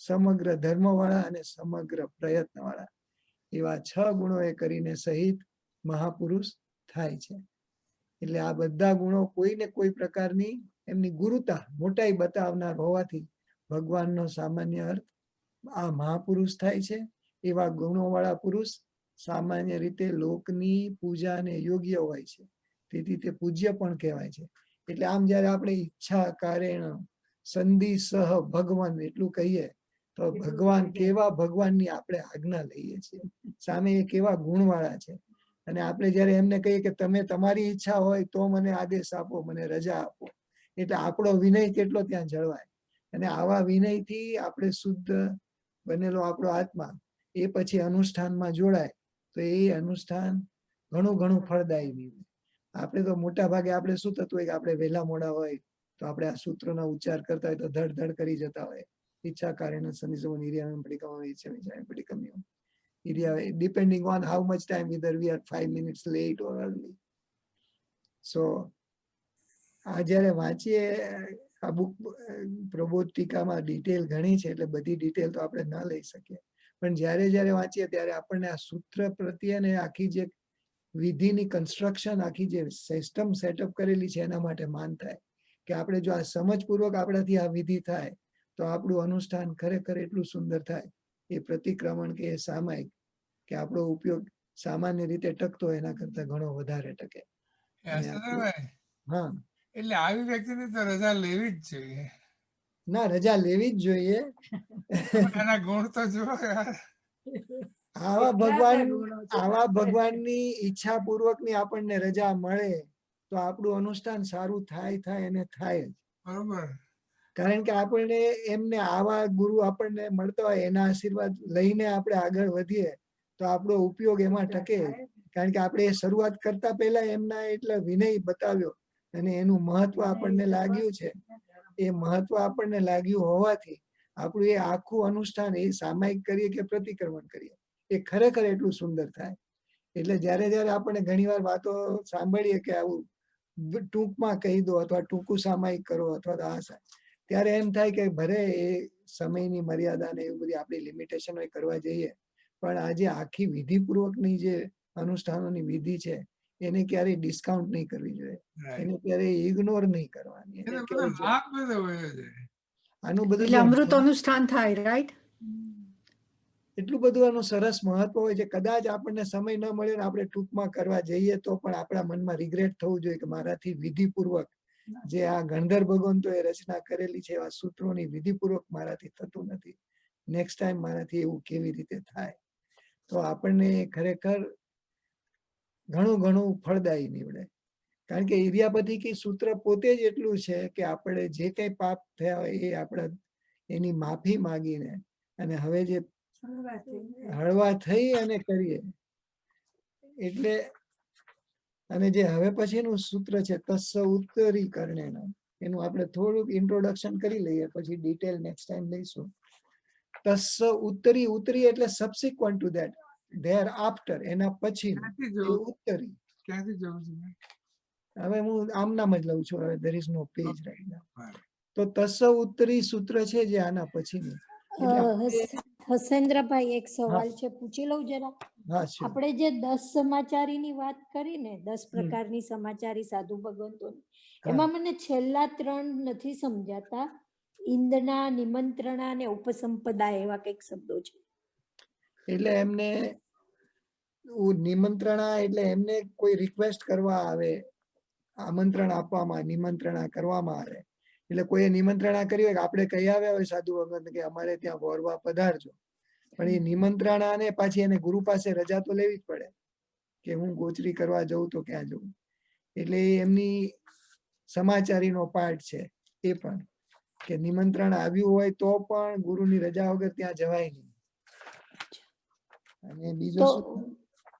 સમગ્ર ધર્મ વાળા અને સમગ્ર પ્રયત્ન વાળા, એવા 6 ગુણો એ કરીને સહિત મહાપુરુષ થાય છે. એટલે આ બધા ગુણો કોઈ ને કોઈ પ્રકારની એમની ગુરુતા મોટાઈ બતાવનાર હોવાથી ભગવાનનો સામાન્ય અર્થ આ મહાપુરુષ થાય છે. એવા ગુણોવાળા પુરુષ સામાન્ય રીતે લોકની પૂજાને યોગ્ય હોય છે, તેથી તે પૂજ્ય પણ કહેવાય છે. એટલે આમ જયારે આપણે ઈચ્છા કારેણ સંધિ સહ ભગવાન એટલું કહીએ તો ભગવાન કેવા ભગવાનની આપણે આજ્ઞા લઈએ છીએ, સામે એ કેવા ગુણવાળા છે. અને આપણે જયારે એમને કહીએ કે તમે તમારી ઈચ્છા હોય તો મને આદેશ આપો, મને રજા આપો, એટલે આપણો વિનય કેટલો ત્યાં જળવાય. અને આવા વિનયથી આપણે શુદ્ધ બનેલો આપણો આત્મા એ પછી અનુષ્ઠાનમાં જોડાય તો એ અનુષ્ઠાન ઘણું ઘણું ફળદાયી નીવડે. આપણે તો મોટા ભાગે આપણે શું થતું હોય કે આપણે વહેલા મોડા હોય તો આપણે આ સૂત્રોના ઉચ્ચાર કરતા હોય તો ધડ ધડ કરી જતા હોય. ઈચ્છા કારેણ સંધિ સહ નિર્યામિમ પડિક્કમમ ઈચ્છા વિચારેણ પડિક્કમ્યો. Depending on how much time, whether we are 5 minutes late or early. So આ જયારે વાંચીએ આ બુક પ્રબોધ ટીકામાં ડિટેલ ઘણી છે એટલે બધી ડિટેલ તો આપણે ન લઈ શકીએ, પણ જયારે જયારે વાંચીએ ત્યારે આપણને આ સૂત્ર પ્રત્યે ને આખી જે વિધિની કન્સ્ટ્રક્શન, આખી જે સિસ્ટમ સેટઅપ કરેલી છે એના માટે માન થાય કે આપણે જો આ સમજપૂર્વક આપણાથી આ વિધિ થાય તો આપણું અનુષ્ઠાન ખરેખર એટલું સુંદર થાય. એ પ્રતિક્રમણ કે એ સામાયિક કે આપણો ઉપયોગ સામાન્ય રીતે ટકતો એના કરતા ઘણો વધારે ટકે. હસનભાઈ, હા, એટલે આવી વ્યક્તિને તો રજા લેવી જ જોઈએ. ના રજા લેવી જ જોઈએ. એના ગુણ તો જુઓ યાર. આવા ભગવાનની ઈચ્છા પૂર્વકની આપણને રજા મળે તો આપણું અનુષ્ઠાન સારું થાય અને થાય જ. બરોબર. કારણ કે આપણને એમને આવા ગુરુ આપણને મળતા હોય એના આશીર્વાદ લઈને આપણે આગળ વધીએ તો આપણો ઉપયોગ એમાં ટકે. કારણ કે આપણે શરૂઆત કરતા પહેલા એમના એટલે વિનય બતાવ્યો અને એનું મહત્વ આપણને લાગ્યું છે. એ મહત્વ આપણને લાગ્યું હોવાથી આપણું એ આખું અનુષ્ઠાન એ સામાયિક કરીએ કે પ્રતિક્રમણ કરીએ એ ખરેખર એટલું સુંદર થાય. એટલે જયારે જયારે આપણે ઘણી વાર વાતો સાંભળીએ કે આવું ટૂંકમાં કહી દો અથવા ટૂંકું સામાયિક કરો અથવા આ ત્યારે એમ થાય કે ભલે એ સમયની મર્યાદા ને એવું બધી આપણી લિમિટેશન હોય કરવા જઈએ, પણ આજે આખી વિધિપૂર્વકની જે અનુષ્ઠાનોની વિધિ છે એને ક્યારેય ડિસ્કાઉન્ટ નહીં કરવી જોઈએ, એને ક્યારેય ઇગ્નોર નહીં કરવાની. આનું બધું એટલે અમૃત અનુષ્ઠાન થાય, રાઈટ? એટલું બધું આનું સરસ મહત્વ હોય છે. કદાચ આપણને સમય ન મળે ને આપણે ટૂંકમાં કરવા જઈએ તો પણ આપણા મનમાં રિગ્રેટ થવું જોઈએ કે મારાથી વિધિપૂર્વક જે આ ગણધર ભગવંતોએ રચના કરેલી છે એવા સૂત્રોની વિધિપૂર્વક મારાથી થતું નથી. નેક્સ્ટ ટાઈમ મારાથી એવું કેવી રીતે થાય? તો આપણને ખરેખર ઘણું ઘણું ફળદાયી નીવડે. કારણ કે ઇર્યાપતિકી સૂત્ર પોતે જ એટલું છે કે આપણે જે કઈ પાપ થયા હોય એ આપણે એની માફી માંગીને અને હવે જે હળવા થઈ અને કરીએ એટલે. અને જે હવે પછીનું સૂત્ર છે તસ્સ ઉત્તરીકરણેન, એનું આપણે થોડુંક ઇન્ટ્રોડક્શન કરી લઈએ પછી ડિટેલ નેક્સ્ટ ટાઈમ લઈશું. તસ્સ ઉત્તરી એટલે subsequent two that, there after, એના પછી ઉત્તરી. ક્યાંથી જવું છે? હવે હું આમ નામ જ લઉં છું, હવે there is no page right now. તો તસ્સ ઉત્તરી સૂત્ર છે જે આના પછીનું. હસેન્દ્રભાઈ એક સવાલ છે, પૂછી લઉં જરા? હા, sure. આપણે જે 10 સમાચારીની વાત કરી ને, 10 પ્રકારની સમાચારી સાધુ ભગવંતોની, એમાં મને છેલ્લા 3 નથી સમજાતા. ઇન્દના, નિમંત્રણા ને ઉપસંપદા એવા કઈક શબ્દો છે. એટલે એમને નિમંત્રણા એટલે એમને કોઈ રિક્વેસ્ટ કરવા આવે, આમંત્રણ આપવામાં, નિમંત્રણા કરવામાં આવે. એટલે કોઈએ નિમંત્રણા કરી હોય કે આપણે કહી આવ્યા હોય સાધુ ભગવંત કે અમારે ત્યાં વોરવા પધારજો, પણ એ નિમંત્રણા ને પાછી એને ગુરુ પાસે રજા તો લેવી જ પડે કે હું ગોચરી કરવા જઉં તો ક્યાં જઉં. એટલે એમની સમાચારીનો પાઠ છે એ પણ કે નિમંત્રણ આવ્યું હોય તો પણ ગુરુની રજા વગર ત્યાં જવાય નહીં. અને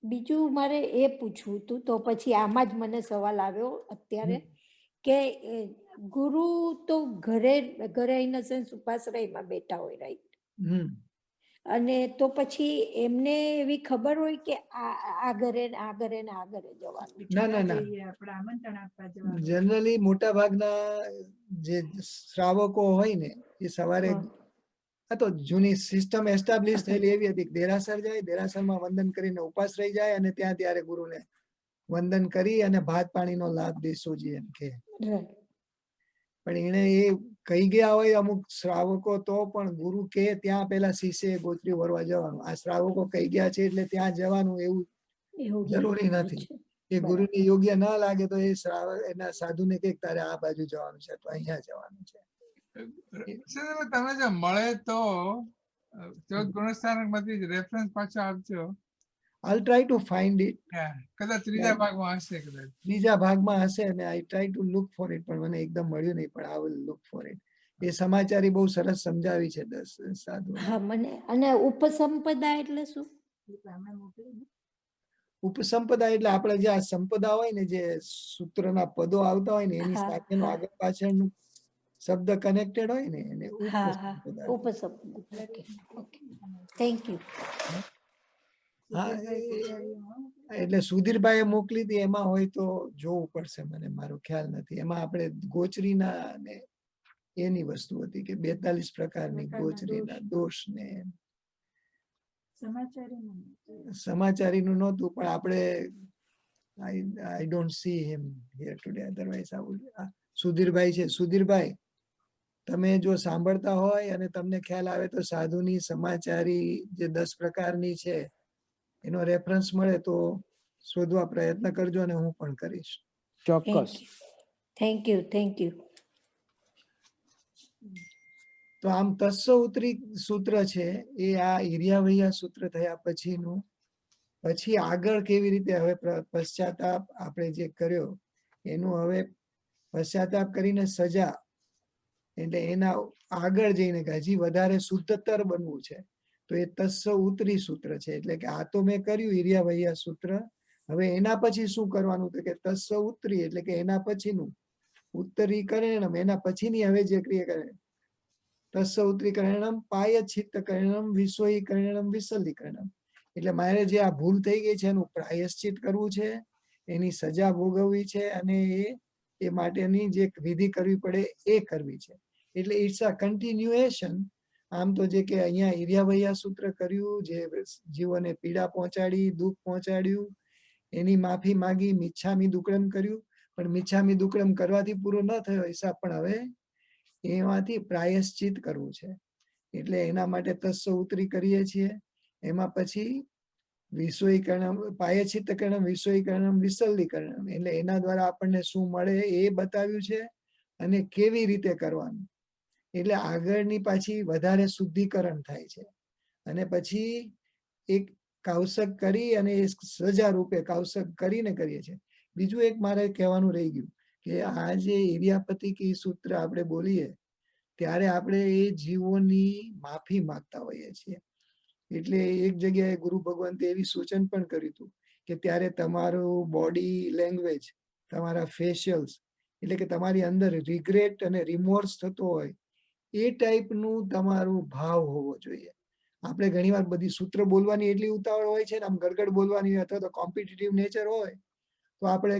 બીજું મારે એ પૂછવું હતું, તો પછી આમાં જ મને સવાલ આવ્યો અત્યારે કે ગુરુ તો ઘરે ઇન ધ સેન્સ ઉપાશ્રયમાં બેઠા હોય, રાઈટ? અને તો પછી એમને એવી ખબર હોય કે આ ઘરે ને આ ઘરે ને આ ઘરે જવાનું? ના. જનરલી મોટા ભાગના જે શ્રાવકો હોય ને એ સવારે, આ તો જૂની સિસ્ટમ એસ્ટાબ્લિશ થયેલી એવી હતી, દેરાસર જાય, દેરાસરમાં વંદન કરીને ઉપાસ રહી જાય અને ત્યાં ત્યારે ગુરુને વંદન કરી અને ભાત પાણીનો લાભ દેશો જી એમ કે. Right. પણ એને એ કહી ગયા હોય અમુક શ્રાવકો તો પણ ગુરુ કે ત્યાં પેલા શિષ્ય ગોત્રી વરવા જવાનું. આ શ્રાવકો કહી ગયા છે એટલે ત્યાં જવાનું એવું એવું જરૂરી બરાબર નથી. છે. એ ગુરુને યોગ્ય ના લાગે તો એ શ્રાવક એના સાધુને કે તારે આ બાજુ જવાનું છે તો અહીંયા જવાનું છે. હસેન્દ્રભાઈ, તમે જો મળે તો 14 ગુણસ્થાનકમાંથી જ રેફરન્સ પાછો આપજો. I'll try to find it. હા, કદાચ ત્રીજા ભાગમાં હશે કદાચ. ત્રીજા ભાગમાં હશે અને I try to look for it પણ મને એકદમ મળ્યું નહીં પણ I will look for it. એ સમાચારી બહુ સરસ સમજાવી છે 10 સાધુ. હા મને અને ઉપસંપદા એટલે શું? તમે મોકલી ઉપસંપદા એટલે આપણે જે આ સંપદા હોય ને જે સૂત્રના પદો આવતા હોય ને એની હા, સાથેનું હા. આગળ પાછળનું શબ્દ કનેક્ટેડ હોય ને એને હા હા ઉપસંપદા. ઉપસંપદા. Okay okay thank you. હા એટલે સુધીરભાઈએ મોકલી હતી એમાં હોય તો જોવું પડશે મને મારો ખ્યાલ નથી. એમાં આપણે ગોચરીના ને એની વસ્તુ હતી કે 42 પ્રકારની ગોચરીના દોષ ને સમાચારીનું નહોતું પણ આપણે I don't see him here today otherwise I would. સુધીરભાઈ છે. સુધીરભાઈ તમે જો સાંભળતા હોય અને તમને ખ્યાલ આવે તો સાધુની સમાચારી જે 10 પ્રકારની છે એનો રેફરન્સ મળે તો શોધવા પ્રયત્ન કરજો અને હું પણ કરીશ. ચોક્કસ. Thank you thank you. તો આમ તસ્સ ઉતરી સૂત્ર છે એ આ ઈર્યાવૈયા સૂત્ર થયા પછીનું પછી આગળ કેવી રીતે હવે પશ્ચાતાપ આપણે જે કર્યો એનું હવે પશ્ચાતાપ કરીને સજા એટલે એના આગળ જઈને કે હજી વધારે શુદ્ધતર બનવું છે તો એ તસ્સ ઉતરી સૂત્ર છે. એટલે કે આ તો મેં કર્યું ઈર્યાવૈયા સૂત્ર, હવે એના પછી શું કરવાનું તો કે તસ્સ ઉતરી એટલે કે એના પછીનું ઉત્તરીકરણમ એના પછીની હવે જે ક્રિયા કરે તસ્સ ઉત્તરીકરણમ પાયચ્છિત્તકરણમ વિશ્વઈકરણમ વિસલીકરણમ. એટલે મારે જે આ ભૂલ થઈ ગઈ છે એનું પ્રાયશ્ચિત કરવું છે, એની સજા ભોગવવી છે અને એ માટેની જે વિધિ કરવી પડે એ કરવી છે. એટલે ઇટ્સ અ કન્ટિન્યુએશન. આમ તો જે કે અહીંયા ઈર્યાવૈયા સૂત્ર કર્યું જે જીવોને પીડા પહોંચાડી દુઃખ પહોંચાડ્યું એની માફી માંગી મિચ્છામી દુક્કડમ કર્યું પણ મિચ્છામી દુક્કડમ કરવાથી પૂરો ન થયો હિસાબ પણ હવે એમાંથી પ્રાયશ્ચિત કરવું છે. એટલે એના માટે તસ્સ ઉતરી કરીએ છીએ. એમાં પછી વિશ્વઈકરણમ પાયચ્છિત્તકરણમ વિશ્વઈકરણમ વિસલીકરણમ એટલે એના દ્વારા આપણને શું મળે એ બતાવ્યું છે અને કેવી રીતે કરવાનું. એટલે આગળની પાછી વધારે શુદ્ધિકરણ થાય છે અને પછી એક કાવસક કરી અને એ સજા રૂપે કાવસક કરીને કરીએ છીએ. બીજું એક મારે કહેવાનું રહી ગયું કે આ જે ઇર્યાપતિકી સૂત્ર આપણે બોલીએ ત્યારે આપણે એ જીવોની માફી માંગતા હોઈએ છીએ. એટલે એક જગ્યાએ ગુરુ ભગવંતે એવી સૂચન પણ કર્યું હતું કે ત્યારે તમારું બોડી લેંગ્વેજ તમારા ફેશિયલ્સ એટલે કે તમારી અંદર રિગ્રેટ અને રિમોર્સ થતો હોય એ ટાઈપનું તમારું ભાવ હોવો જોઈએ. આપણે ઘણીવાર બધી સૂત્ર બોલવાની એટલી ઉતાવળ હોય છે ને આમ ગડગડ બોલવાની અથવા તો કોમ્પિટિટિવ નેચર હોય તો આપણે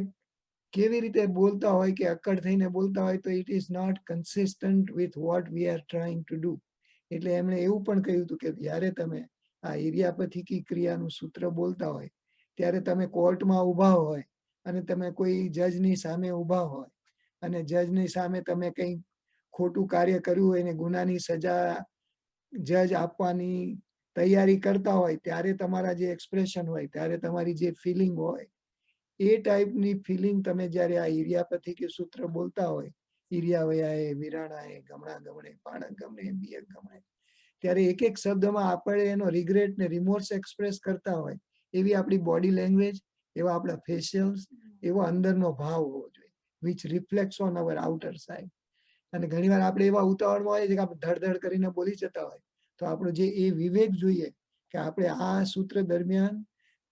કેવી રીતે બોલતા હોય કે અક્કડ થઈને બોલતા હોય તો it is not consistent with what we are trying to do. એટલે એમણે એવું પણ કહ્યું હતું કે જ્યારે તમે આ ઇર્યાપતિકી ક્રિયાનું સૂત્ર બોલતા હોય ત્યારે તમે કોર્ટમાં ઊભા હોય અને તમે કોઈ જજની સામે ઊભા હોય અને જજની સામે તમે કંઈ ખોટું કાર્ય કર્યું હોય ને ગુનાની સજા જજ આપવાની તૈયારી કરતા હોય ત્યારે તમારા જે એક્સપ્રેશન હોય ત્યારે તમારી જે ફિલિંગ હોય એ ટાઈપની ફિલિંગ તમે જ્યારે આ ઇર્યાપતિકી સૂત્ર બોલતા હોય ઇર્યાવયાએ વિરાણાએ ગમણા ગમણે પાણક ગમણે બિયક ગમણે ત્યારે એક એક શબ્દમાં આપણે એનો રિગ્રેટ ને રિમોર્સ એક્સપ્રેસ કરતા હોય એવી આપણી બોડી લેંગ્વેજ એવા આપણા ફેશિયલ્સ એવો અંદરનો ભાવ હોવો જોઈએ which reflects on our outer side. અને ઘણીવાર આપણે એવા ઉતાવળમાં હોય છે કે આપણે ધડધડ કરીને બોલી જતા હોય તો આપણો જે એ વિવેક જોઈએ કે આપણે આ સૂત્ર દરમિયાન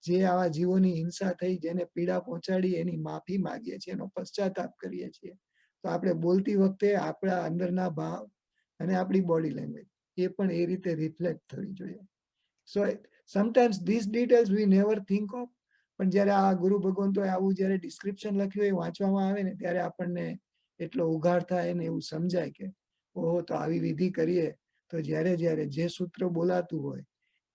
જે આવા જીવોની હિંસા થઈ જેને પીડા પહોંચાડી એની માફી માંગીએ છીએ એનો પશ્ચાતાપ કરીએ છીએ તો આપણે બોલતી વખતે આપણા અંદરના ભાવ અને આપણી બોડી લેંગ્વેજ એ પણ એ રીતે રિફ્લેક્ટ થવી જોઈએ. So sometimes this details we never think of પણ જ્યારે આ ગુરુ ભગવંતોએ આવું જ્યારે ડિસ્ક્રિપ્શન લખ્યું એ વાંચવામાં આવે ને ત્યારે આપણને એટલો ઉઘાડ થાય ને એવું સમજાય કે ઓહો તો આવી વિધિ કરીએ તો જ્યારે જ્યારે જે સૂત્ર બોલાતું હોય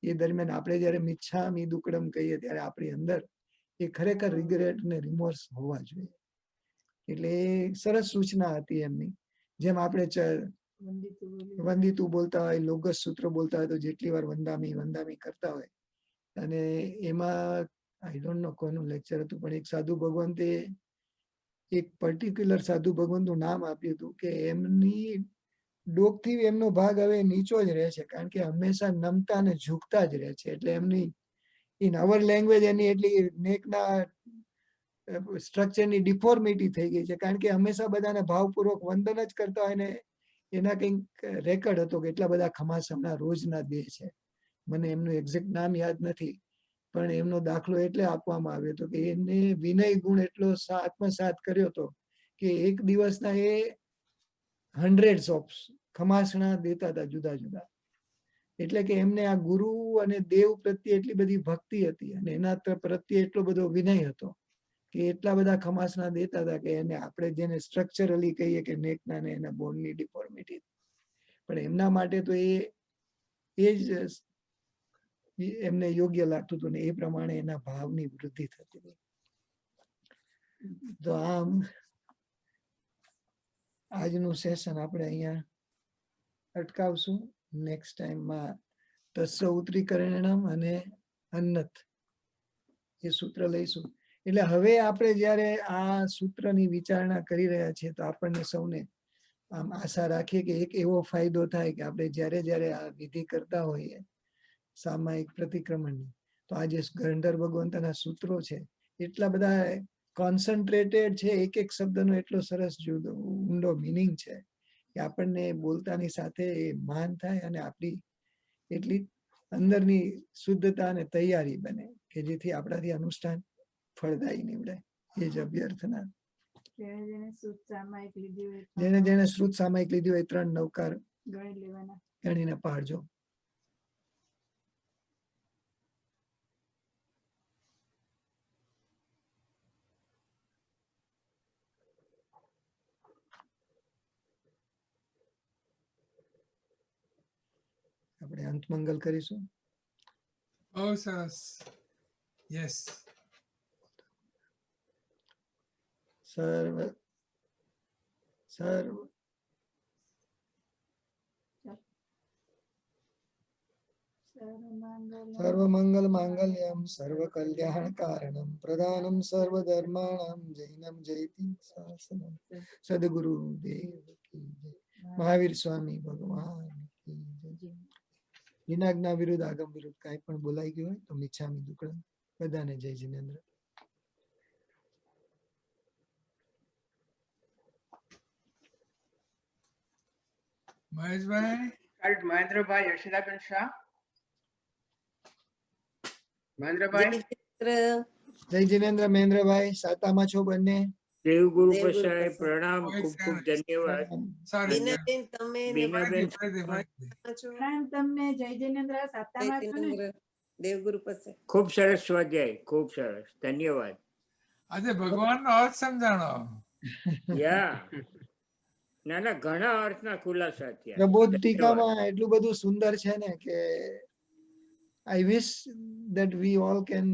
એ દરમિયાન આપણે જ્યારે મિચ્છામી દુક્કડમ કહીએ ત્યારે આપણી અંદર એ ખરેખર રિગ્રેટ ને રિમોર્સ હોવા જોઈએ. એટલે એ સરસ સૂચના હતી એમની. જેમ આપણે વંદિતું બોલતા હોય, લોગસ સૂત્ર બોલતા હોય, તો જેટલી વાર વંદામી વંદામી કરતા હોય, અને એમાં આઈ ડોન્ટ નો કોનું લેક્ચર હતું, પણ એક સાધુ ભગવંતે એક પર્ટિક્યુલર સાધુ ભગવંતનું નામ આપ્યું હતું કે એમની ડોકથી એમનો ભાગ હવે નીચો જ રહે છે, કારણ કે હંમેશા નમતા અને ઝૂકતા જ રહે છે. એટલે એમની ઇન અવર લેંગ્વેજ એની એટલી નેકના સ્ટ્રક્ચરની ડિફોર્મિટી થઈ ગઈ છે, કારણ કે હંમેશા બધાને ભાવપૂર્વક વંદન જ કરતા હોય ને એના કંઈક રેકર્ડ હતો કે એટલા બધા ખમાસમણા રોજના દે છે. મને એમનું એક્ઝેક્ટ નામ યાદ નથી, પણ એમનો દાખલો એટલે આપવામાં આવ્યો હતો કે એને વિનય ગુણ એટલો આત્મસાત કર્યો હતો કે એક દિવસના એ હંડ્રેડ્સ ઓફ ખમાસણા દેતા હતા જુદા જુદા. એટલે કે એમને આ ગુરુ અને દેવ પ્રત્યે એટલી બધી ભક્તિ હતી અને એના પ્રત્યે એટલો બધો વિનય હતો કે એટલા બધા ખમાસણા દેતા હતા કે એને આપણે જેને સ્ટ્રક્ચરલી કહીએ કે નેકના ને એના બોનની ડિફોર્મિટી, પણ એમના માટે તો એ જ એમને યોગ્ય લાગતું હતું ને એ પ્રમાણે એના ભાવની વૃદ્ધિ થતી હતી. તો આમ આજનું સેશન આપણે અહીંયા અટકાવશું. નેક્સ્ટ ટાઈમમાં તસ્સ ઉત્તરીકરણમ અને અન્નત એ સૂત્ર લઈશું. એટલે હવે આપણે જ્યારે આ સૂત્રની વિચારણા કરી રહ્યા છીએ તો આપણને સૌને આમ આશા રાખીએ કે એક એવો ફાયદો થાય કે આપણે જ્યારે જ્યારે આ વિધિ કરતા હોઈએ સામાયિક પ્રતિક્રમણની, તો આ જે ગંધર્વ ભગવંતના સૂત્રો છે એટલા બધા કોન્સન્ટ્રેટેડ છે, એક એક શબ્દનો એટલો સરસ જુદો ઊંડો મિનિંગ છે કે આપણને બોલતાની સાથે એ માન થાય અને આપણી એટલી અંદરની શુદ્ધતા અને તૈયારી બને કે જેથી આપણાથી અનુષ્ઠાન ફળદાયી નીવડે. એ જ અભ્યર્થના. જેને શુદ્ધ સામાયિક લીધી હોય જેને જેને શ્રુત સામાયિક લીધી હોય 3 નવકાર ગણી લેવાના. ગણીને પાડજો. આપણે અંત મંગલ કરીશું. બહુ સરસ. યસ. સર્વ સર્વ સર્વમંગલ માંગલ્યમ સર્વ કલ્યાણ કારણમ પ્રધાનમ સર્વ ધર્માણમ જૈનમ જયતિ શાસનમ. સદગુરુ દેવ કી જય. મહાવીર સ્વામી ભગવાન કી જય. વિનાજ્ઞા વિરુદ્ધ આગમ વિરુદ્ધ કાંઈ પણ બોલાઈ ગયું હોય તો મિચ્છામી દુક્કડમ. બધાને જય જિનેન્દ્ર. મહેશભાઈ. Right, મહેન્દ્રભાઈ, યશોદાબેન શાહ. મહેન્દ્રભાઈ, જય જિનેન્દ્ર. મહેન્દ્રભાઈ સાતામાં છો બંને? દેવગુરુ પ્રસાદ પ્રણામ, ખૂબ ખૂબ ધન્યવાદ. Sorry. બીનાબેન પ્રણામ તમને. જય જિનેન્દ્ર. સાતામાં છો ને? દેવગુરુ પાસે ખૂબ સરસ સ્વાધ્યાય, ખૂબ સરસ, ધન્યવાદ. આજે ભગવાનનો અર્થ સમજાણો. યા ના ના, ઘણા અર્થના ખુલાસા થયા. પ્રબોધ ટીકામાં એટલું બધું સુંદર છે ને કે I wish that we all can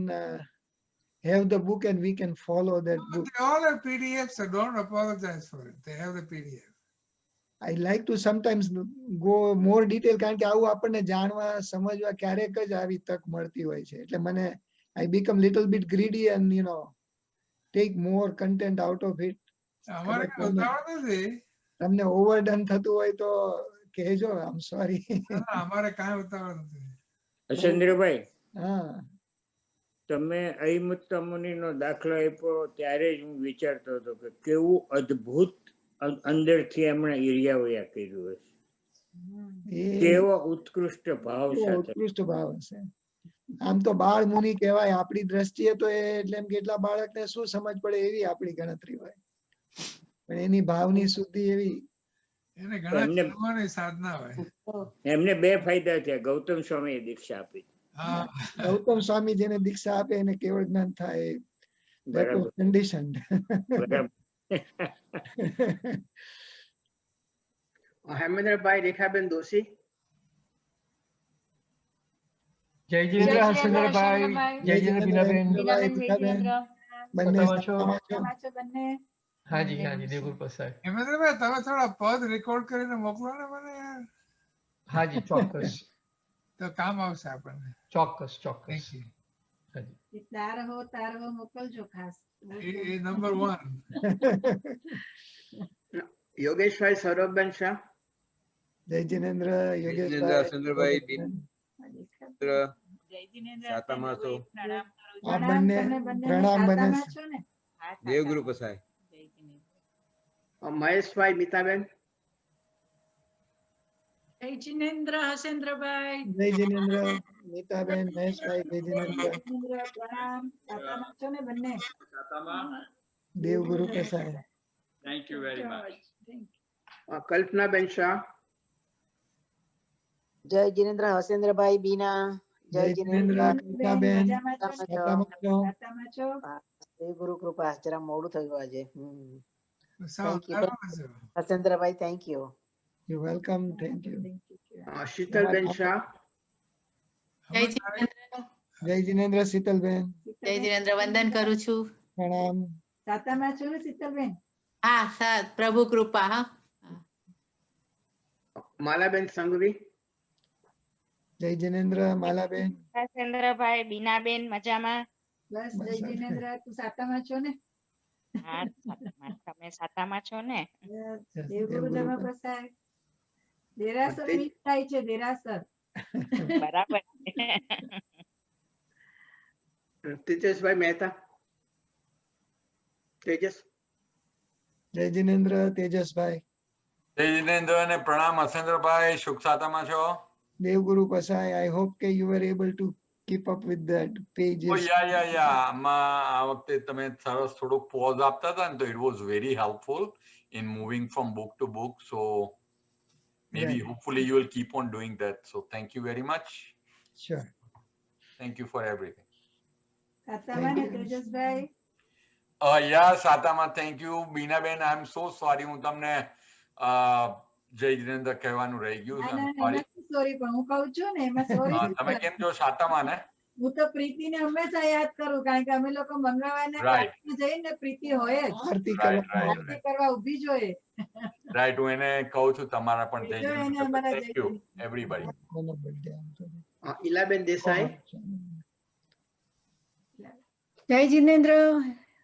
have the book and we can follow that book. They all have PDFs, so don't apologize for it. They have the PDF. I like to sometimes go more detail કારણ કે આવું આપણને જાણવા સમજવા ક્યારેક જ આવી તક મળતી હોય છે. એટલે મને I become little bit greedy and take more content out of it. અમારે કઈ ઉતાવળ નથી. તમને ઓવરડન થતું હોય તો કહેજો. આમ સોરી. અમારે કાંઈ ઉતાવળ નથી. ચંદ્રભાઈ, હા, તમે અહિમુત્ત મુનિનો દાખલો આપ્યો ત્યારે જ હું વિચારતો હતો કે કેવું અદ્ભુત અંદરથી એમણે ઈર્યાવયા કર્યું હશે. એ કેવો ઉત્કૃષ્ટ ભાવ સાથે. ઉત્કૃષ્ટ ભાવ હશે. આમ તો બાળ મુનિ કહેવાય આપણી દ્રષ્ટિએ તો એ એટલે એમ કેટલા બાળકને શું સમજ પડે એવી આપણી ગણતરી હોય, પણ એની ભાવની શુદ્ધિ એવી. એને ઘણા જન્મોની સાધના હોય. એમને 2 ફાયદા થયા. ગૌતમ સ્વામીએ દીક્ષા આપી. હા. ગૌતમ સ્વામી જેને દીક્ષા આપે એને કેવળ જ્ઞાન થાય. બરાબર. કન્ડિશન્ડ. બરાબર. હેમેન્દ્રભાઈ, રેખાબેન દોશી. જય જીનેન્દ્ર હસેન્દ્રભાઈ, જય જીનેન્દ્ર બીનાબેન. બીનાબેન, બંને સત્તામાં છો? સત્તામાં છો? સાતામાં છો બંને? હાજી હાજી દેવગુરુ પ્રસાદ. હેમેન્દ્રભાઈ તમે થોડા પદ રેકોર્ડ કરીને મોકલો ને મને યાર, હાજી ચોક્કસ તો કામ આવશે આપણને. ચોક્કસ Thank ચોક્કસ. you. હાજી. એ તાર હો મોકલજો ખાસ. એ નંબર 1. યોગેશભાઈ સૌરભબેન શાહ, જય જીનેન્દ્ર જીનેન્દ્ર હસેન્દ્રભાઈ, યોગેશભાઈ. જય જીનેન્દ્ર સાતામાં છો? પ્રણામ કરું છું. આ બંને પ્રણામ બંને સાતામાં છો ને? હા, દેવગુરુ સાતામાં. પસાય. જય જીનેન્દ્ર. મહેશભાઈ મિતાબેન, જય જીનેન્દ્ર હસેન્દ્રભાઈ. જય જીનેન્દ્ર નીતાબેન, મહેશભાઈ, જય જીનેન્દ્ર. જીનેન્દ્ર પ્રણામ. સાતામાં છો ને બંને? દેવગુરુ પ્રસાદ. Thank you very much. Kalpanaben Shah, જય જીનેન્દ્ર હસેન્દ્રભાઈ બીના. જય જીનેન્દ્ર નીતાબેન, મજામાં છો? સાતામાં છો? સાતામાં છો? દેવગુરુ કૃપા, જરા મોડું થયું આજે. સાવ Thank you. સારું છે. Hasendrabhai thank you. You welcome, thank you. Shitalben Shah, જય જીનેન્દ્ર શીતલબેન, જય જીનેન્દ્ર વંદન કરું છું. પ્રણામ. સાતામાં છો ને શીતલબેન? હા પ્રભુ કૃપા. હા માલાબેન સંઘવી, જય જીનેન્દ્ર માલાબેન. હસેન્દ્રભાઈ બીનાબેન મજામાં. બસ જય જીનેન્દ્ર. તું સાતામાં છો ને? હા, સાતામાં. તમે સાતામાં છો ને? દેવગુરુ ધર્મ પ્રસાદ. દેરાસર મિસ થાય છે, દેરાસર. બરાબર. તેજસભાઈ મહેતા, તેજસ, જય જીનેન્દ્ર તેજસભાઈ. જય જીનેન્દ્ર અને પ્રણામ હસેન્દ્રભાઈ, સુખ સાતામાં છો? દેવગુરુ પ્રસાદ. I hope કે you were able to keep up with that pages. યા આમાં આ વખતે તમે સરસ થોડુંક પોઝ આપતા હતા ને તો it was very helpful in moving from book to book, so maybe Right. hopefully you will keep on doing that, so thank you very much. Sure. Thank you for everything. સાતામાં ને તેજસભાઈ? Yeah, સાતામાં thank you. Binaben, I am so sorry, હું તમને જય જીનેન્દ્ર કહેવાનું રહી ગયું છે. I'm sorry. Sorry, પણ હું કહું છું ને એમાં સોરી. તમે કેમ છો સાતામાં ને? હું તો પ્રીતિને હંમેશા યાદ કરું, કારણ કે અમે લોકો મંગળવારના Right. પાઠમાં જઈને પ્રીતિ હોય જ. આરતી Right, કરવા. right, આરતી કરવા ઊભી જ હોય. રાઈટ, હું એને કહું છું તમારા પણ જય કહેજો એને જીનેન્દ્ર. અમારા Thank જય you જીનેન્દ્ર. everybody. કોનો birthday આવતો હતો? ઈલાબેન દેસાઈ, જય જીનેન્દ્ર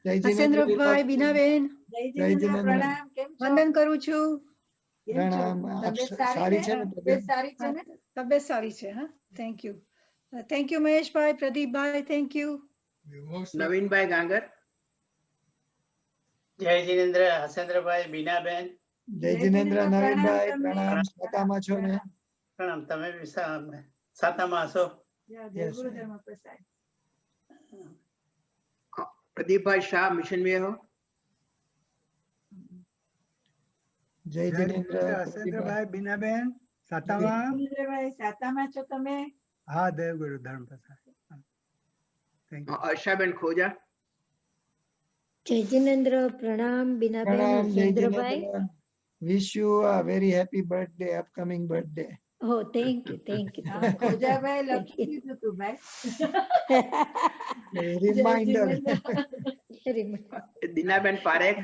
જય જીનેન્દ્ર હસેન્દ્રભાઈ બીનાબેન, જય જય જીનેન્દ્ર જીનેન્દ્ર. પ્રણામ. કેમ છો? વંદન કરું છું. કેમ છો? પ્રણામ. આપ તબિયત સારી છે ને તબિયત સારી છે ને? તબિયત સારી છે. હા, thank you. Thank you Maheshbhai, Pradeepbhai, thank you. You're most Navinbhai Gangar, જય જીનેન્દ્ર હસેન્દ્રભાઈ બીનાબેન, જય જીનેન્દ્ર નવીનભાઈ, પ્રણામ. પ્રણામ. સાતામાં છો ને? પ્રણામ. તમે બી સાતામાં હશો? દેવગુરુ ધર્મ પ્રસાદ. પ્રદીપભાઈ શાહ, મિશન મેહો, જય જીનેન્દ્ર હસેન્દ્રભાઈ બીનાબેન સાતામાં. જીનેન્દ્રભાઈ સાતામાં છો તમે? હા, દેવગુરુ ધર્મ પ્રસાદ. Thank you. અર્ષાબેન ખોજા, જય જીનેન્દ્ર પ્રણામ બીનાબેન પ્રણામ. જય Hasendrabhai. Jinendra. Wish you a very happy birthday, upcoming birthday. Oh, thank you, thank you. હા, ખોજાભાઈ લખી દીધું તું ભાઈ. Reminder. દિનાબેન પારેખ,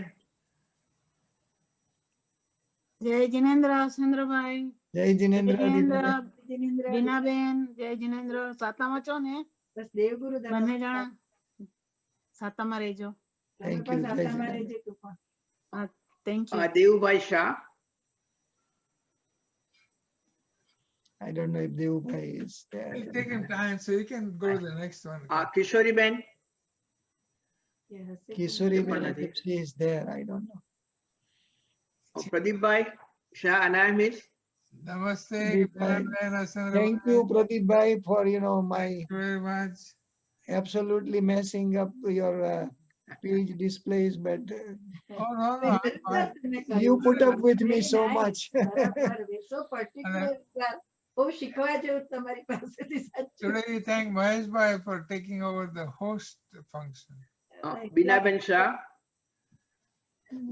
જય જીનેન્દ્ર હસેન્દ્રભાઈ. જય જીનેન્દ્ર જીનેન્દ્ર જીનેન્દ્ર બીનાબેન, જય જીનેન્દ્ર. સાતામાં છો ને? બસ દેવગુરુ ધર્મ બંને જણા સાતામાં રહેજો. તમે Thank પણ you. જય સાતામાં જીનેન્દ્ર. રહેજે તું પણ. Thank you. Devubhai Shah, I don't know if Devbhai is there. It'll take him time, so you can go to the next one. Kishoriben, Kishori, if she is there, I don't know. Pradeepbhai Shah અનામિસ, Namaste. Pradeep bhai. Asandra Thank you, Pradeep Bhai, for Thank you very much. absolutely messing up your page displays, but Oh, no, no. I'm fine. you put up with me so much. So particular. બહુ શીખવા જેવું તમારી પાસેથી સાચું. Today we thank Mahesh Bhai for taking over the host function. Binaben Shah,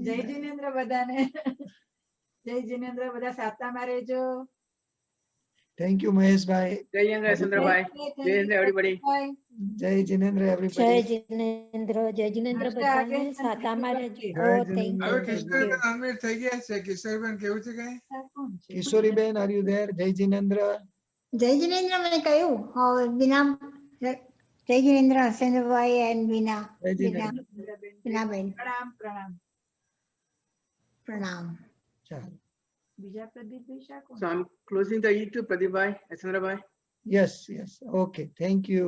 જય જીનેન્દ્ર બધાને. જય જીનેન્દ્ર, બધા સાતામાં રહેજો. Thank you, Maheshbhai. Jai Jindra Asendra bhai. Jai Jindra everybody. Jai Jinendra, જય everybody. જિનેન્દ્ર જય જિનેન્દ્ર Namaste બધાને again and સાતામાં happy રહેજો. birthday. Oh, thank Jai you, હવે Jinendra. thank કિશોરીબેન you. અનમ્યુટ થઈ ગયા છે. કિશોરીબેન કેવું છે કઈ? આ કોણ છે? Kishori Ben, are you there? Jai Jinendra. જય જિનેન્દ્ર મેં કહ્યું બીના જય જિનેન્દ્ર Hasendrabhai and Bina Jai Bina Jinendra. Binaben પ્રણામ પ્રણામ. પ્રણામ. ચાલો. બીજા પ્રદીપભાઈ શાહ કોણ? So I'm closing the YouTube, Pradeep bhai, Asendra bhai. Yes, yes. Okay. Thank you.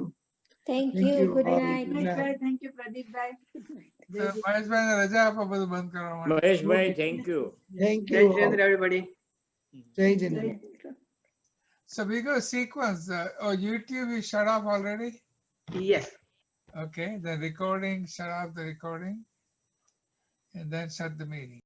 Thank Thank you. you Good all. night. Good night. Maheshbhai thank you Pradeepbhai. મહેશભાઈને રજા આપો બધું બંધ કરવા માટે. Maheshbhai thank you. Thank Jai you. all. Jindra everybody. Jai Jinendra. So we go sequence. Oh, YouTube is shut off already? Yes. Okay, the recording, shut off the recording. And then shut the meeting.